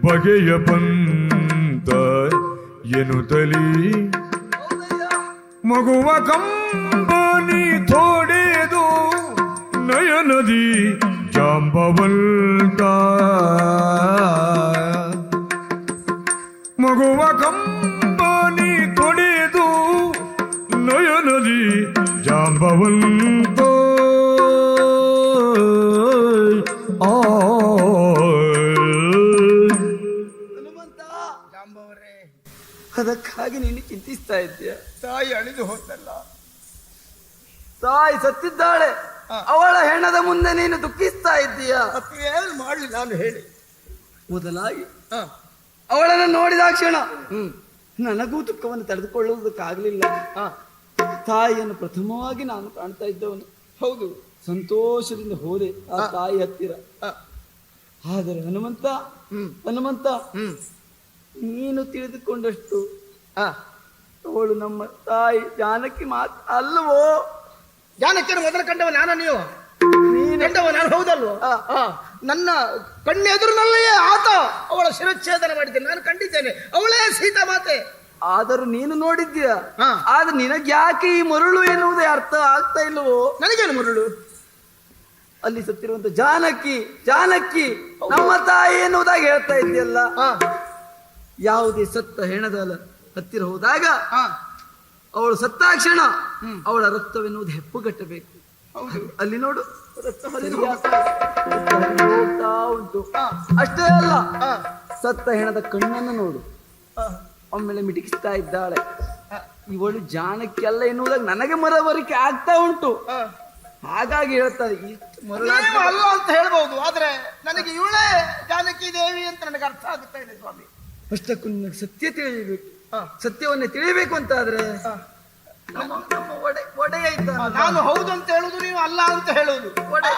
ಬಗೆಯ ಪಂತ ಎನ್ನುತ್ತಲಿ ಮಗುವ ಕಂಬನಿ ತೋಡೆದು ನಯನದಿ ಜಾಂಬವಂತ ಮಗುವ ಕಂಬನಿ ತೊಡೆದು ನಯನದಿ ಜಾಂಬವಂತ ಜಾಂಬವರೇ, ಅದಕ್ಕಾಗಿ ನೀನು ಚಿಂತಿಸ್ತಾ ಇದ್ದೀಯ. ತಾಯಿ ಅಳಿದು ಹೋದಲ್ಲ, ತಾಯಿ ಸತ್ತಿದ್ದಾಳೆ. ಅವಳ ಹೆಣದ ಮುಂದೆ ನೀನು ದುಃಖಿಸ್ತಾ ಇದ್ದೀಯ. ಏನು ಮಾಡಲಿ ನಾನು ಹೇಳಿ? ಮೊದಲಾಗಿ ಅವಳನ್ನು ನೋಡಿದಾಕ್ಷಣ ನನಗೂ ದುಃಖವನ್ನು ತಡೆದುಕೊಳ್ಳುವುದಕ್ಕಾಗಲಿಲ್ಲ. ತಾಯಿಯನ್ನು ಪ್ರಥಮವಾಗಿ ನಾನು ಕಾಣ್ತಾ ಇದ್ದವನು. ಹೌದು, ಸಂತೋಷದಿಂದ ಹೋದೆ ಆ ತಾಯಿ ಹತ್ತಿರ. ಆದರೆ ಹನುಮಂತ, ನೀನು ತಿಳಿದುಕೊಂಡಷ್ಟು ಅವಳು ನಮ್ಮ ತಾಯಿ ಜಾನಕಿ ಮಾತ್ರ ಅಲ್ಲವೋ? ಜಾನಕಿಯನ್ನು ಮೊದಲು ಕಂಡವ ನಾನು, ನೀವು ಕಂಡವ ನಾನು, ಹೌದಲ್ವೋ? ನನ್ನ ಕಣ್ಣೆದುರಿನಲ್ಲಿಯೇ ಆತ ಅವಳ ಶಿರಚ್ಛೇದನ ಮಾಡಿದ್ದೇನೆ, ನಾನು ಕಂಡಿದ್ದೇನೆ. ಅವಳೇ ಸೀತಾ ಮಾತೆ. ಆದರೂ ನೀನು ನೋಡಿದ್ದೀಯ. ಆದ್ರೆ ನಿನಗೆ ಯಾಕೆ ಈ ಮರುಳು ಎನ್ನುವುದೇ ಅರ್ಥ ಆಗ್ತಾ ಇಲ್ಲವೋ? ನನಗೇನು ಮರುಳು? ಅಲ್ಲಿ ಸತ್ತಿರುವಂತ ಜಾನಕಿ, ಜಾನಕಿ ನಮ್ಮ ತಾಯಿ ಎನ್ನುವುದಾಗಿ ಹೇಳ್ತಾ ಇದೆಯಲ್ಲ. ಯಾವುದೇ ಸತ್ತ ಹೆಣದ ಹತ್ತಿರ ಹೋದಾಗ ಅವಳು ಸತ್ತಾಕ್ಷಣ ಅವಳ ರಕ್ತವೆನ್ನುವುದು ಹೆಪ್ಪುಗಟ್ಟಬೇಕು. ಅಲ್ಲಿ ನೋಡು, ಹೋಗ್ತಾ ಉಂಟು. ಅಷ್ಟೇ ಅಲ್ಲ, ಸತ್ತ ಹೆಣದ ಕಣ್ಣನ್ನು ನೋಡು, ಒಮ್ಮೆಲೆ ಮಿಟಿಕಿಸ್ತಾ ಇದ್ದಾಳೆ. ಇವಳು ಜಾನಕಿ ಅಲ್ಲ ಎನ್ನುವುದಾಗ ನನಗೆ ಮರವರಿಕೆ ಆಗ್ತಾ ಉಂಟು. ಹಾಗಾಗಿ ಹೇಳ್ತಾರೆ ಇಷ್ಟು ನೀವು ಅಲ್ಲ ಅಂತ ಹೇಳ್ಬಹುದು, ಆದ್ರೆ ನನಗೆ ಇವಳೇ ಜಾನಕಿ ದೇವಿ ಅಂತ ನನಗೆ ಅರ್ಥ ಆಗುತ್ತಾ ಇದೆ ಸ್ವಾಮಿ. ಅಷ್ಟಕ್ಕೂ ನಿನಗೆ ಸತ್ಯ ತಿಳಿಯಬೇಕು. ಸತ್ಯವನ್ನೇ ತಿಳಿಯಬೇಕು ಅಂತ ಆದ್ರೆ ನಮ್ಮ ಒಡೆಯ ಇದ್ದಾನೆ. ನಾನು ಹೌದು ಅಂತ ಹೇಳುದು, ನೀವು ಅಲ್ಲ ಅಂತ ಹೇಳುದು.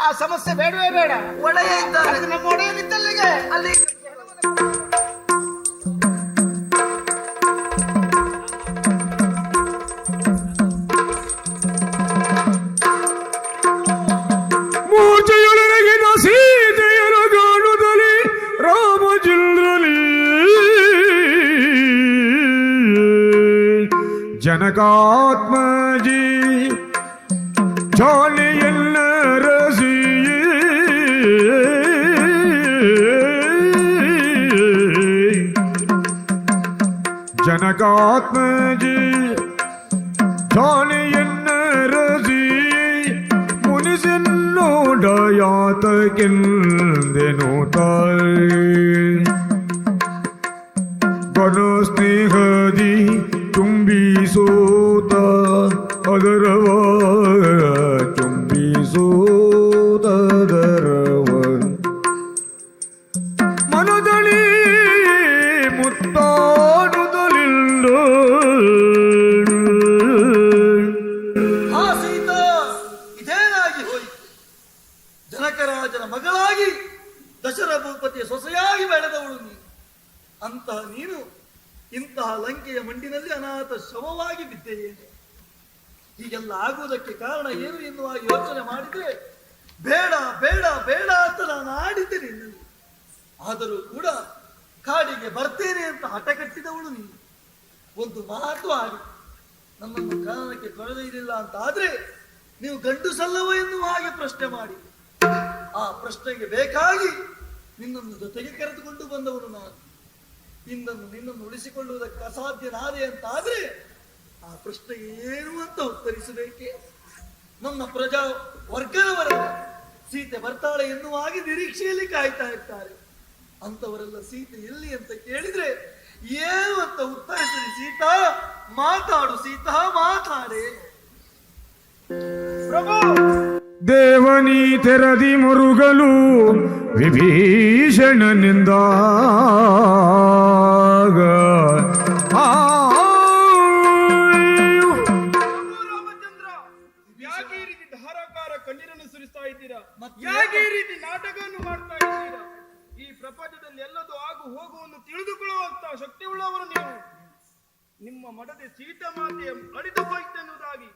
ಆ ಸಮಸ್ಯೆ ಬೇಡವೇ ಬೇಡ. ಒಡೆಯ ಇದ್ದಾನೆ, ನಮ್ಮ ಒಡೆಯನಿದ್ದಲ್ಲಿಗೆ ಅಲ್ಲಿ ಮೂರ್ಛೆಯೊಳಗಿನ ಸೀತೆಯರ ಗಾಣುದಲ್ಲಿ ರಾಮಚಂದ್ರಲಿ ಜನಕಾತ್ಮಜಿ ಜಾಲಿಯಲ್ಲ ರಸಿಯೇ ಜನಕಾತ್ಮಜಿ ಜಾಲಿಯನ್ನ ರಸಿ ಮುನಿಸಿನ್ನೋಡಯಾತಕ್ಕೆಂದೆನು ತಾಯಿ ಗಣ ಸ್ನೇಹದಿ ತುಂಬಿಸೋತ ಅದರವ ತುಂಬಿಸೋದರವ ಮನದಲ್ಲಿ ಮುತ್ತಾಡುತ್ತಲಿಲ್ಲ. ಆ ಸೀತಾ ಇದೇನಾಗಿ ಹೋಯಿತು? ಜನಕರಾಜನ ಮಗಳಾಗಿ ದಶರಥ ಭೂಪತಿಯ ಸೊಸೆಯಾಗಿ ಬೆಳೆದವಳು ನೀನು. ಅಂತಹ ನೀನು ಇಂತಹ ಲಂಕೆಯ ಮಂಡಿನಲ್ಲಿ ಅನಾಥ ಶವವಾಗಿ ಬಿದ್ದೆಯೇನೆ. ಹೀಗೆಲ್ಲ ಆಗುವುದಕ್ಕೆ ಕಾರಣ ಏನು ಎನ್ನುವ ಯೋಚನೆ ಮಾಡಿದ್ರೆ ಬೇಡ ಬೇಡ ಬೇಡ ಅಂತ ನಾನು ಆಡಿದ್ದೇನೆ ನಿನ್ನಲ್ಲಿ. ಆದರೂ ಕೂಡ ಕಾಡಿಗೆ ಬರ್ತೇನೆ ಅಂತ ಹಠ ಕಟ್ಟಿದವಳು ನೀನು. ಒಂದು ಮಾತು ಆಡಿ ನನ್ನನ್ನು ಕಾರಣಕ್ಕೆ ತೊರೆದಿರಲಿಲ್ಲ ಅಂತ ಆದ್ರೆ ನೀವು ಗಂಡುಸಲ್ಲವೋ ಎನ್ನುವ ಹಾಗೆ ಪ್ರಶ್ನೆ ಮಾಡಿ ಆ ಪ್ರಶ್ನೆಗೆ ಬೇಕಾಗಿ ನಿನ್ನನ್ನು ಜೊತೆಗೆ ಕರೆದುಕೊಂಡು ಬಂದವನು ನಾನು. ನಿನ್ನನ್ನು ಉಳಿಸಿಕೊಳ್ಳುವುದಕ್ಕೆ ಅಸಾಧ್ಯನಾದೆ ಅಂತ ಆದ್ರೆ ಆ ಪ್ರಶ್ನೆಗೆ ಏನು ಅಂತ ಉತ್ತರಿಸಬೇಕೆ? ನನ್ನ ಪ್ರಜಾ ವರ್ಗದವರೆಲ್ಲ ಸೀತೆ ಬರ್ತಾಳೆ ಎನ್ನುವ ಹಾಗೆ ನಿರೀಕ್ಷೆಯಲ್ಲಿ ಕಾಯ್ತಾ ಇರ್ತಾರೆ. ಅಂತವರೆಲ್ಲ ಸೀತೆ ಎಲ್ಲಿ ಅಂತ ಕೇಳಿದ್ರೆ ಏನು ಅಂತ ಉತ್ತರಿಸಿರಿ. ಸೀತಾ ಮಾತಾಡು, ಸೀತಾ ಮಾತಾಡೆ. ಪ್ರಭು, ದೇವನಿ ತೆರದಿ ಮರುಗಲು ವಿಭೀಷಣನಿಂದಾಗ ರಾಮಚಂದ್ರ, ಯಾಕೆ ಈ ರೀತಿ ಧಾರಾಕಾರ ಕಣ್ಣೀರನ್ನು ಸುರಿಸ್ತಾ ಇದ್ದೀರಾ? ಯಾಕೆ ಈ ರೀತಿ ನಾಟಕವನ್ನು ಮಾಡ್ತಾ ಇದ್ದೀರಾ? ಈ ಪ್ರಪಂಚದಲ್ಲಿ ಎಲ್ಲದೂ ಆಗು ಹೋಗುವನ್ನು ತಿಳಿದುಕೊಳ್ಳುವಂತ ಶಕ್ತಿ ಉಳ್ಳವರು ನೀವು. ನಿಮ್ಮ ಮಡದೆ ಸೀತಾ ಮಾತೆಯ ಅಳಿದು ಹೋಯ್ತೆನ್ನುವುದಾಗಿ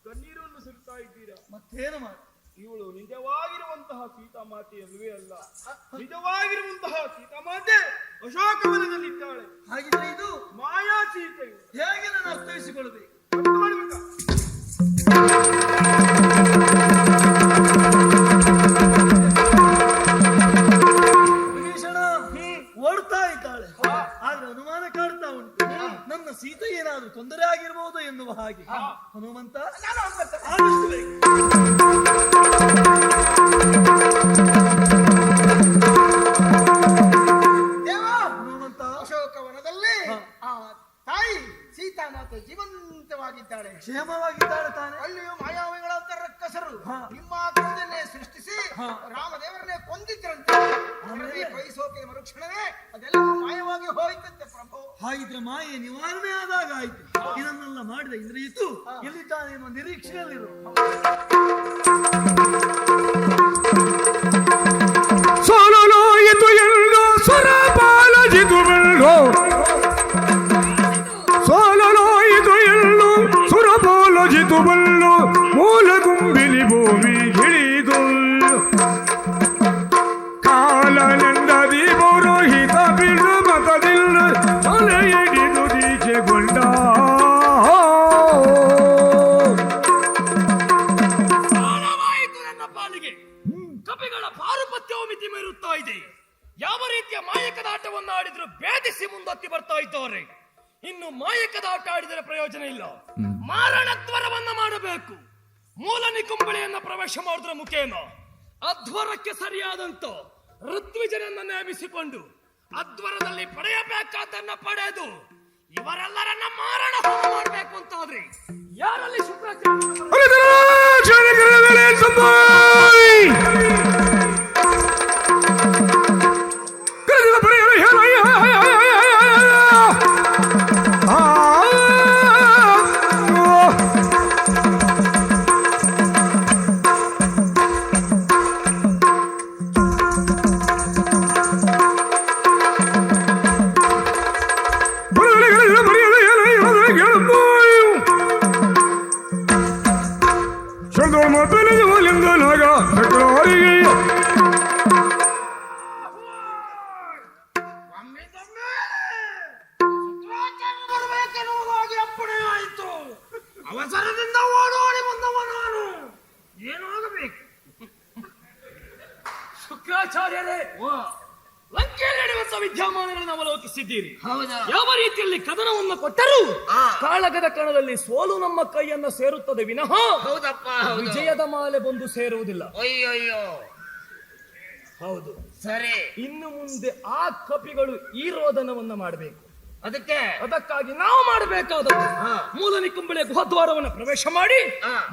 ಕಣ್ಣೀರನ್ನು ಸುರಿಸ್ತಾ ಇದ್ದೀರಾ. ಮತ್ತೇನು ಮಾಡಿ? ಇವಳು ನಿಜವಾಗಿರುವಂತಹ ಸೀತಾ ಮಾತೆಯಲ್ವೇ ಅಲ್ಲ. ನಿಜವಾಗಿರುವಂತಹ ಸೀತಾ ಮಾತೆ ಅಶೋಕವನದಲ್ಲಿದ್ದಾಳೆ. ಹಾಗಿದ್ರೆ ಇದು ಮಾಯಾ ಸೀತೆ. ಹೇಗೆ ನಾನು ಅರ್ಥೈಸಿಕೊಳ್ಳಬೇಕು? ಅರ್ಥ ಮಾಡ್ಬೇಕಾ? ವಿಭೀಷಣ ಓಡ್ತಾ ಇದ್ದಾಳೆ, ಆದ್ರೆ ಅನುಮಾನ ಕಾಡ್ತಾ ಉಂಟು. ನನ್ನ ಸೀತೆ ಏನಾದ್ರೂ ತೊಂದರೆ ಆಗಿರಬಹುದು ಎನ್ನುವ ಹಾಗೆ. ಹನುಮಂತ ಆದಷ್ಟು ಬೇಗ ದೇವ, ಹನುಮಂತ ಅಶೋಕವನದಲ್ಲಿ ಆ ತಾಯಿ ಸೀತಾ ಮಾತೆ ಜೀವಂತವಾಗಿದ್ದಾಳೆ, ಕ್ಷೇಮವಾಗಿದ್ದಾಳೆ ತಾನೆ. ಅಲ್ಲಿಯೂ ಮಾಯಾವಿಗಳಂತ ರಕ್ಕಸರು ನಿಮ್ಮ ಆಕೃತಿಯನ್ನೇ ಸೃಷ್ಟಿಸಿ ರಾಮದೇವರನ್ನೇ ಕೊಂದಿದ್ರಂತೆ. ಕೈ ಸೋಕಿದ ಮರುಕ್ಷಣವೇ ಅದೆಲ್ಲ ಮಾಯವಾಗಿ ಹೋಯ್ತಂತೆ ಪ್ರಭು. ಹಾಗಿದ್ರೆ ಮಾಯೆ ನಿವಾರಣೆ ಆದಾಗ ಆಯ್ತು. ಇದನ್ನೆಲ್ಲ ಮಾಡಿದ ಇಂದ್ರಿಯಿತು ಎಲ್ಲಿದ್ದಾನೆ ಎನ್ನುವ ನಿರೀಕ್ಷೆಯಲ್ಲಿರು. ಸೋಲಲಾಯಿತು ಎಂದು ಸುರಪಾಲಜಿತು ಬೆಳ್ಳು, ಸೋಲಲಾಯಿತು ಎಂದು ಸುರಪಾಲಜಿತು ಬೆಳ್ಳು, ಮೂಲ ಗುಂಬಿಲಿ ಭೂಮಿ ಹಿಡಿದು ಕಾಲನೆಂದದಿ ಪೌರೋಹಿತ ಬಿಡು ಮತದಿಲ್ಲ ತಲೆ ಹಿಡಿದು ದೀಕ್ಷೆಗೊಂಡ. ಪ್ರಾಣವಾಯಿತು ನನ್ನ ಪಾಲಿಗೆ. ಕಪಿಗಳ ಪಾರುಪತ್ಯವು ಮಿತಿ ಮೀರುತ್ತಾ ಇದೆ. ಯಾವ ರೀತಿಯ ಮಾಯಕದ ಆಟವನ್ನು ಆಡಿದ್ರು ಭೇದಿಸಿ ಮುಂದತ್ತಿ ಬರ್ತಾ ಇದ್ದಾರೆ. ಇನ್ನು ಮಾಯಕದ ಆಟ ಆಡಿದರೆ ಪ್ರಯೋಜನ ಇಲ್ಲ. ಮಾರಣದ್ವರವನ್ನ ಮಾಡಬೇಕು. ಮೂಲ ನಿಕುಂಬಳಿಯನ್ನ ಪ್ರವೇಶ ಮಾಡಿದ್ರ ಮುಖೇನ ಅಧ್ವರಕ್ಕೆ ಸರಿಯಾದಂತ ಋತ್ವಿಜನನ್ನ ನೇಮಿಸಿಕೊಂಡು ಅಧ್ವರದಲ್ಲಿ ಪಡೆಯಬೇಕಾದನ್ನ ಪಡೆದು ಇವರೆಲ್ಲರನ್ನ ಮಾರಣ ಹೋಮ ಮಾಡಬೇಕು ಅಂತಾದ್ರೆ ಯಾರಲ್ಲಿ ಶುಕ್ರಾಚಾರ್ಯ ಬರಬೇಕೆನ್ನುವುದಾಗಿ ಅಪ್ಪಣೆ ಆಯಿತು. ಅವಸರದಿಂದ ಓಡೋಡಿ ಬಂದವ ನಾನು. ಏನಾಗಬೇಕು? ಶುಕ್ರಾಚಾರ್ಯರೇ, ಲಂಕೆಯಲ್ಲಿ ನಡೆಯುವಂತ ವಿದ್ಯಮಾನಗಳನ್ನು ಅವಲೋಕಿಸಿದ್ದೀರಿ. ಹೌದಾ? ಯಾವ ರೀತಿಯಲ್ಲಿ ಕದನವನ್ನು ಕೊಟ್ಟರೂ ಕಾಳಗದ ಕಣದಲ್ಲಿ ಸೋಲು ನಮ್ಮ ಕೈಯನ್ನ ಸೇರುತ್ತದೆ ವಿನಃ ಹೌದಪ್ಪ, ವಿಜಯದ ಮಾಲೆ ಬಂದು ಸೇರುವುದಿಲ್ಲ. ಅಯ್ಯಯ್ಯೋ, ಹೌದು, ಸರಿ. ಇನ್ನು ಮುಂದೆ ಆ ಕಪಿಗಳು ಈ ರೋದನವನ್ನ ಮಾಡಬೇಕು. ಅದಕ್ಕಾಗಿ ನಾವು ಮಾಡಬೇಕಾದದ್ದು ಮೂಲ ನಿಕುಂಬಳಿಯ ಗುಹದ್ವಾರವನ್ನು ಪ್ರವೇಶ ಮಾಡಿ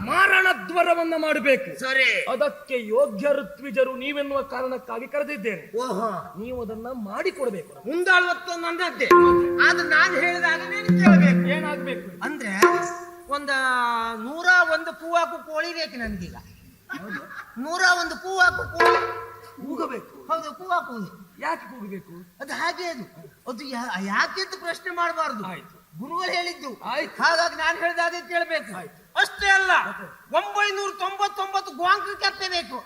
ಮಾರಣದ್ವಾರವನ್ನ ಮಾಡಬೇಕು. ಸರಿ. ಅದಕ್ಕೆ ಯೋಗ್ಯ ಋತ್ವಿಜರು ನೀವೆನ್ನುವ ಕಾರಣಕ್ಕಾಗಿ ಕರೆದಿದ್ದೇನೆ. ಓಹೋ, ನೀವು ಅದನ್ನ ಮಾಡಿಕೊಡ್ಬೇಕು. ಮುಂದಾಳುವತ್ತು ನನ್ನದ್ದೇ. ಆದ್ರೆ ನಾನು ಹೇಳಿದಾಗ ನೀನು ಕೇಳಬೇಕು. ಏನಾಗ್ಬೇಕು ಅಂದ್ರೆ 101 ಕೂವಾಕು ಕೋಳಿ ಬೇಕು ನನ್ಗೀಗ. 101 ಕೂವಾಕು ಕೋಳಿ ಕೂಗಬೇಕು. ಹೌದು, ಕೂವಾಕು. ಯಾಕೆ ಕೂಗಬೇಕು? ಅದು ಹಾಗೆ ಅದು ಯಾಕೆ ಅಂತ ಪ್ರಶ್ನೆ ಮಾಡಬಾರ್ದು. ಆಯ್ತು, ಗುರುಗಳು ಹೇಳಿದ್ದು. ಆಯ್ತು, ಹಾಗಾಗಿ ನಾನು ಹೇಳಿದಾಗ ಕೇಳಬೇಕು. ಅಷ್ಟೇ ಅಲ್ಲ, 999 ಗ್ವಾಂಕ ಕೆತ್ತಬೇಕು.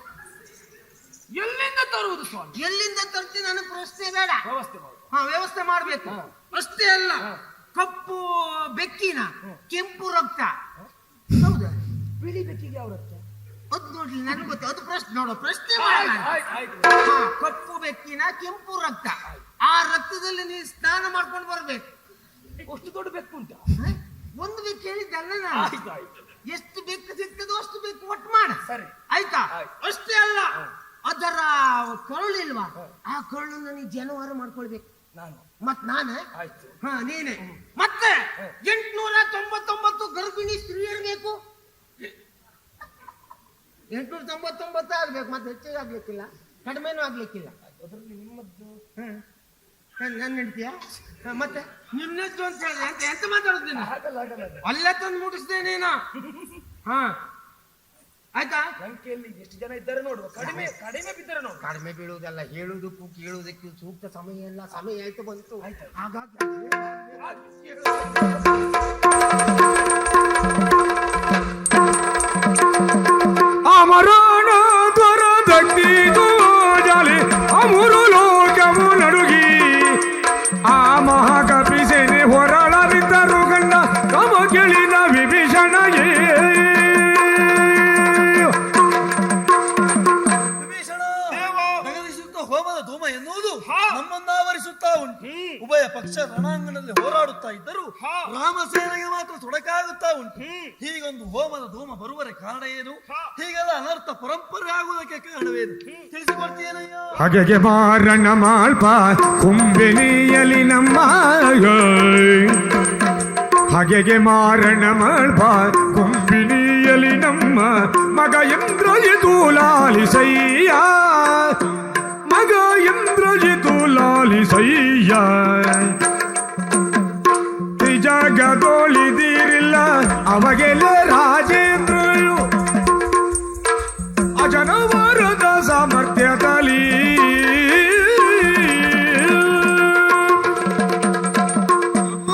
ಎಲ್ಲಿಂದ ತರುವುದು ಸ್ವಾಮಿ? ಎಲ್ಲಿಂದ ತರ್ತೀನಿ ನನ್ನ ಪ್ರಶ್ನೆ ಬೇಡ. ವ್ಯವಸ್ಥೆ ಮಾಡು. ವ್ಯವಸ್ಥೆ ಮಾಡ್ಬೇಕು. ಅಷ್ಟೇ ಅಲ್ಲ, ಕಪ್ಪು ಬೆಕ್ಕಿನ ಕೆಂಪು ರಕ್ತ. ಹೌದಾ? ಬಿಳಿ ಬೆಕ್ಕಿಗೆ ಯಾವ ರಕ್ತ? ಅದು ನೋಡ್ಲಿ, ನನ್ಗೆ ಗೊತ್ತ. ಅದು ಪ್ರಶ್ನೆ ನೋಡೋ, ಪ್ರಶ್ನೆ ಕಪ್ಪು ಬೆಕ್ಕಿನ ಕೆಂಪು ರಕ್ತ. ಆ ರಕ್ತದಲ್ಲಿ ನೀವು ಸ್ನಾನ ಮಾಡ್ಕೊಂಡು ಬರ್ಬೇಕು. ಅಷ್ಟು ದೊಡ್ಡ ಬೆಕ್ಕು ಉಂಟ? ಒಂದು ಬೆಕ್ಕು ಹೇಳಿದ್ದಲ್ಲ ನಾನು. ಎಷ್ಟು ಬೆಕ್ಕು ಸಿಗ್ತದೋ ಅಷ್ಟು ಬೆಕ್ಕು ಒಟ್ಟು ಮಾಡ. ಸರಿ, ಆಯ್ತಾ? ಅಷ್ಟೇ ಅಲ್ಲ, ಅದರ ಕರುಳಿಲ್ವಾ, ಆ ಕರುಳನ್ನು ನೀವು ಜನವಾರ ಮಾಡ್ಕೊಳ್ಬೇಕು. ಮತ್ ನಾನು ನೀನೆ. ಮತ್ತೆ 899 ಗರ್ಭಿಣಿ ಸ್ತ್ರೀಯರು ಬೇಕು. 899 ಆಗ್ಬೇಕು. ಮತ್ತೆ ಹೆಚ್ಚಿಗೆ ಆಗ್ಲಿಕ್ಕಿಲ್ಲ, ಕಡಿಮೆನೂ ಆಗ್ಲಿಕ್ಕಿಲ್ಲ. ನನ್ನ ಹೆಂಡ್ತಿಯ ಮತ್ತೆ ನಿನ್ನದ್ದು ಅಂತ ಹೇಳಿದ್ರೆ ಎಂತ ಮಾತಾಡುತ್ತೇನೆ? ಅಲ್ಲೇ ತಂದು ಮುಟ್ಟಿಸ್ದೆ ನೀನು. ಆಯ್ತಾ? ಲಂಕೆಯಲ್ಲಿ ಎಷ್ಟು ಜನ ಇದ್ದಾರೆ ನೋಡುವ. ಕಡಿಮೆ ಬಿದ್ದರೆ ನೋಡು. ಕಡಿಮೆ ಬೀಳುವುದಲ್ಲ, ಹೇಳುವುದಕ್ಕೂ ಕೇಳುವುದಕ್ಕೂ ಸೂಕ್ತ ಸಮಯ ಇಲ್ಲ. ಸಮಯ ಆಯ್ತು, ಬಂತು. ಹಾಗಾಗಿ ಅಮರಾಣ ದ್ವರ ದಗ್ಗಿದು ಜಾಲಿ ಅಮುರು ಲೋಕವು ನಡುಗಿ ಆ ಮಹಾಕಪಿ ಸೇನೆ ಹೊರಳರಿದ್ದರು ಗಂಡ ತಮ ಕೇಳಿದ ವಿಭೀಷಣಗೆ. ಹೋಮದ ಧೂಮ ಎನ್ನುವುದು ನಮ್ಮನ್ನಾವರಿಸುತ್ತಾ ಉಂಟು. ಉಭಯ ಪಕ್ಷ ರಣಾಂಗಣದಲ್ಲಿ ಹೋರಾಡುತ್ತಾ ಇದ್ದರೂ ರಾಮಸೇನೆಗೆ ಮಾತ್ರ ತೊಡಕಾಗುತ್ತಾ ಉಂಟು. ಹೀಗೊಂದು ಹೋಮದ ಧೂಮ ಬರುವರೆ ಕಾರಣ ಏನು? ಹೀಗೆಲ್ಲ ಅನರ್ಥ ಪರಂಪರೆ ಆಗುವುದಕ್ಕೆ ಕಾರಣವೇನು? ತಿಳಿಸಿಕೊಡ್ತೀನಯ್ಯ. ಹಾಗೆ ಮಾರಣ ಮಾಲ್ಪ ಕುಂಬಿನಿಯಲಿ ನಮ್ಮ ಹಾಗೆ ಬಗೆಗೆ ಮಾರಣ ಮಳ್ಬ ಕೊಂಬಿನಿಯಲಿ ನಮ್ಮ ಮಗ ಇಂದ್ರಜಿತು ಲಾಲಿಸಯ್ಯ ಮಗ ಇಂದ್ರಜಿತು ಲಾಲಿಸಯ್ಯ ಜಗದೋಳಿದಿರಿಲ್ಲ ಅವಾಗೆಲ್ಲ ರಾಜೇಂದ್ರಯು ಅಜನವರದ ಸಾಮರ್ಥ್ಯದಲ್ಲಿ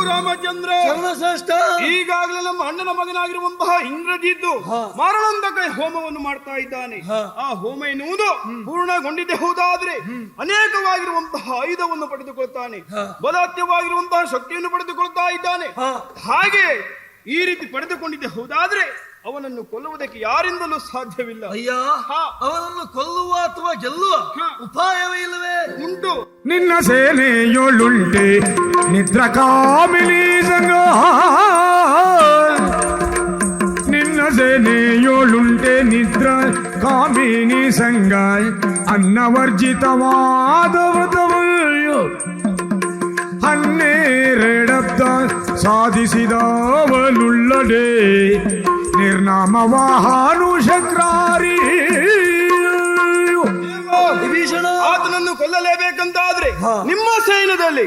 ರಾಮಚಂದ್ರ ಚರಣಶ್ರೇಷ್ಠ, ಈಗಾಗಲೇ ನಮ್ಮ ಅಣ್ಣನ ಮಗನಾಗಿರುವಂತಹ ಇಂದ್ರಜಿದ್ದು ಮಾರಣಾಂತಕ ಹೋಮವನ್ನು ಮಾಡ್ತಾ ಇದ್ದಾನೆ. ಆ ಹೋಮ ಎನ್ನುವುದು ಪೂರ್ಣಗೊಂಡಿದ್ದೇ ಹೌದಾದ್ರೆ ಅನೇಕವಾಗಿರುವಂತಹ ಆಯುಧವನ್ನು ಪಡೆದುಕೊಳ್ತಾನೆ, ಬಲಾತ್ಯವಾಗಿರುವಂತಹ ಶಕ್ತಿಯನ್ನು ಪಡೆದುಕೊಳ್ತಾ ಇದ್ದಾನೆ. ಹಾಗೆ ಈ ರೀತಿ ಪಡೆದುಕೊಂಡಿದ್ದೆ ಹೌದಾದ್ರೆ ಅವನನ್ನು ಕೊಲ್ಲುವುದಕ್ಕೆ ಯಾರಿಂದಲೂ ಸಾಧ್ಯವಿಲ್ಲ. ಅಯ್ಯ, ಅವನನ್ನು ಕೊಲ್ಲುವ ಅಥವಾ ಗೆಲ್ಲುವ ಉಪಾಯವೇ ಇಲ್ಲವೇ? ಉಂಟು. ನಿನ್ನ ಸೇನೆಯೊಳುಂಟೆ ನಿದ್ರ ಕಾಮಿನಿ ಸಂಗ ನಿನ್ನ ಸೇನೆಯೊಳುಂಟೆ ನಿದ್ರ ಕಾಮಿನಿ ಸಂಗ ಅನ್ನವರ್ಜಿತವಾದ ವ್ರತವಯ್ಯೋ ಹನ್ನೆರಡಬ್ದ ಸಾಧಿಸಿದವನುಳ್ಳಡೆ ನಿರ್ನಾಮ ವಾಹನು ಶಕ್ರಾರಿ ವಿಭೀಷಣ, ಆತನನ್ನು ಕೊಲ್ಲಲೇಬೇಕಂತಾದ್ರೆ ನಿಮ್ಮ ಸೈನ್ಯದಲ್ಲಿ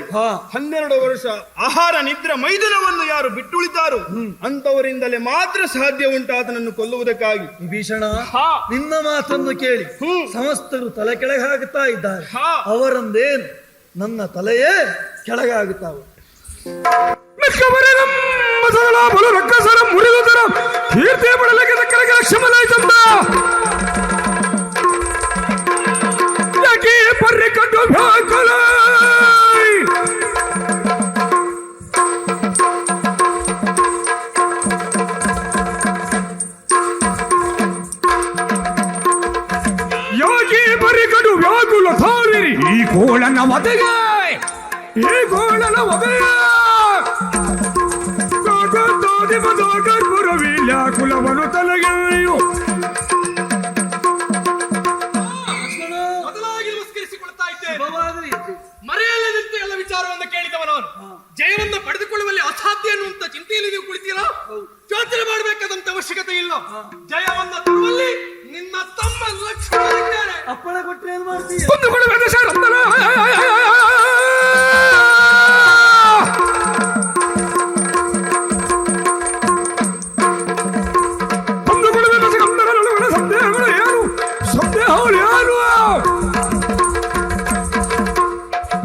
12 ವರ್ಷ ಆಹಾರ ನಿದ್ರೆ ಮೈದುನವನ್ನು ಯಾರು ಬಿಟ್ಟುಳಿತಾರೋ ಅಂತವರಿಂದಲೇ ಮಾತ್ರ ಸಾಧ್ಯ ಉಂಟು ಆತನನ್ನು ಕೊಲ್ಲುವುದಕ್ಕಾಗಿ. ವಿಭೀಷಣ, ನಿನ್ನ ಮಾತನ್ನು ಕೇಳಿ ಸಮಸ್ತರು ತಲೆ ಕೆಳಗೆ ಹಾಕುತ್ತಾ ಇದ್ದಾರೆ. ಅವರಂದೇನು ನನ್ನ ತಲೆಯೇ ಕೆಳಗಾಗುತ್ತಾವೆ. ಬಲು ರಕ್ಕಸರ ಮುರಿದುದರ ಕೀರ್ತಿ ಪಡಲಿಕ್ಕೆ ಕೆಳಗೆ ಲಕ್ಷ್ಮಲಾಯ್ತಂದ ಯಾಕೆ ಬರ್ರಿ ಕಟ್ಟು ಹಾಕಲ ಯೋಗಿ ಬರ್ರಿ ಕಡು ವ್ಯಾಕುಲ ಥಾರಿರಿ ಈ ಗೋಳನ ಒದೆಗೆ ಈ ಗೋಳನ ಒದೆಗೆ ಕುಲವನ್ನು ತಲೆಗೆಯು ಮೊದಲಾಗಿ ನಮಸ್ಕರಿಸಿಕೊಳ್ತಾ ಇದ್ದೇನೆ. ಮರೆಯಲ್ಲದಂತೆ ಎಲ್ಲ ವಿಚಾರವನ್ನು ಕೇಳಿದವನವನು ಜಯವನ್ನು ಪಡೆದುಕೊಳ್ಳುವಲ್ಲಿ ಅಸಾಧ್ಯ ಅನ್ನುವಂತ ಚಿಂತೆಯಲ್ಲಿ ನೀವು ಕುಳಿತೀರಾ? ಯೋಚನೆ ಮಾಡಬೇಕಾದಂತ ಅವಶ್ಯಕತೆ ಇಲ್ಲ. ಜಯವನ್ನು ತರುವಲ್ಲಿ ನಿನ್ನ ತಮ್ಮ ಲಕ್ಷ್ಮಣ ಅಪ್ಪಳ ಕೊಟ್ಟರೆ ಏನ್ ಮಾಡ್ತೀಯ?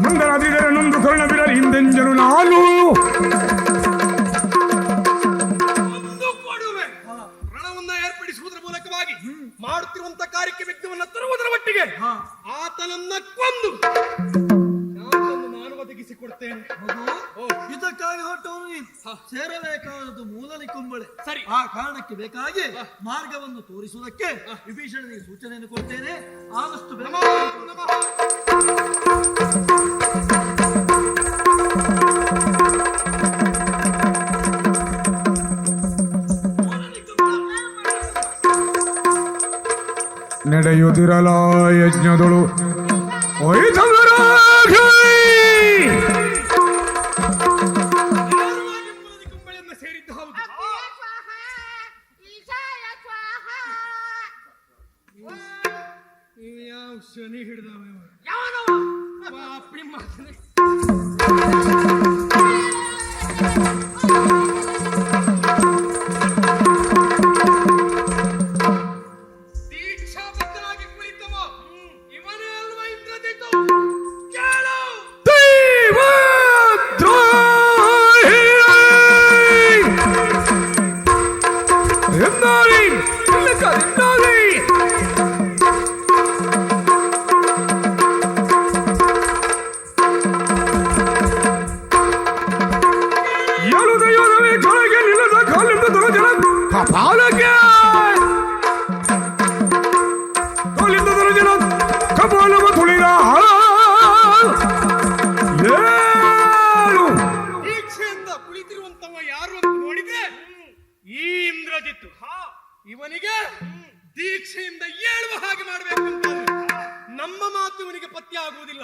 ಮುಂದರಾದಿದರೆ ನೊಂದು ಕರ್ಣ ಬಿಡಲಿ ಹಿಂದೆಂಜನು ನಾನು ಕೊಡುವೆ. ರಣವನ್ನ ಏರ್ಪಡಿಸುವುದರ ಮೂಲಕವಾಗಿ ಮಾಡುತ್ತಿರುವಂತ ಕಾರ್ಯಕ್ಕೆ ವ್ಯಕ್ತಿಯನ್ನ ತರುವುದರ ಮಟ್ಟಿಗೆ ಆತನನ್ನ ಕೊಂದು ನಾನು ಒದಗಿಸಿಕೊಡ್ತೇನೆ. ಇದಕ್ಕಾಗಿ ಹೊರಟವನು ನೀನು ಸೇರಬೇಕಾದದ್ದು ಮೂಲಲಿ ಕುಂಬಳೆ. ಸರಿ, ಆ ಕಾರಣಕ್ಕೆ ಬೇಕಾಗಿ ಮಾರ್ಗವನ್ನು ತೋರಿಸುವುದಕ್ಕೆ ವಿಭೀಷಣನಿಗೆ ಸೂಚನೆಯನ್ನು ಕೊಡ್ತೇನೆ. ಆದಷ್ಟು ಬೇಗ ನಡೆಯುತ್ತಿರಲ ಯಜ್ಞದಳು ಕುಂಬಳೆಯನ್ನು ಸೇರಿದ್ದು ಹೌದು. ಯಾವ ಶನಿ ಹಿಡಿದವ ಅಪ್ಪಿ ಮಾತನೆ ದೀಕ್ಷಾಬದ್ಧನಾಗಿ ಕುಳಿತವ ಇವನೇ ಅಲ್ವಾ ಇಂದ್ರಜಿತ್ತು? ಕೇಳು. ಕೆಳಗೆ ನಿಲ್ಲದ ಕಾಲಿಂದ ದೊರಜನ ಕಪಾಲಕ್ಕೆ ಕಾಲಿಂದ ದೊರಜನ ಕಪಾಲವ ತುಳಿದ ದೀಕ್ಷೆಯಿಂದ ಕುಳಿತಿರುವಂತವ ಯಾರು ಅಂತ ನೋಡಿದ್ರೆ ಈ ಇಂದ್ರಜಿತ್ತು. ಇವನಿಗೆ ದೀಕ್ಷೆಯಿಂದ ಏಳುವ ಹಾಗೆ ಮಾಡಬೇಕು ಅಂತ ನಮ್ಮ ಮಾತು ಇವನಿಗೆ ಪತ್ಯ ಆಗುವುದಿಲ್ಲ.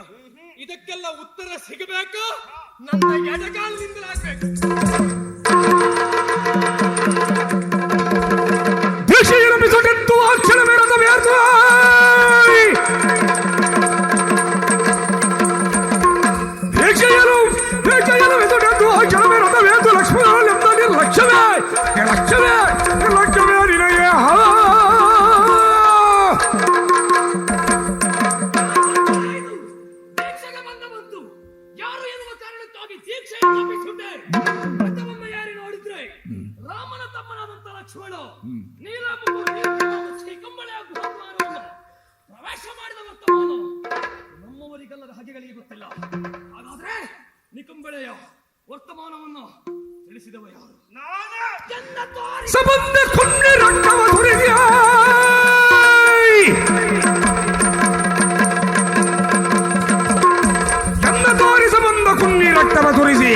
ಇದಕ್ಕೆಲ್ಲ ಉತ್ತರ ಸಿಗಬೇಕು, ನನ್ನ ಎಡಗಾಲಿನಿಂದಲಾಗಬೇಕು. ಲಕ್ಷ್ಮಣ ಕಂಬಳೆಯ ಪ್ರವೇಶ ಮಾಡಿದ ವರ್ತಮಾನ ನಮ್ಮವರಿಗಲ್ಲದ ಹಗೆಗಳಿಗೆ ಗೊತ್ತಿಲ್ಲ. ಹಾಗಾದ್ರೆ ನಿಕಂಬಳೆಯ ವರ್ತಮಾನವನ್ನು ತಿಳಿಸಿದವ ಯಾರು? ಸಂಬಂಧ ಕೊಂಡೆ ರಕ್ತವ ಸುರಿದ್ಯಾ ಎನ್ನ ತೋರಿ ಸಂಬಂಧ ಕುನ್ನಿ ರಕ್ತವ ಸುರಿಸಿ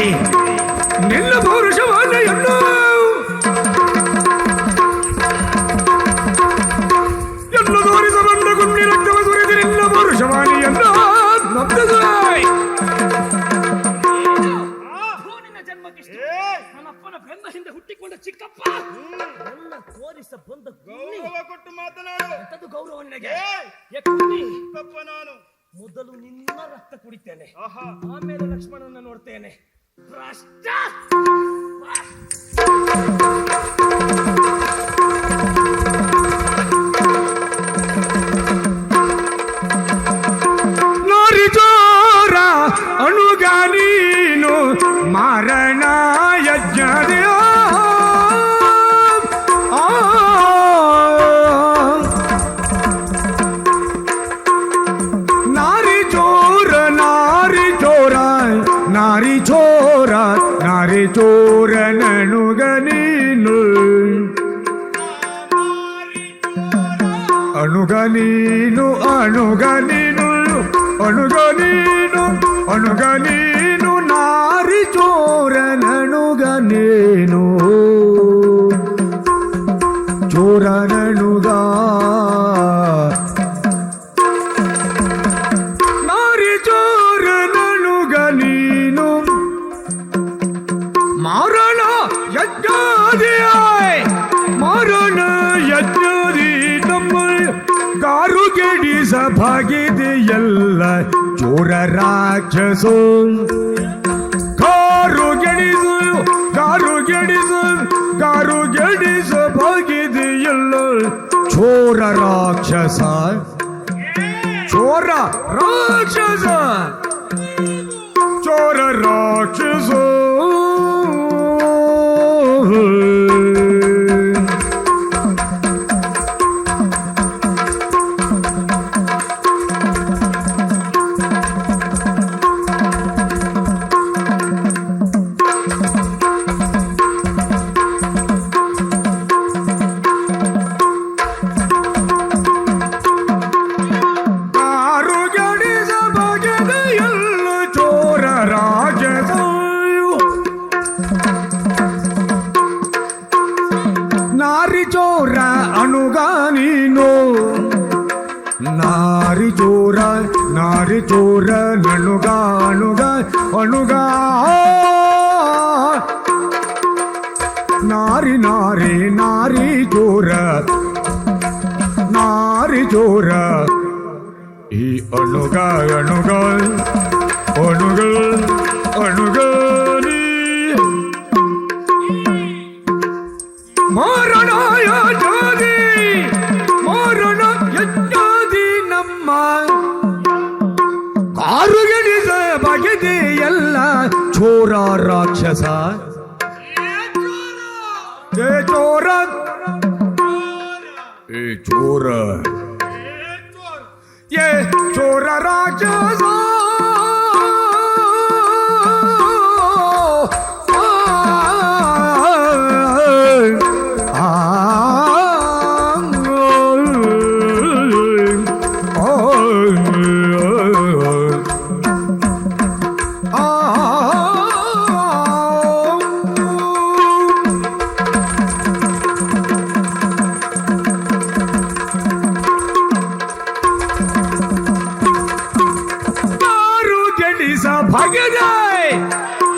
ನಿನ್ನ ಪೌರುಷವಾದೆಯನ್ನು ಎನ್ನ ತೋರಿ ಸಂಬಂಧ ಕುನ್ನಿ ರಕ್ತವ ಸುರಿಸಿ ನಿನ್ನ ಪೌರುಷವಾಣಿಯನ್ನು ನಬ್ಬಿಸುವಾಯ್. ನನ್ನಪ್ಪನ ಬೆನ್ನ ಹಿಂದೆ ಹುಟ್ಟಿಕೊಂಡ ಚಿಕ್ಕಪ್ಪ ನನ್ನ ತೋರಿಸ ಬಂದ ಗೌರವ ಕೊಟ್ಟು ಮಾತನಾಡು. ಗೌರವ ನಿನಗೆ ನಾನು ಮೊದಲು ನಿನ್ನ ರಕ್ತ ಕುಡಿತೇನೆ, ಆಮೇಲೆ ಲಕ್ಷ್ಮಣನ ನೋಡ್ತೇನೆ. ಭ್ರಷ್ಟ! ನೋರಿ ಜೋರ ಅಣುಗ ನೀನು ಮಾರಣ ಯಜ್ಞದ ನಾರಿ ಚೋರ ನಾರಿ ಚೋರ ನಾರಿ ಚೋರ ನಾರಿ ಚೋರ ನಣುಗ ನೀನು ಅಣುಗ ನೀನು ಅಣುಗ ನೀನು ಅಣುಗ ನೀನು ಅಣುಗ ನೀನು ನಾರಿ ಚೋರ ನಣುಗ ನೀನು ಚೋರ ನಣುಗ ನಾರಿ ಚೋರ ನಣುಗ ನೀನು ಮಾರಣ ಯಜ್ಞಾದಿಯಾಯ್ ಮಾರಣ ಯಜ್ಞದಿ ನಮ್ಮ ಕಾರು ಗೆಡಿಸ ಭಾಗಿದೆಯಲ್ಲ ಚೋರ ರಾಕ್ಷಸು ಕಾರು ಗೆಡಿಸು ಕಾರು ಗೆಡಿಸು ಕಾರು ಗೆಡಿಸ ಭಾಗಿದೆಯಲ್ಲ ಚೋರ ರಾಕ್ಷಸ ಚೋರ ರಾಕ್ಷಸ ಚೋರ ರಾಕ್ಷಸ ನಾರಿ ಚೋರ ಅಣುಗ ನೀನು ನಾರಿ ಚೋರ ನಣುಗ ಅಣುಗ ಅಣುಗ ನಾರಿ ನಾರಿ ನಾರಿ ಚೋರ ನಾರಿ ಚೋರ ಈ ಅಣುಗ ಅಣುಗ ಅಣುಗ ಅಣುಗ ಮಾರಣ ಯಜ್ಞಾದಿ ಮಾರಣ ಯಜ್ಞಾದಿ ನಮ್ಮ ಕಾರು ಗೆಡಿಸ ಬಗೆದೆ ಎಲ್ಲ ಚೋರ ರಾಕ್ಷಸ ಏ ಚೋರ ಏ ಚೋರ ಏ ಚೋರ ರಾಕ್ಷಸ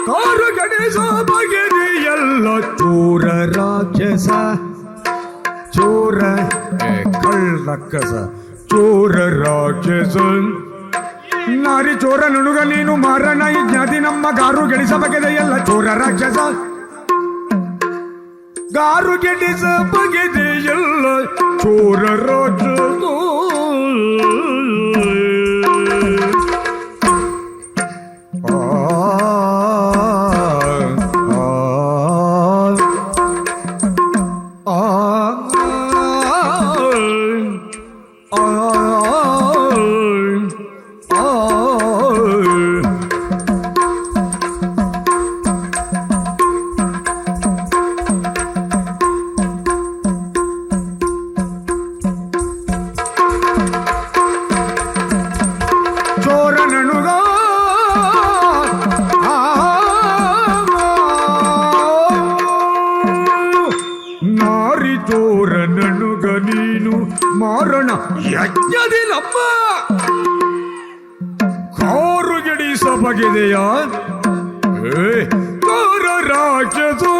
ಕಾರು ಗಣೇಶ ಬಗೆದೆ ಎಲ್ಲ ಚೋರ ರಾಕ್ಷಸ ಚೋರ ಕಳ್ಳಕ್ಕಸ ಚೋರ ರಾಕ್ಷಸ ನಾರಿ ಚೋರ ನುಣುಗ ನೀನು ಮಾರಣ ಯಜ್ಞಾದಿ ನಮ್ಮ ಗಾರು ಗೆಡಿಸ ಬಗೆದೆ ಎಲ್ಲ ಚೋರ ರಾಕ್ಷಸ ಗಾರು ಗೆಡಿಸ ಬಗೆದೆ ಎಲ್ಲ ಚೋರ ರಾಕ್ಷಸ ಆ ಮಾರಣ ಯಜ್ಞದಿ ನಮ್ಮ ಕಾರು ಗೆಡಿಸಬಗೆದೆಯ ಕಾರ ರಾಕ್ಷಸು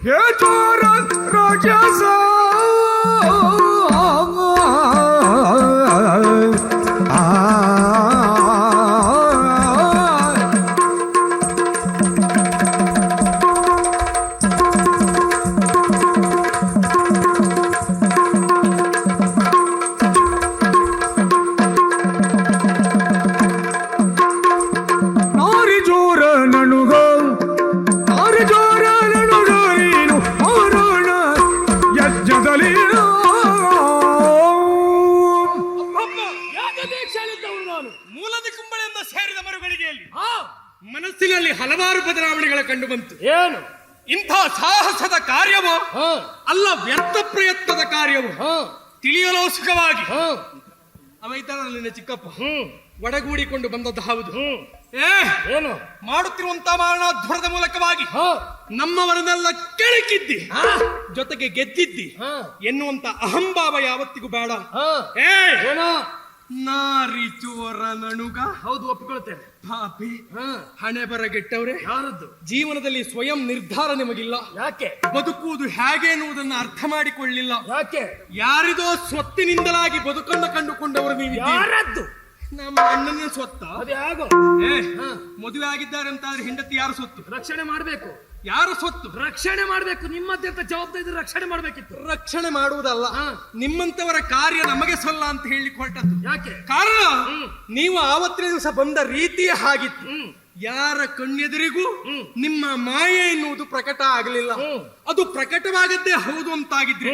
ಹೇ ಚೋರ ರಾಕ್ಷಸ ಮೂಲದ ಕುಂಬಳೆಯಿಂದ ಸೇರಿದ ಮರುಗಳಿಗೆಯಲ್ಲಿ ಮನಸ್ಸಿನಲ್ಲಿ ಹಲವಾರು ಬದಲಾವಣೆಗಳ ಕಂಡು ಬಂತು. ಏನು ಇಂಥ ಸಾಹಸದ ಕಾರ್ಯವೋ ಅಲ್ಲ ವ್ಯರ್ಥ ಪ್ರಯತ್ನದ ಕಾರ್ಯವೋ ತಿಳಿಯಲು ಸುಖವಾಗಿ ಅವೈತನಲ್ಲಿ ಚಿಕ್ಕಪ್ಪ ಒಡಗೂಡಿಕೊಂಡು ಬಂದದ್ದು ಹೌದು. ಏನು ಮಾಡುತ್ತಿರುವಂತಹ ಮಾರಣಾಧ್ವರದ ಮೂಲಕವಾಗಿ ನಮ್ಮವರನ್ನೆಲ್ಲ ಕೆಳಕಿದ್ದಿ ಜೊತೆಗೆ ಗೆದ್ದಿದ್ದಿ ಎನ್ನುವಂತ ಅಹಂಭಾವ ಯಾವತ್ತಿಗೂ ಬೇಡ. ನಾರಿ ಚೋರ ನಣುಗ ಹೌದು ಒಪ್ಪಿಕೊಳ್ತೇನೆ. ಪಾಪಿ ಹಣೆ ಬರಗೆಟ್ಟವ್ರೆ ಯಾರದ್ದು ಜೀವನದಲ್ಲಿ ಸ್ವಯಂ ನಿರ್ಧಾರ ನಿಮಗಿಲ್ಲ. ಯಾಕೆ ಬದುಕುವುದು ಹೇಗೆ ಎನ್ನುವುದನ್ನು ಅರ್ಥ ಮಾಡಿಕೊಳ್ಳಿಲ್ಲ. ಯಾಕೆ ಯಾರಿದೋ ಸ್ವತ್ತಿನಿಂದಲಾಗಿ ಬದುಕನ್ನು ಕಂಡುಕೊಂಡವರು ನೀವು. ಯಾರದ್ದು ನಮ್ಮ ಅಣ್ಣನ ಸ್ವತ್ತ ಅದ್ಯಾಗೋ ಮದುವೆ ಆಗಿದ್ದಾರೆ ಅಂತಾದ್ರೆ ಹೆಂಡತಿ ಯಾರು ಸ್ವತ್ತು ರಕ್ಷಣೆ ಮಾಡ್ಬೇಕು. ಯಾರು ಸ್ವತ್ತು ರಕ್ಷಣೆ ಮಾಡ್ಬೇಕು. ನಿಮ್ಮದ್ದಂತ ಜವಾಬ್ದಾರಿ ರಕ್ಷಣೆ ಮಾಡ್ಬೇಕಿತ್ತು. ರಕ್ಷಣೆ ಮಾಡುವುದಲ್ಲ ನಿಮ್ಮಂತವರ ಕಾರ್ಯ ನಮಗೆ ಸಲ್ಲ ಅಂತ ಹೇಳಿ ಹೊರಟದ್ದು. ಯಾಕೆ ಕಾರಣ ನೀವು ಆವತ್ತಿನ ದಿವಸ ಬಂದ ರೀತಿಯ ಹಾಗಿತ್ತು. ಯಾರ ಕಣ್ಣೆದುರಿಗೂ ನಿಮ್ಮ ಮಾಯೆ ಎನ್ನುವುದು ಪ್ರಕಟ ಆಗಲಿಲ್ಲ. ಅದು ಪ್ರಕಟವಾಗದ್ದೇ ಹೌದು ಅಂತಾಗಿದ್ರೆ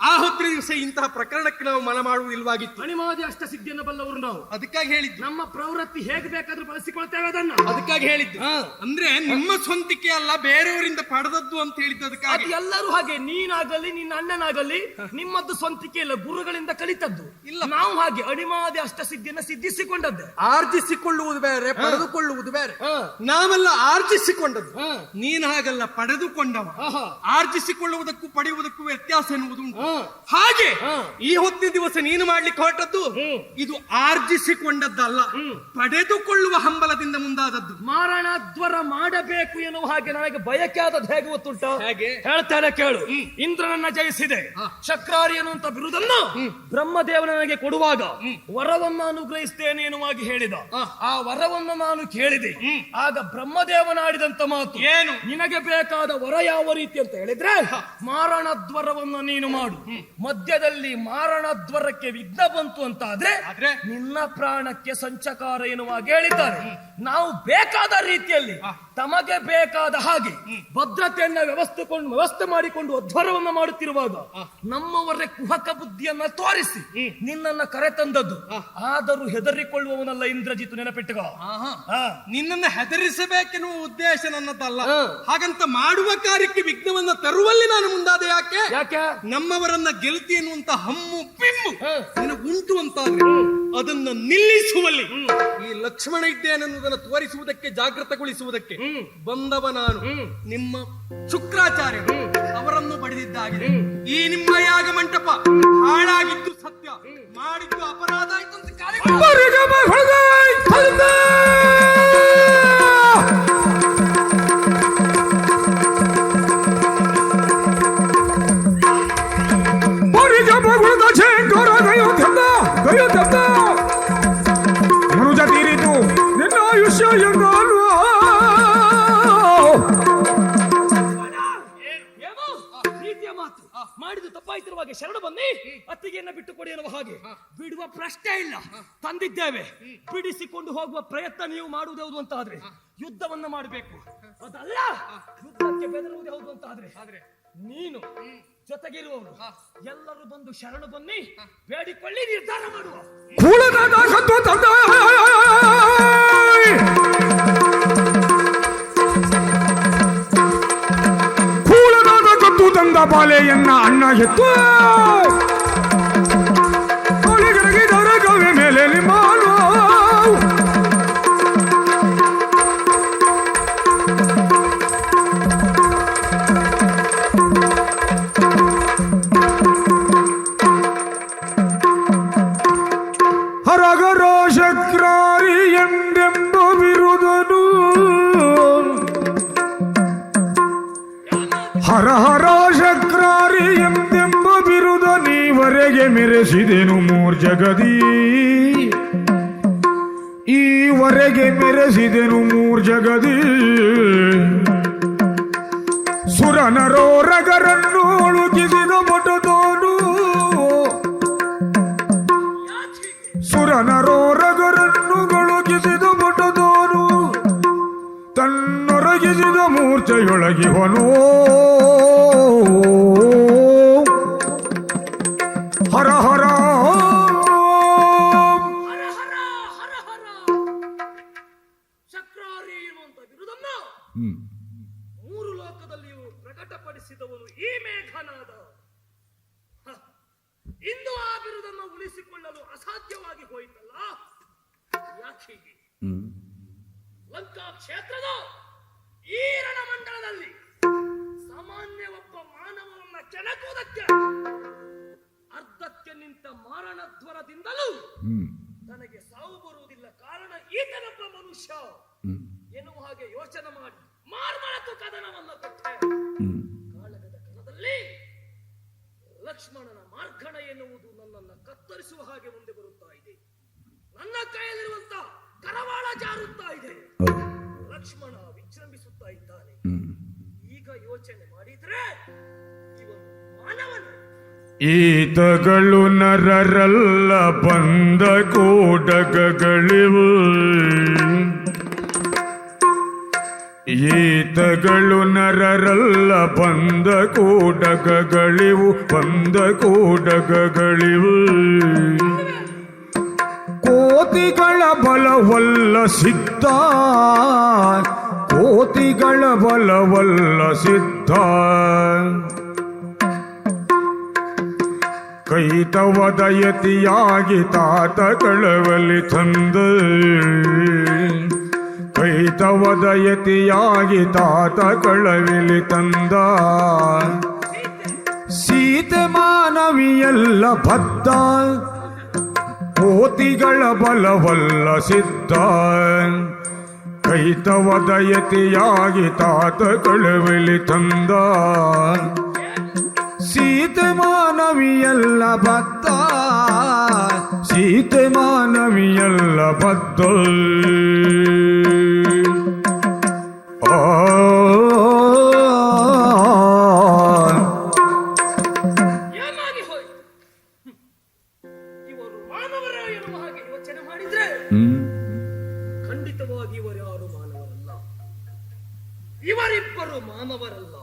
ಆ ಹೊತ್ತಿನ ದಿವಸ ಇಂತಹ ಪ್ರಕರಣಕ್ಕೆ ನಾವು ಮನ ಮಾಡುವುದಿಲ್ವಾಗಿತ್ತು. ಅಣಿಮಾದಿ ಅಷ್ಟ ಸಿದ್ಧಿಯನ್ನು ಬಲ್ಲವರು ನಾವು. ಅದಕ್ಕಾಗಿ ಹೇಳಿದ್ದು ನಮ್ಮ ಪ್ರವೃತ್ತಿ ಹೇಗೆ ಬೇಕಾದ್ರೂ ಬಳಸಿಕೊಳ್ತೇವೆ ಅದನ್ನ. ಅದಕ್ಕಾಗಿ ಹೇಳಿದ್ದು ಅಂದ್ರೆ ನಿಮ್ಮ ಸ್ವಂತಿಕೆ ಅಲ್ಲ ಬೇರೆಯವರಿಂದ ಪಡೆದದ್ದು ಅಂತ ಹೇಳಿದ್ದು. ಅದಕ್ಕಾಗಿ ಎಲ್ಲರೂ ಹಾಗೆ ನೀನಾಗಲಿ ನಿನ್ನ ಅಣ್ಣನಾಗಲಿ ನಿಮ್ಮದ್ದು ಸ್ವಂತಿಕೆ ಇಲ್ಲ, ಗುರುಗಳಿಂದ ಕಲಿತದ್ದು ಇಲ್ಲ. ನಾವು ಹಾಗೆ ಅಣಿಮಾದಿ ಅಷ್ಟ ಸಿದ್ಧಿಯನ್ನು ಸಿದ್ಧಿಸಿಕೊಂಡದ್ದು. ಆರ್ಜಿಸಿಕೊಳ್ಳುವುದು ಬೇರೆ, ಪಡೆದುಕೊಳ್ಳುವುದು ಬೇರೆ. ನಾವೆಲ್ಲ ಆರ್ಜಿಸಿಕೊಂಡದ್ದು, ನೀನ್ ಹಾಗಲ್ಲ ಪಡೆದುಕೊಂಡವ. ಆರ್ಜಿಸಿಕೊಳ್ಳುವುದಕ್ಕೂ ಪಡೆಯುವುದಕ್ಕೂ ವ್ಯತ್ಯಾಸ ಎನ್ನುವುದುಂಟು. ಹಾಗೆ ಈ ಹೊತ್ತಿನ ದಿವಸ ನೀನು ಮಾಡ್ಲಿಕ್ಕೆ ಹೊರಟದ್ದು ಇದು ಆರ್ಜಿಸಿಕೊಂಡದ್ದಲ್ಲ, ಪಡೆದುಕೊಳ್ಳುವ ಹಂಬಲದಿಂದ ಮುಂದಾದದ್ದು. ಮಾರಣಾಧ್ವರ ಮಾಡಬೇಕು ಎನ್ನುವ ಹಾಗೆ ನನಗೆ ಬಯಕೆ ಆದದ್ದು ಹೇಗೆ ಗೊತ್ತುಂಟ? ಹೇಗೆ ಹೇಳ್ತಾರೆ ಕೇಳು. ಇಂದ್ರನನ್ನ ಜಯಿಸಿದೆ, ಶಕ್ರಾರಿ ಎನ್ನುವಂತ ಬಿರುದನ್ನು ಬ್ರಹ್ಮದೇವನ ನನಗೆ ಕೊಡುವಾಗ ವರವನ್ನು ಅನುಗ್ರಹಿಸ್ತೇನೆ ಎನ್ನುವಾಗಿ ಹೇಳಿದ. ಆ ವರವನ್ನು ನಾನು ಕೇಳಿದೆ. ಆಗ ಬ್ರಹ್ಮದೇವನಾಡಿದಂತ ಮಾತು ಏನು? ನಿನಗೆ ಬೇಕಾದ ವರ ಯಾವ ರೀತಿ ಅಂತ ಹೇಳಿದ್ರೆ ಮಾರಣದ್ವರವನ್ನು ನೀನು ಮಾಡು. ಮಧ್ಯದಲ್ಲಿ ಮಾರಣದ್ವರಕ್ಕೆ ವಿಘ್ನ ಬಂತು ಅಂತ ಆದ್ರೆ ನಿನ್ನ ಪ್ರಾಣಕ್ಕೆ ಸಂಚಕಾರ ಎನ್ನುವಾಗಿ ಹೇಳಿದ್ದಾರೆ. ನಾವು ಬೇಕಾದ ರೀತಿಯಲ್ಲಿ ತಮಗೆ ಬೇಕಾದ ಹಾಗೆ ಭದ್ರತೆಯನ್ನ ವ್ಯವಸ್ಥೆ ಮಾಡಿಕೊಂಡು ಅಧ್ವರವನ್ನು ಮಾಡುತ್ತಿರುವಾಗ ನಮ್ಮವರೇ ಕುಹಕ ಬುದ್ಧಿಯನ್ನ ತೋರಿಸಿ ನಿನ್ನನ್ನ ಕರೆತಂದದ್ದು. ಆದರೂ ಹೆದರಿಕೊಳ್ಳುವವನಲ್ಲ ಇಂದ್ರಜಿತ್, ನೆನಪಿಟ್ಟುಕೋ. ನಿನ್ನನ್ನು ಹೆದರಿಸಬೇಕೆನ್ನುವ ಉದ್ದೇಶ ನನ್ನದಲ್ಲ. ಹಾಗಂತ ಮಾಡುವ ಕಾರ್ಯಕ್ಕೆ ವಿಘ್ನವನ್ನ ತರುವಲ್ಲಿ ನಾನು ಮುಂದಾದೆ. ಯಾಕೆ ನಮ್ಮವರನ್ನ ಗೆಲ್ತಿ ಎನ್ನುವಂತ ಹಮ್ಮು ಪಿಮ್ಮು ನಿನಗುಂಟು ಅಂತಾದ್ರೆ ಅದನ್ನ ನಿಲ್ಲಿಸುವಲ್ಲಿ ಈ ಲಕ್ಷ್ಮಣ ಇದ್ದೇನೆನ್ನುವುದನ್ನು ತೋರಿಸುವುದಕ್ಕೆ, ಜಾಗೃತಗೊಳಿಸುವುದಕ್ಕೆ ಬಂದವ ನಾನು. ನಿಮ್ಮ ಶುಕ್ರಾಚಾರ್ಯ ಅವರನ್ನು ಬಡಿದಿದ್ದಾಗಿದೆ. ಈ ನಿಮ್ಮ ಯಾಗ ಮಂಟಪ ಹಾಳಾಗಿದ್ದು ಸತ್ಯ, ಮಾಡಿದ್ದು ಅಪರಾಧ ಆಯ್ತು ಅಂತ ಮನುಜ ತೀರಿತು ನಿನ್ನ ಆಯುಷ್ಯ ಎಂದಾನು. ರೀತಿಯ ಮಾತು ಮಾಡಿದ್ದು ತಪ್ಪಾಯ್ತಿರುವಾಗ ಶರಣ ಬನ್ನಿ ಅತ್ತಿಗೆಯನ್ನ ಬಿಟ್ಟು ಕೊಡಿ ಎನ್ನುವ ಹಾಗೆ ಬಿಡುವ ಪ್ರಶ್ನೆ ಇಲ್ಲ. ತಂದಿದ್ದೇವೆ, ಬಿಡಿಸಿಕೊಂಡು ಹೋಗುವ ಪ್ರಯತ್ನ ನೀವು ಮಾಡುವುದು ಯಾವುದು ಅಂತ ಆದ್ರೆ ಯುದ್ಧವನ್ನ ಮಾಡಬೇಕು. ಅದಲ್ಲ ಯುದ್ಧಕ್ಕೆ ಬೆದರುವುದು ಯಾವುದು ಅಂತ ಆದ್ರೆ ನೀನು ಜೊತೆಗಿರುವವರು ಎಲ್ಲರೂ ಬಂದು ಶರಣು ಬನ್ನಿ, ಬೇಡಿಕೊಳ್ಳಿ, ನಿರ್ಧಾರ ಮಾಡುವ. ಕೂಳದಾದ ಕತ್ತು ತಂದ ಬಾಲೆಯನ್ನ ಅಣ್ಣ ಎತ್ತು ಕೊಲೆಗರಗಿದರ ಗವೆ ಮೇಲೆ ಮಾಡು. ಹರ ಹರ ಶಕ್ರಾರಿ ಎಂದೆಂಬ ಬಿರುದ ನೀವರೆಗೆ ಮೆರೆಸಿದೆನು ಮೂರ್ಜಗದಿ ಈವರೆಗೆ ಮೆರೆಸಿದೆನು ಮೂರ್ಜಗದಿ ಸುರನರೋರಗರನ್ನು ಒಳುಕಿಸಿದ ಮಠದೋನು ಸುರನರೋರಗರನ್ನು ಗೊಳುಕಿಸಿದ ಮಠದೋನು ತನ್ನೊರಗಿಸಿದ ಮೂರ್ಛೆಯೊಳಗಿವನೋ ಹರ ಹರ ಹರ ಹರ ಹರ ಹರ ಶಕ್ರಾರಿ ಎನ್ನುವಂತ ಬಿರುದನ್ನ ಮೂರು ಲೋಕದಲ್ಲಿಯೂ ಪ್ರಕಟಪಡಿಸಿದವನು ಈ ಮೇಘನಾದ. ಹ, ಇಂದು ಆ ಬಿರುದನ್ನು ಉಳಿಸಿಕೊಳ್ಳಲು ಅಸಾಧ್ಯವಾಗಿ ಹೋಯಿತಲ್ಲ. ಯಾಕೀಗೆ? ಲಂಕಾ ಕ್ಷೇತ್ರದ ಈ ರಣಮಂಡಲದಲ್ಲಿ ಸಾಮಾನ್ಯ ಒಬ್ಬ ಮಾನವನನ್ನ ಕೆಣಕುವುದಕ್ಕೆ ಅರ್ಧಕ್ಕೆ ನಿಂತ ಮಾರಣಧ್ವರದಿಂದಲೂ ತನಗೆ ಸಾವು ಬರುವುದಿಲ್ಲ. ಕಾರಣ ಈತನೊಬ್ಬ ಮನುಷ್ಯ ಎನ್ನುವ ಹಾಗೆ ಯೋಚನೆ ಮಾಡಿ ಮಾರ್ಮಳತು ಕದನವನ್ನು ಕೊಟ್ಟೆ. ಕಾಳಗದ ಕಣದಲ್ಲಿ ಲಕ್ಷ್ಮಣನ ಮಾರ್ಗಣ ಎನ್ನುವುದು ನನ್ನನ್ನು ಕತ್ತರಿಸುವ ಹಾಗೆ ಮುಂದೆ ಬರುತ್ತಾ ಇದೆ. ನನ್ನ ಕೈಯಲ್ಲಿರುವಂತ ಕರವಾಳ ಜಾರುತ್ತಾ ಇದೆ. ಲಕ್ಷ್ಮಣ ವಿಜೃಂಭಿಸುತ್ತಾ ಇದ್ದಾನೆ. ಈಗ ಯೋಚನೆ ಮಾಡಿದ್ರೆ ಇವನು ಮಾನವನು. ಈತಗಳು ನರರಲ್ಲ ಬಂದ ಕೂಡಗಗಳಿವು ಈತಗಳು ನರರಲ್ಲ ಬಂದ ಕೂಡಗಗಳಿವು ಬಂದ ಕೂಡಗಗಳಿವು ಕೋತಿಗಳ ಬಲವಲ್ಲ ಸಿದ್ಧ ಕೋತಿಗಳ ಬಲವಲ್ಲ ಸಿದ್ಧ ಕೈತವದ ಯತಿಯಾಗಿ ತಾತ ಕಳವಲಿ ತಂದ ಕೈತವದ ಯತಿಯಾಗಿ ತಾತ ಕಳವಿಲಿ ತಂದ ಸೀತೆ ಮಾನವಿಯಲ್ಲ ಬದ್ಧ ಕೋತಿಗಳ ಬಲವಲ್ಲ ಸಿದ್ಧ ಕೈತವದ ಯತಿಯಾಗಿ ತಾತ ಕಳವಿಲಿ ತಂದ ಸೀತೆ ಮಾನವಿಯಲ್ಲ ಬದ್ಧ ಸೀತೆ ಮಾನವಿಯಲ್ಲ ಬದ್ಧ ಏನಾಗಿ ಹೋಯಿತು? ಇವರು ಮಾನವರ ಎನ್ನುವ ಹಾಗೆ ಯೋಚನೆ ಮಾಡಿದ್ರೆ ಖಂಡಿತವಾಗಿ ಇವರು ಯಾರು ಮಾನವರಲ್ಲ. ಇವರಿಬ್ಬರು ಮಾನವರಲ್ಲ.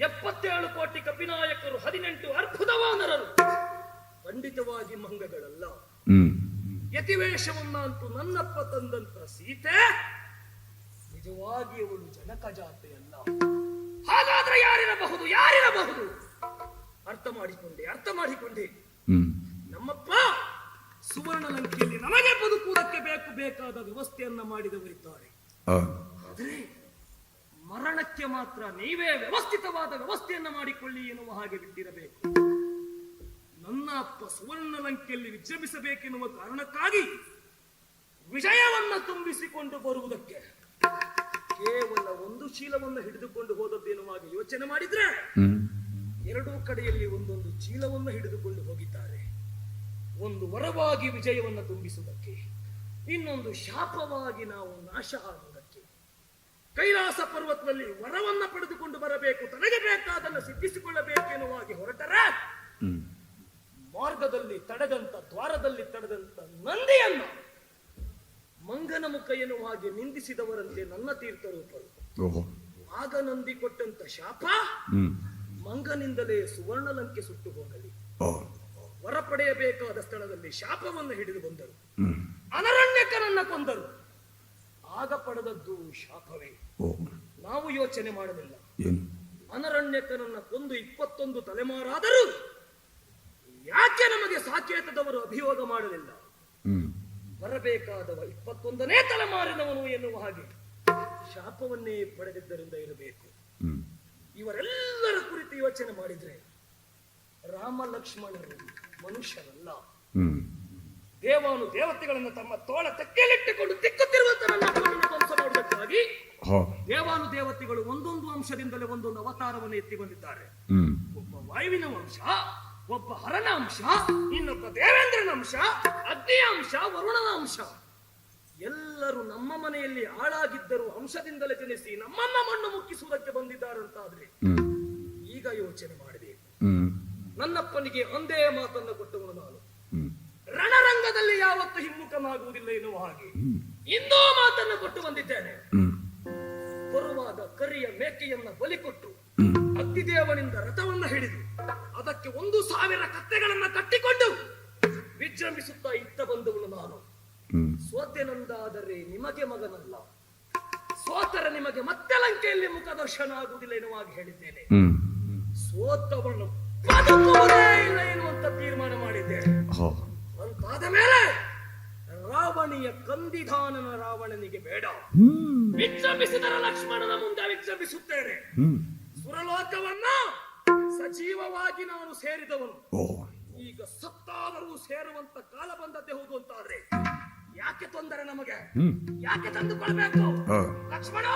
77 ಕೋಟಿ ಕಪಿನಾಯಕರು 18 ಅರ್ಬುದವಾನರರು ಖಂಡಿತವಾಗಿ ಮಂಗಗಳಲ್ಲ. ಯತಿವೇಷವನ್ನ ಅಂತೂ ನನ್ನಪ್ಪ ತಂದಂತ ಸೀತೆ ನಿಜವಾಗಿ ಅವಳು ಜನಕ ಜಾತೆಯಲ್ಲ. ಹಾಗಾದ್ರೆ ಯಾರಿರಬಹುದು ಯಾರಿರಬಹುದು? ಅರ್ಥ ಮಾಡಿಕೊಂಡೆ. ನಮ್ಮಪ್ಪ ಸುವರ್ಣ ಲಂಕೆಯಲ್ಲಿ ನಮಗೆ ಬದುಕುವುದಕ್ಕೆ ಬೇಕಾದ ವ್ಯವಸ್ಥೆಯನ್ನ ಮಾಡಿದವರಿದ್ದಾರೆ. ಆದರೆ ಮರಣಕ್ಕೆ ಮಾತ್ರ ನೀವೇ ವ್ಯವಸ್ಥಿತವಾದ ವ್ಯವಸ್ಥೆಯನ್ನ ಮಾಡಿಕೊಳ್ಳಿ ಎನ್ನುವ ಹಾಗೆ ಬಿಟ್ಟಿರಬೇಕು. ನನ್ನ ಅಪ್ಪ ಸುವರ್ಣ ಲಂಕೆಯಲ್ಲಿ ವಿಜೃಂಭಿಸಬೇಕೆನ್ನುವ ಕಾರಣಕ್ಕಾಗಿ ವಿಜಯವನ್ನ ತುಂಬಿಸಿಕೊಂಡು ಬರುವುದಕ್ಕೆ ಕೇವಲ ಒಂದು ಚೀಲವನ್ನು ಹಿಡಿದುಕೊಂಡು ಹೋದದ್ದೇನುವ ಹಾಗೆ ಯೋಚನೆ ಮಾಡಿದ್ರೆ ಎರಡೂ ಕಡೆಯಲ್ಲಿ ಒಂದೊಂದು ಚೀಲವನ್ನು ಹಿಡಿದುಕೊಂಡು ಹೋಗಿದ್ದಾರೆ. ಒಂದು ವರವಾಗಿ ವಿಜಯವನ್ನು ತುಂಬಿಸುವುದಕ್ಕೆ, ಇನ್ನೊಂದು ಶಾಪವಾಗಿ ನಾವು ನಾಶ ಆಗುವುದಕ್ಕೆ. ಕೈಲಾಸ ಪರ್ವತದಲ್ಲಿ ವರವನ್ನ ಪಡೆದುಕೊಂಡು ಬರಬೇಕು, ತನಗೆ ಬೇಕಾದನ್ನು ಸಿದ್ಧಿಸಿಕೊಳ್ಳಬೇಕೆನ್ನುವ ಹಾಗೆ ಹೊರಟರೆ ಮಾರ್ಗದಲ್ಲಿ ತಡೆದಂತ ದ್ವಾರದಲ್ಲಿ ತಡೆದಂತ ನಂದಿಯನ್ನ ಮಂಗನ ಮುಖ ಎನ್ನುವ ಹಾಗೆ ನಿಂದಿಸಿದವರಂತೆ ನನ್ನ ತೀರ್ಥರೂಪರು. ಆಗ ನಂದಿ ಕೊಟ್ಟಂತ ಶಾಪ ಮಂಗನಿಂದಲೇ ಸುವರ್ಣ ಲಂಕೆ ಸುಟ್ಟು ಹೋಗಲಿ. ವರ ಪಡೆಯಬೇಕಾದ ಸ್ಥಳದಲ್ಲಿ ಶಾಪವನ್ನು ಹಿಡಿದು ಬಂದರು. ಅನರಣ್ಯಕನನ್ನ ಕೊಂದರು. ಆಗ ಪಡೆದದ್ದು ಶಾಪವೇ. ನಾವು ಯೋಚನೆ ಮಾಡಲಿಲ್ಲ. ಅನರಣ್ಯಕನನ್ನ ಕೊಂದು 21 ತಲೆಮಾರಾದರೂ ಯಾಕೆ ನಮಗೆ ಸಾಕೇತದವರು ಅಭಿಯೋಗ ಮಾಡಲಿಲ್ಲ? ಬರಬೇಕಾದವ 21ನೇ ತಲೆಮಾರಿನವನು ಎನ್ನುವ ಹಾಗೆ ಶಾಪವನ್ನೇ ಪಡೆದಿದ್ದರಿಂದ ಇರಬೇಕು. ಇವರೆಲ್ಲರ ಕುರಿತು ಯೋಚನೆ ಮಾಡಿದ್ರೆ ರಾಮ ಲಕ್ಷ್ಮಣರು ಮನುಷ್ಯರಲ್ಲ. ದೇವಾನು ದೇವತೆಗಳನ್ನು ತಮ್ಮ ತೋಳ ತೆಕ್ಕೆಯಲ್ಲಿಟ್ಟುಕೊಂಡು ತಿಕ್ಕುತ್ತಿರುವಂತ ನನ್ನ ಅಪ್ಪನನ್ನು ಧ್ವಂಸ ಮಾಡುವುದಕ್ಕಾಗಿ ಹೋ. ದೇವಾನುದೇವತೆಗಳು ಒಂದೊಂದು ಅಂಶದಿಂದಲೇ ಒಂದೊಂದು ಅವತಾರವನ್ನು ಎತ್ತಿ ಬಂದಿದ್ದಾರೆ. ಹ್ಮ್ ಒಬ್ಬ ವಾಯುವಿನ ಅಂಶ, ಒಬ್ಬ ಹರನ ಅಂಶ, ಇನ್ನೊಬ್ಬ ದೇವೇಂದ್ರನ ಅಂಶ, ಅಗ್ನಿಯ ಅಂಶ, ವರುಣನ ಅಂಶ. ಎಲ್ಲರೂ ನಮ್ಮ ಮನೆಯಲ್ಲಿ ಹಾಳಾಗಿದ್ದರೂ ಅಂಶದಿಂದಲೇ ಜನಿಸಿ ನಮ್ಮನ್ನ ಮಣ್ಣು ಮುಕ್ಕಿಸುವುದಕ್ಕೆ ಬಂದಿದ್ದಾರಂತಾದ್ರೆ ಹ್ಮ್ ಈಗ ಯೋಚನೆ ಮಾಡಬೇಕು. ಹ್ಮ್ ನನ್ನಪ್ಪನಿಗೆ ಒಂದೇ ಮಾತನ್ನು ಕೊಟ್ಟವನು ನಾನು. ಹ್ಮ್ ರಣರಂಗದಲ್ಲಿ ಯಾವತ್ತೂ ಹಿಮ್ಮುಖನಾಗುವುದಿಲ್ಲ ಎನ್ನುವ ಹಾಗೆ ಇಂದೋ ಮಾತನ್ನು ಕೊಟ್ಟು ಬಂದಿದ್ದೇನೆ. ಹ್ಮ್ ಬರುವಾಗ ಕರಿಯ ಮೇಕೆಯನ್ನ ಬಲಿ ಕೊಟ್ಟು ಹ್ಮ್ ಅಗ್ನಿದೇವನಿಂದ ರಥವನ್ನ ಹಿಡಿದು ಅದಕ್ಕೆ 1,000 ಕತ್ತೆಗಳನ್ನ ಕಟ್ಟಿಕೊಂಡು ವಿಜೃಂಭಿಸುತ್ತಾ ಇತ್ತ ಬಂದವನು ನಾನು. ಹ್ಮ್ ಸೋತೆನಂದಾದರೆ ನಿಮಗೆ ಮಗನಲ್ಲ, ಸೋತರ ನಿಮಗೆ ಮತ್ತೆ ಲಂಕೆಯಲ್ಲಿ ಮುಖದರ್ಶನ ಆಗುವುದಿಲ್ಲ ಎನ್ನುವಾಗ ಹೇಳಿದ್ದೇನೆ. ಹ್ಮ್ ಸೋತವನು ಬದುಕುವುದೇ ಇಲ್ಲ ಎನ್ನುವಂತ ತೀರ್ಮಾನ ಮಾಡಿದ್ದೇನೆ. ಹೋ. ಅಂತಾದ ಮೇಲೆ ರಾವಣಿಯ ಕಂದಿಧಾನನ ರಾವಣನಿಗೆ ಬೇಡ, ಹ್ಮ್ ವಿಜೃಂಭಿಸಿದರ ಲಕ್ಷ್ಮಣನ ಮುಂದೆ ವಿಜೃಂಭಿಸುತ್ತೇನೆ. ಹ್ಮ್ ಸುರಲೋಕವನ್ನ ಸಜೀವವಾಗಿ ನಾನು ಸೇರಿದವನು. ಓ. ಈಗ ಸತ್ತಾದರೂ ಸೇರುವಂತ ಕಾಲ ಬಂದದ್ದೇ ಹೌದು ಅಂತಾದ್ರೆ ಯಾಕೆ ತೊಂದರೆ ನಮಗೆ? ಹ್ಮ್ ಯಾಕೆ ತಂದುಕೊಳ್ಬೇಕು? ಹೋ. ಲಕ್ಷ್ಮಣ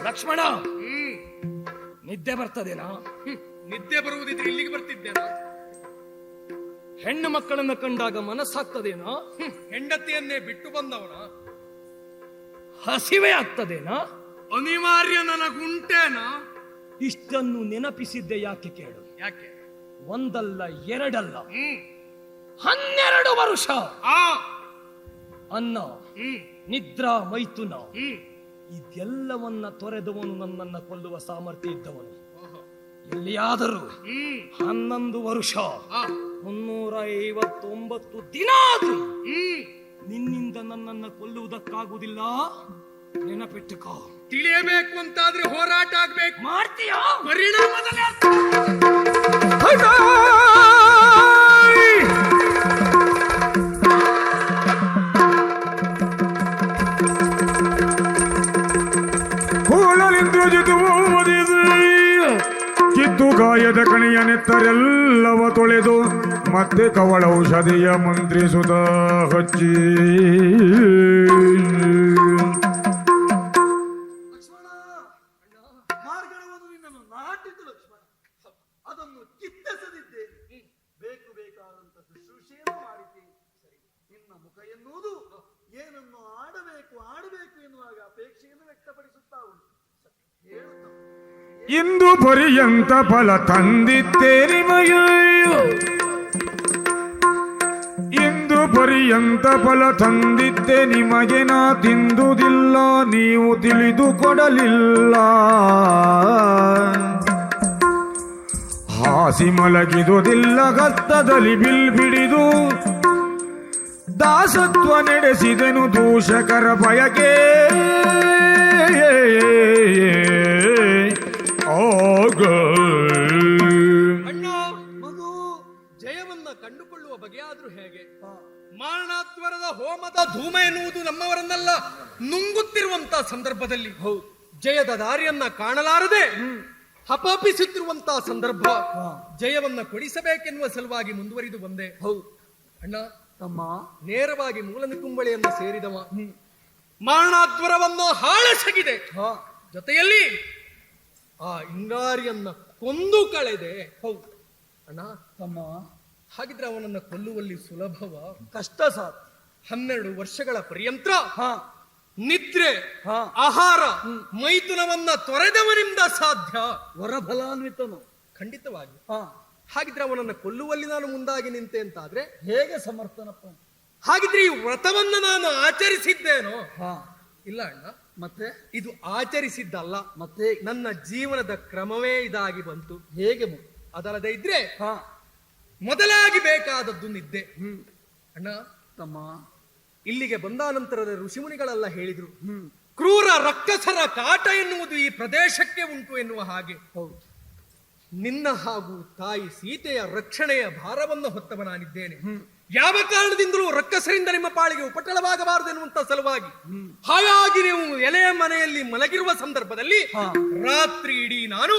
ಲಕ್ಷ್ಮಣ, ನಿದ್ದೆ ಬರ್ತದೇನಾ? ನಿದ್ದೆ ಬರುವುದಿದ್ರೆ ಇಲ್ಲಿಗೆ ಬರ್ತಿದ್ದೇನಾ? ಹೆಣ್ಣು ಮಕ್ಕಳನ್ನ ಕಂಡಾಗ ಮನಸ್ಸಾಗ್ತದೇನಾ? ಹೆಂಡತಿಯನ್ನೇ ಬಿಟ್ಟು ಬಂದವನ? ಹಸಿವೆ ಆಗ್ತದೇನಾ? ಅನಿವಾರ್ಯ ನನಗುಂಟೇನಾ? ಇಷ್ಟನ್ನು ನೆನಪಿಸಿದ್ದೆ ಯಾಕೆ ಕೇಳು. ಯಾಕೆ? ಒಂದಲ್ಲ ಎರಡಲ್ಲ 12 ವರ್ಷ ಆ ಅನ್ನ ಹ್ಮ್ ನಿದ್ರಾ ಮೈಥುನ ಹ್ಮ್ ಇದೆಲ್ಲವನ್ನ ತೊರೆದವನು ನನ್ನನ್ನ ಕೊಲ್ಲುವ ಸಾಮರ್ಥ್ಯ ಇದ್ದವನು. ಓಹೋ. ಎಲ್ಲಿಯಾದರೂ ಹ್ಮ್ 11 ವರ್ಷ ಆ 359 ದಿನ ಆದ್ರೂ ಹ್ಮ್ ನಿನ್ನಿಂದ ನನ್ನನ್ನ ಕೊಲ್ಲುವುದಕ್ಕಾಗುವುದಿಲ್ಲ, ನೆನಪಿಟ್ಟುಕೋ. ತಿಳಿಯಬೇಕು ಅಂತಾದ್ರೆ ಹೋರಾಟ ಆಗ್ಬೇಕು. ಮಾಡ್ತೀಯಾ? ಪರಿಣಾಮದಲ್ಲಿ ಕಿತ್ತು ಗಾಯದ ಕಣಿಯ ನೆತ್ತರೆಲ್ಲವ ತೊಳೆದು ಮತ್ತೆ ಕವಳ ಔಷಧಿಯ ಮಂತ್ರಿಸುತ್ತ ಹಚ್ಚಿ ಲಕ್ಷ್ಮಣ, ಮಾರ್ಗವನ್ನು ನಿನ್ನನ್ನು ನಾಟಿತು ಲಕ್ಷ್ಮಣ. ಅದನ್ನು ಕಿತ್ತೆಸದಿದ್ದೇನೆ. ಬೇಕಾದಂತ ಶುಶ್ರೂಷೆಯನ್ನು ಮಾಡಿದ್ದೇನೆ. ನಿನ್ನ ಮುಖ ಎನ್ನುವುದು ಏನನ್ನು ಆಡಬೇಕು ಎನ್ನುವಾಗ ಅಪೇಕ್ಷೆಯನ್ನು ವ್ಯಕ್ತಪಡಿಸುತ್ತಾ ಉಂಟು. ಹೇಳುತ್ತ ಇಂದು ಪರ್ಯಂತ ಫಲ ತಂದಿದ್ದೆ ನಿಮಗೆ, ಇಂದು ಪರ್ಯಂತ ಫಲ ತಂದಿದ್ದೆ ನಿಮಗೆ, ನಾ ತಿಂದುದಿಲ್ಲ ನೀವು ತಿಳಿದುಕೊಡಲಿಲ್ಲ. ಹಾಸಿ ಮಲಗಿದುದಿಲ್ಲ ಗತ್ತದಲ್ಲಿ ಬಿಲ್ ಬಿಡಿದು ದಾಸತ್ವ ನಡೆಸಿದನು ದೂಷಕರ ಬಯಕೆ. ಅಣ್ಣ, ಮಗು ಜಯವನ್ನ ಕಂಡುಕೊಳ್ಳುವ ಬಗೆಯಾದ್ರೂ ಹೇಗೆ? ಮಾರಣಾದ್ವರದ ಹೋಮದ ಧೂಮ ಎನ್ನುವುದು ನಮ್ಮವರನ್ನೆಲ್ಲ ನುಂಗುತ್ತಿರುವಂತಹ ಸಂದರ್ಭದಲ್ಲಿ ಜಯದ ದಾರಿಯನ್ನ ಕಾಣಲಾರದೆ ಹಪಾಪಿಸುತ್ತಿರುವಂತಹ ಸಂದರ್ಭ, ಜಯವನ್ನ ಕೊಡಿಸಬೇಕೆನ್ನುವ ಸಲುವಾಗಿ ಮುಂದುವರಿದು ಬಂದೆ. ಅಣ್ಣ ತಮ್ಮ, ನೇರವಾಗಿ ಮೂಲನಿಕುಂಬಳಿಯನ್ನು ಸೇರಿದವ, ಮಾರಣಾದ್ವರವನ್ನು ಹಾಳಸಗಿದೆ, ಜೊತೆಯಲ್ಲಿ ಆ ಇಂಗಾರಿಯನ್ನ ಕೊಂದು ಕಳೆದೆ. ಹೌದು ಅಣ್ಣ ತಮ್ಮ, ಹಾಗಿದ್ರೆ ಅವನನ್ನ ಕೊಲ್ಲುವಲ್ಲಿ ಸುಲಭವ? ಕಷ್ಟ ಸಾರ್. 12 ವರ್ಷಗಳ ಪರ್ಯಂತ ಹಾ ನಿದ್ರೆ ಹಾ ಆಹಾರ ಮೈಥುನವನ್ನ ತೊರೆದವನಿಂದ ಸಾಧ್ಯ. ವರಫಲಾನ್ವಿತನು. ಖಂಡಿತವಾಗಿ. ಹಾ ಹಾಗಿದ್ರೆ ಅವನನ್ನ ಕೊಲ್ಲುವಲ್ಲಿ ನಾನು ಮುಂದಾಗಿ ನಿಂತೆ ಅಂತಾದ್ರೆ ಹೇಗೆ ಸಮರ್ಥನಪ್ಪ? ಹಾಗಿದ್ರೆ ಈ ವ್ರತವನ್ನ ನಾನು ಆಚರಿಸಿದ್ದೇನೋ? ಹಾ ಇಲ್ಲ ಅಣ್ಣ, ಮತ್ತೆ ಇದು ಆಚರಿಸಿದ್ದಲ್ಲ, ಮತ್ತೆ ನನ್ನ ಜೀವನದ ಕ್ರಮವೇ ಇದಾಗಿ ಬಂತು. ಹೇಗೆ ಅದಲ್ಲದೆ ಇದ್ರೆ ಹಾ ಮೊದಲಾಗಿ ಬೇಕಾದದ್ದು ನಿದ್ದೆ. ಅಣ್ಣ ತಮ್ಮ, ಇಲ್ಲಿಗೆ ಬಂದ ನಂತರದ ಋಷಿಮುನಿಗಳೆಲ್ಲ ಹೇಳಿದ್ರು, ಕ್ರೂರ ರಕ್ಕಸರ ಕಾಟ ಎನ್ನುವುದು ಈ ಪ್ರದೇಶಕ್ಕೆ ಉಂಟು ಎನ್ನುವ ಹಾಗೆ. ಹೌದು, ನಿನ್ನ ಹಾಗೂ ತಾಯಿ ಸೀತೆಯ ರಕ್ಷಣೆಯ ಭಾರವನ್ನು ಹೊತ್ತವ ನಾನಿದ್ದೇನೆ. ಯಾವ ಕಾರಣದಿಂದಲೂ ರಕ್ಕಸರಿಂದ ನಿಮ್ಮ ಪಾಳಿಗೆ ಉಪಟಳವಾಗಬಾರದು ಎನ್ನುವಂತ ಸಲುವಾಗಿ ಹಾಗಾಗಿ ನೀವು ಎಲೆಯ ಮನೆಯಲ್ಲಿ ಮಲಗಿರುವ ಸಂದರ್ಭದಲ್ಲಿ ರಾತ್ರಿ ಇಡೀ ನಾನು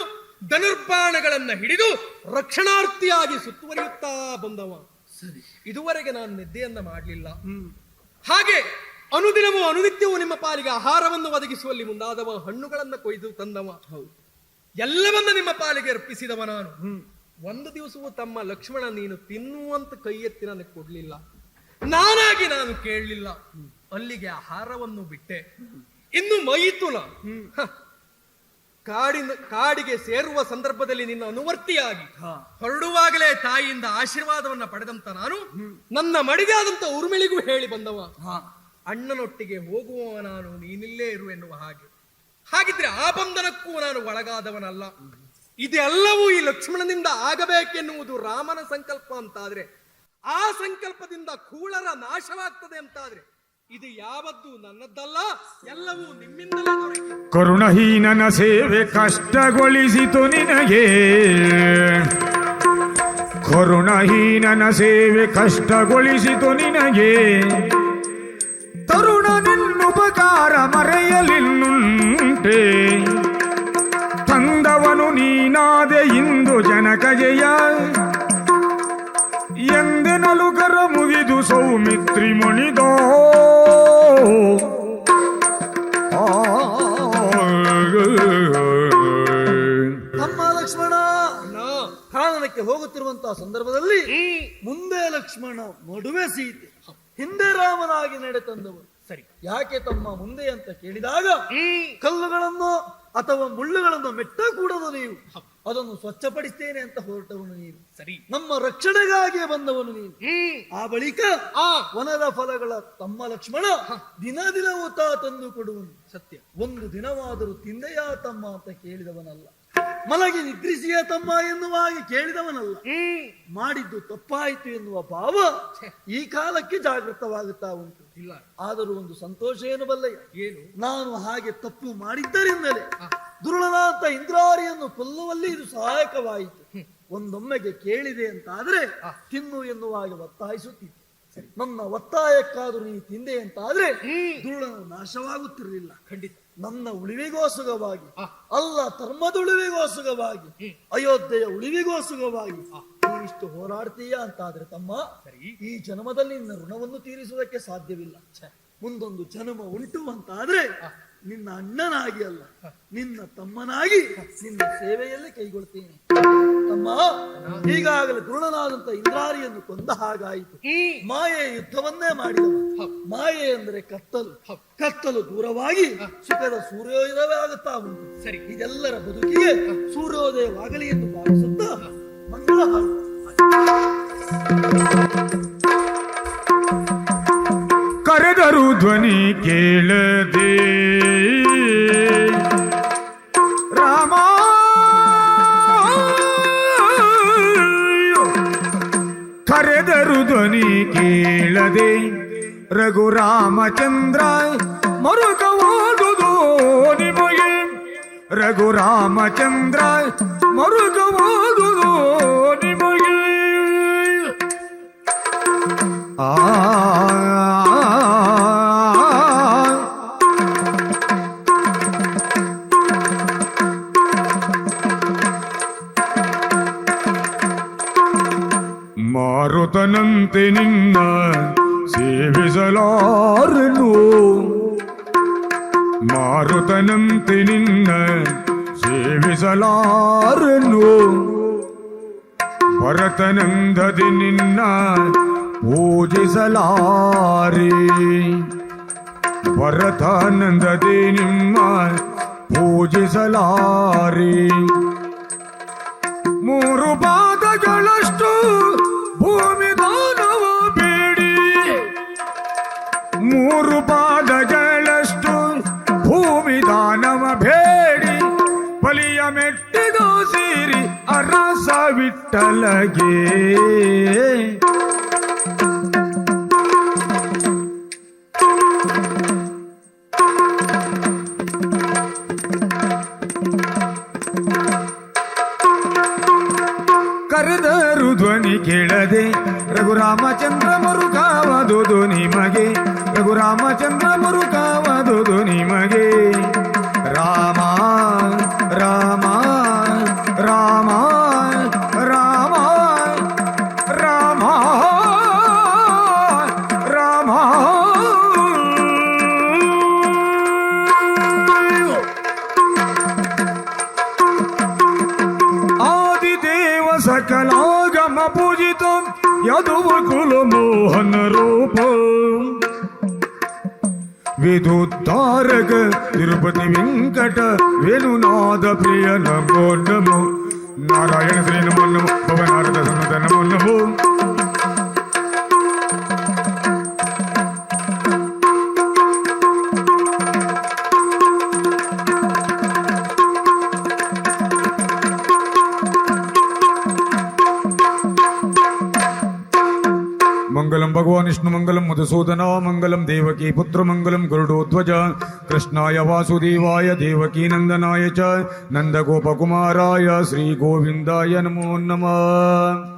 ಧನುರ್ಬಾಣಗಳನ್ನ ಹಿಡಿದು ರಕ್ಷಣಾರ್ಥಿಯಾಗಿ ಸುತ್ತುವರಿಯುತ್ತಾ ಬಂದವ. ಇದುವರೆಗೆ ನಾನು ನಿದ್ದೆಯನ್ನ ಮಾಡಲಿಲ್ಲ. ಹಾಗೆ ಅನುದಿನವೂ ಅನುನಿತ್ಯವೂ ನಿಮ್ಮ ಪಾಲಿಗೆ ಆಹಾರವನ್ನು ಒದಗಿಸುವಲ್ಲಿ ಮುಂದಾದವ, ಹಣ್ಣುಗಳನ್ನ ಕೊಯ್ದು ತಂದವ, ಎಲ್ಲವನ್ನ ನಿಮ್ಮ ಪಾಲಿಗೆ ಅರ್ಪಿಸಿದವ ನಾನು. ಒಂದು ದಿವಸವೂ ತಮ್ಮ ಲಕ್ಷ್ಮಣ ನೀನು ತಿನ್ನುವಂತ ಕೈ ಎತ್ತಿ ನನಗೆ ಕೊಡ್ಲಿಲ್ಲ, ನಾನಾಗಿ ನಾನು ಕೇಳಲಿಲ್ಲ. ಅಲ್ಲಿಗೆ ಆಹಾರವನ್ನು ಬಿಟ್ಟೆ. ಇನ್ನು ಮೈಥುನ ಕಾಡಿಗೆ ಸೇರುವ ಸಂದರ್ಭದಲ್ಲಿ ನಿನ್ನ ಅನುವರ್ತಿಯಾಗಿ ಹೊರಡುವಾಗಲೇ ತಾಯಿಯಿಂದ ಆಶೀರ್ವಾದವನ್ನ ಪಡೆದಂತ ನಾನು ನನ್ನ ಮಡಿದಾದಂತ ಉರ್ಮಿಳಿಗೂ ಹೇಳಿ ಬಂದವ, ಅಣ್ಣನೊಟ್ಟಿಗೆ ಹೋಗುವ ನಾನು, ನೀನಿಲ್ಲೇ ಇರು ಎನ್ನುವ ಹಾಗೆ. ಹಾಗಿದ್ರೆ ಆ ಬಂಧನಕ್ಕೂ ನಾನು ಒಳಗಾದವನಲ್ಲ. ಇದೆಲ್ಲವೂ ಈ ಲಕ್ಷ್ಮಣನಿಂದ ಆಗಬೇಕೆನ್ನುವುದು ರಾಮನ ಸಂಕಲ್ಪ ಅಂತಾದ್ರೆ, ಆ ಸಂಕಲ್ಪದಿಂದ ಕೂಳರ ನಾಶವಾಗ್ತದೆ ಅಂತಾದ್ರೆ, ಇದು ಯಾವತ್ತೂ ನನ್ನದ್ದಲ್ಲ, ಎಲ್ಲವೂ ನಿಮ್ಮಿಂದಲೇ ದೊರಕಿತು. ಕರುಣಹೀನನ ಸೇವೆ ಕಷ್ಟಗೊಳಿಸಿತು ನಿನಗೆ, ಕರುಣಹೀನನ ಸೇವೆ ಕಷ್ಟಗೊಳಿಸಿತು ನಿನಗೆ. ತರುಣನೆನ್ನುಪಕಾರ ಮರೆಯಲಿನ್ನುಂಟೆ, ತಂದವನು ನೀನಾದೆ ಇಂದು ಜನಕಜಯ. ಎಂದೆನಲು ಕರ ಮುಗಿದು ಸೌಮಿತ್ರಿ ಮುನಿದೋ, ನಮ್ಮ ಲಕ್ಷ್ಮಣ ಕಾನನಕ್ಕೆ ಹೋಗುತ್ತಿರುವಂತಹ ಸಂದರ್ಭದಲ್ಲಿ ಮುಂದೆ ಲಕ್ಷ್ಮಣ, ನಡುವೆ ಸೀತೆ, ಹಿಂದೆ ರಾಮನಾಗಿ ನಡೆತಂದವರು. ಸರಿ, ಯಾಕೆ ತಮ್ಮ ಮುಂದೆ ಅಂತ ಕೇಳಿದಾಗ, ಕಲ್ಲುಗಳನ್ನು ಅಥವಾ ಮುಳ್ಳುಗಳನ್ನು ಮೆಟ್ಟ ಕೂಡದು ನೀವು, ಅದನ್ನು ಸ್ವಚ್ಛಪಡಿಸ್ತೇನೆ ಅಂತ ಹೊರಟವನು ನೀನು. ಸರಿ, ನಮ್ಮ ರಕ್ಷಣೆಗಾಗಿಯೇ ಬಂದವನು ನೀನು. ಆ ಬಳಿಕ ವನದ ಫಲಗಳ ತಮ್ಮ ಲಕ್ಷ್ಮಣ ದಿನ ದಿನವೂ ತಾ ತಂದು ಕೊಡುವನು. ಸತ್ಯ. ಒಂದು ದಿನವಾದರೂ ತಿಂದೆಯ ತಮ್ಮ ಅಂತ ಕೇಳಿದವನಲ್ಲ, ಮಲಗಿ ನಿದ್ರಿಸಿಯ ತಮ್ಮ ಎನ್ನುವ ಹಾಗೆ ಕೇಳಿದವನಲ್ಲ. ಮಾಡಿದ್ದು ತಪ್ಪಾಯಿತು ಎನ್ನುವ ಭಾವ ಈ ಕಾಲಕ್ಕೆ ಜಾಗೃತವಾಗುತ್ತಾ ಉಂಟು. ಇಲ್ಲ, ಆದರೂ ಒಂದು ಸಂತೋಷ ಏನು ಬಲ್ಲಯ್ಯ, ಏನು? ನಾನು ಹಾಗೆ ತಪ್ಪು ಮಾಡಿದ್ದರಿಂದಲೇ ದುರುಳನಾಥ ಇಂದ್ರಾರಿಯನ್ನು ಕೊಲ್ಲುವಲ್ಲಿ ಇದು ಸಹಾಯಕವಾಯಿತು. ಒಂದೊಮ್ಮೆಗೆ ಕೇಳಿದೆ ಅಂತ ಆದ್ರೆ ತಿನ್ನು ಎನ್ನುವ ಹಾಗೆ ಒತ್ತಾಯಿಸುತ್ತಿದ್ದೆ. ನನ್ನ ಒತ್ತಾಯಕ್ಕಾದ್ರೂ ನೀ ತಿಂದೆ ಅಂತ ಆದ್ರೆ ದುರುಳನ ನಾಶವಾಗುತ್ತಿರಲಿಲ್ಲ. ಖಂಡಿತ. ನನ್ನ ಉಳಿವಿಗೋಸುಗವಾಗಿ ಅಲ್ಲ, ಧರ್ಮದುಳಿವಿಗೋಸುಗವಾಗಿ, ಅಯೋಧ್ಯೆಯ ಉಳಿವಿಗೋಸುಗವಾಗಿ ನೀನಿಷ್ಟು ಹೋರಾಡ್ತೀಯ ಅಂತಾದ್ರೆ ತಮ್ಮ, ಈ ಜನ್ಮದಲ್ಲಿ ನಿನ್ನ ಋಣವನ್ನು ತೀರಿಸುವುದಕ್ಕೆ ಸಾಧ್ಯವಿಲ್ಲ. ಮುಂದೊಂದು ಜನ್ಮ ಉಂಟು ಅಂತಾದ್ರೆ ನಿನ್ನ ಅಣ್ಣನಾಗಿ ಅಲ್ಲ, ನಿನ್ನ ತಮ್ಮನಾಗಿ ನಿನ್ನ ಸೇವೆಯಲ್ಲಿ ಕೈಗೊಳ್ತೇನೆ. ತಮ್ಮ, ಈಗಾಗಲೇ ದುರುಳನಾದಂತ ಇಂದ್ರಾರಿಯನ್ನು ಕೊಂದ ಹಾಗಾಯಿತು. ಮಾಯೆ ಯುದ್ಧವನ್ನೇ ಮಾಡಿದವ. ಮಾಯೆ ಅಂದ್ರೆ ಕತ್ತಲು, ಕತ್ತಲು ದೂರವಾಗಿ ಸುಖದ ಸೂರ್ಯೋದಯವೇ ಆಗುತ್ತಾ ಉಂಟು. ಸರಿ, ಇದೆಲ್ಲರ ಬದುಕಿಗೆ ಸೂರ್ಯೋದಯವಾಗಲಿ ಎಂದು ಭಾವಿಸುತ್ತಾ ಮಂಗಳ ಹಾಡು. ಕರೆದರು ಧ್ವನಿ ಕೇಳದೆ ರಾಮ, ಕರೆದರು ಧ್ವನಿ ಕೇಳದೆ ರಘುರಾಮಚಂದ್ರ ಮರುಕವಾದುದು ನಿಮಗೆ, ರಘುರಾಮಚಂದ್ರ ಮರುಕವಾದುದು ನಿಮಗೆ. ಮಾರುತನಂತೆ ನಿನ್ನ ಸೇವಿಸಲಾರನು, ಮಾರುತನಂತೆ ನಿನ್ನ ಸೇವಿಸಲಾರನು. ಭರತನಂದದಿ ನಿನ್ನ ಪೂಜಿಸಲಾರೆ, ಭರತಾನಂದದಿ ನಿಮ್ಮ ಪೂಜಿಸಲಾರೆ. ಮೂರು ಪಾದಗಳಷ್ಟು ಭೂಮಿ ದಾನವ ಬೇಡಿ, ಮೂರು ಪಾದಗಳಷ್ಟು ಭೂಮಿ ದಾನವ ಬೇಡಿ, ಬಲಿಯ ಮೆಟ್ಟಿದು ಸೇರಿ ಅರಸ ವಿಠಲಗೆ. ಕರೆದರು ಧ್ವನಿ ಕೇಳದೆ ರಘುರಾಮಚಂದ್ರ ಮರುಕಾವದುದು ನಿಮಗೆ, ರಘುರಾಮಚಂದ್ರ ಮರುಕಾವದುದು ನಿಮಗೆ. ರಾಮ ರಾಮ ರಾಮ ರಾಮ ರಾಮ ಯಾದವ ಕುಲ ಮೋಹನ ರೂಪ ವಿದುತ್ತಾರಕ ತಿರುಪತಿ ವೆಂಕಟ ವೇಣುನಾದ ಪ್ರಿಯ ನಮೋ ನಮೋ ನಾರಾಯಣ ಶ್ರೀ ನಮೋ ನಮೋ ಭವನಾರದ ಸನ್ನತ ನಮೋ ನಮೋ मंगलम भगवान विष्णु मंगलम मधुसूदन मंगलम देवकी पुत्र मंगलम गरुडोध्वज कृष्णाय वासुदेवाय देवकी नंदनाय च नंदगोपकुमाराय श्री गोविंदाय नमो नमः।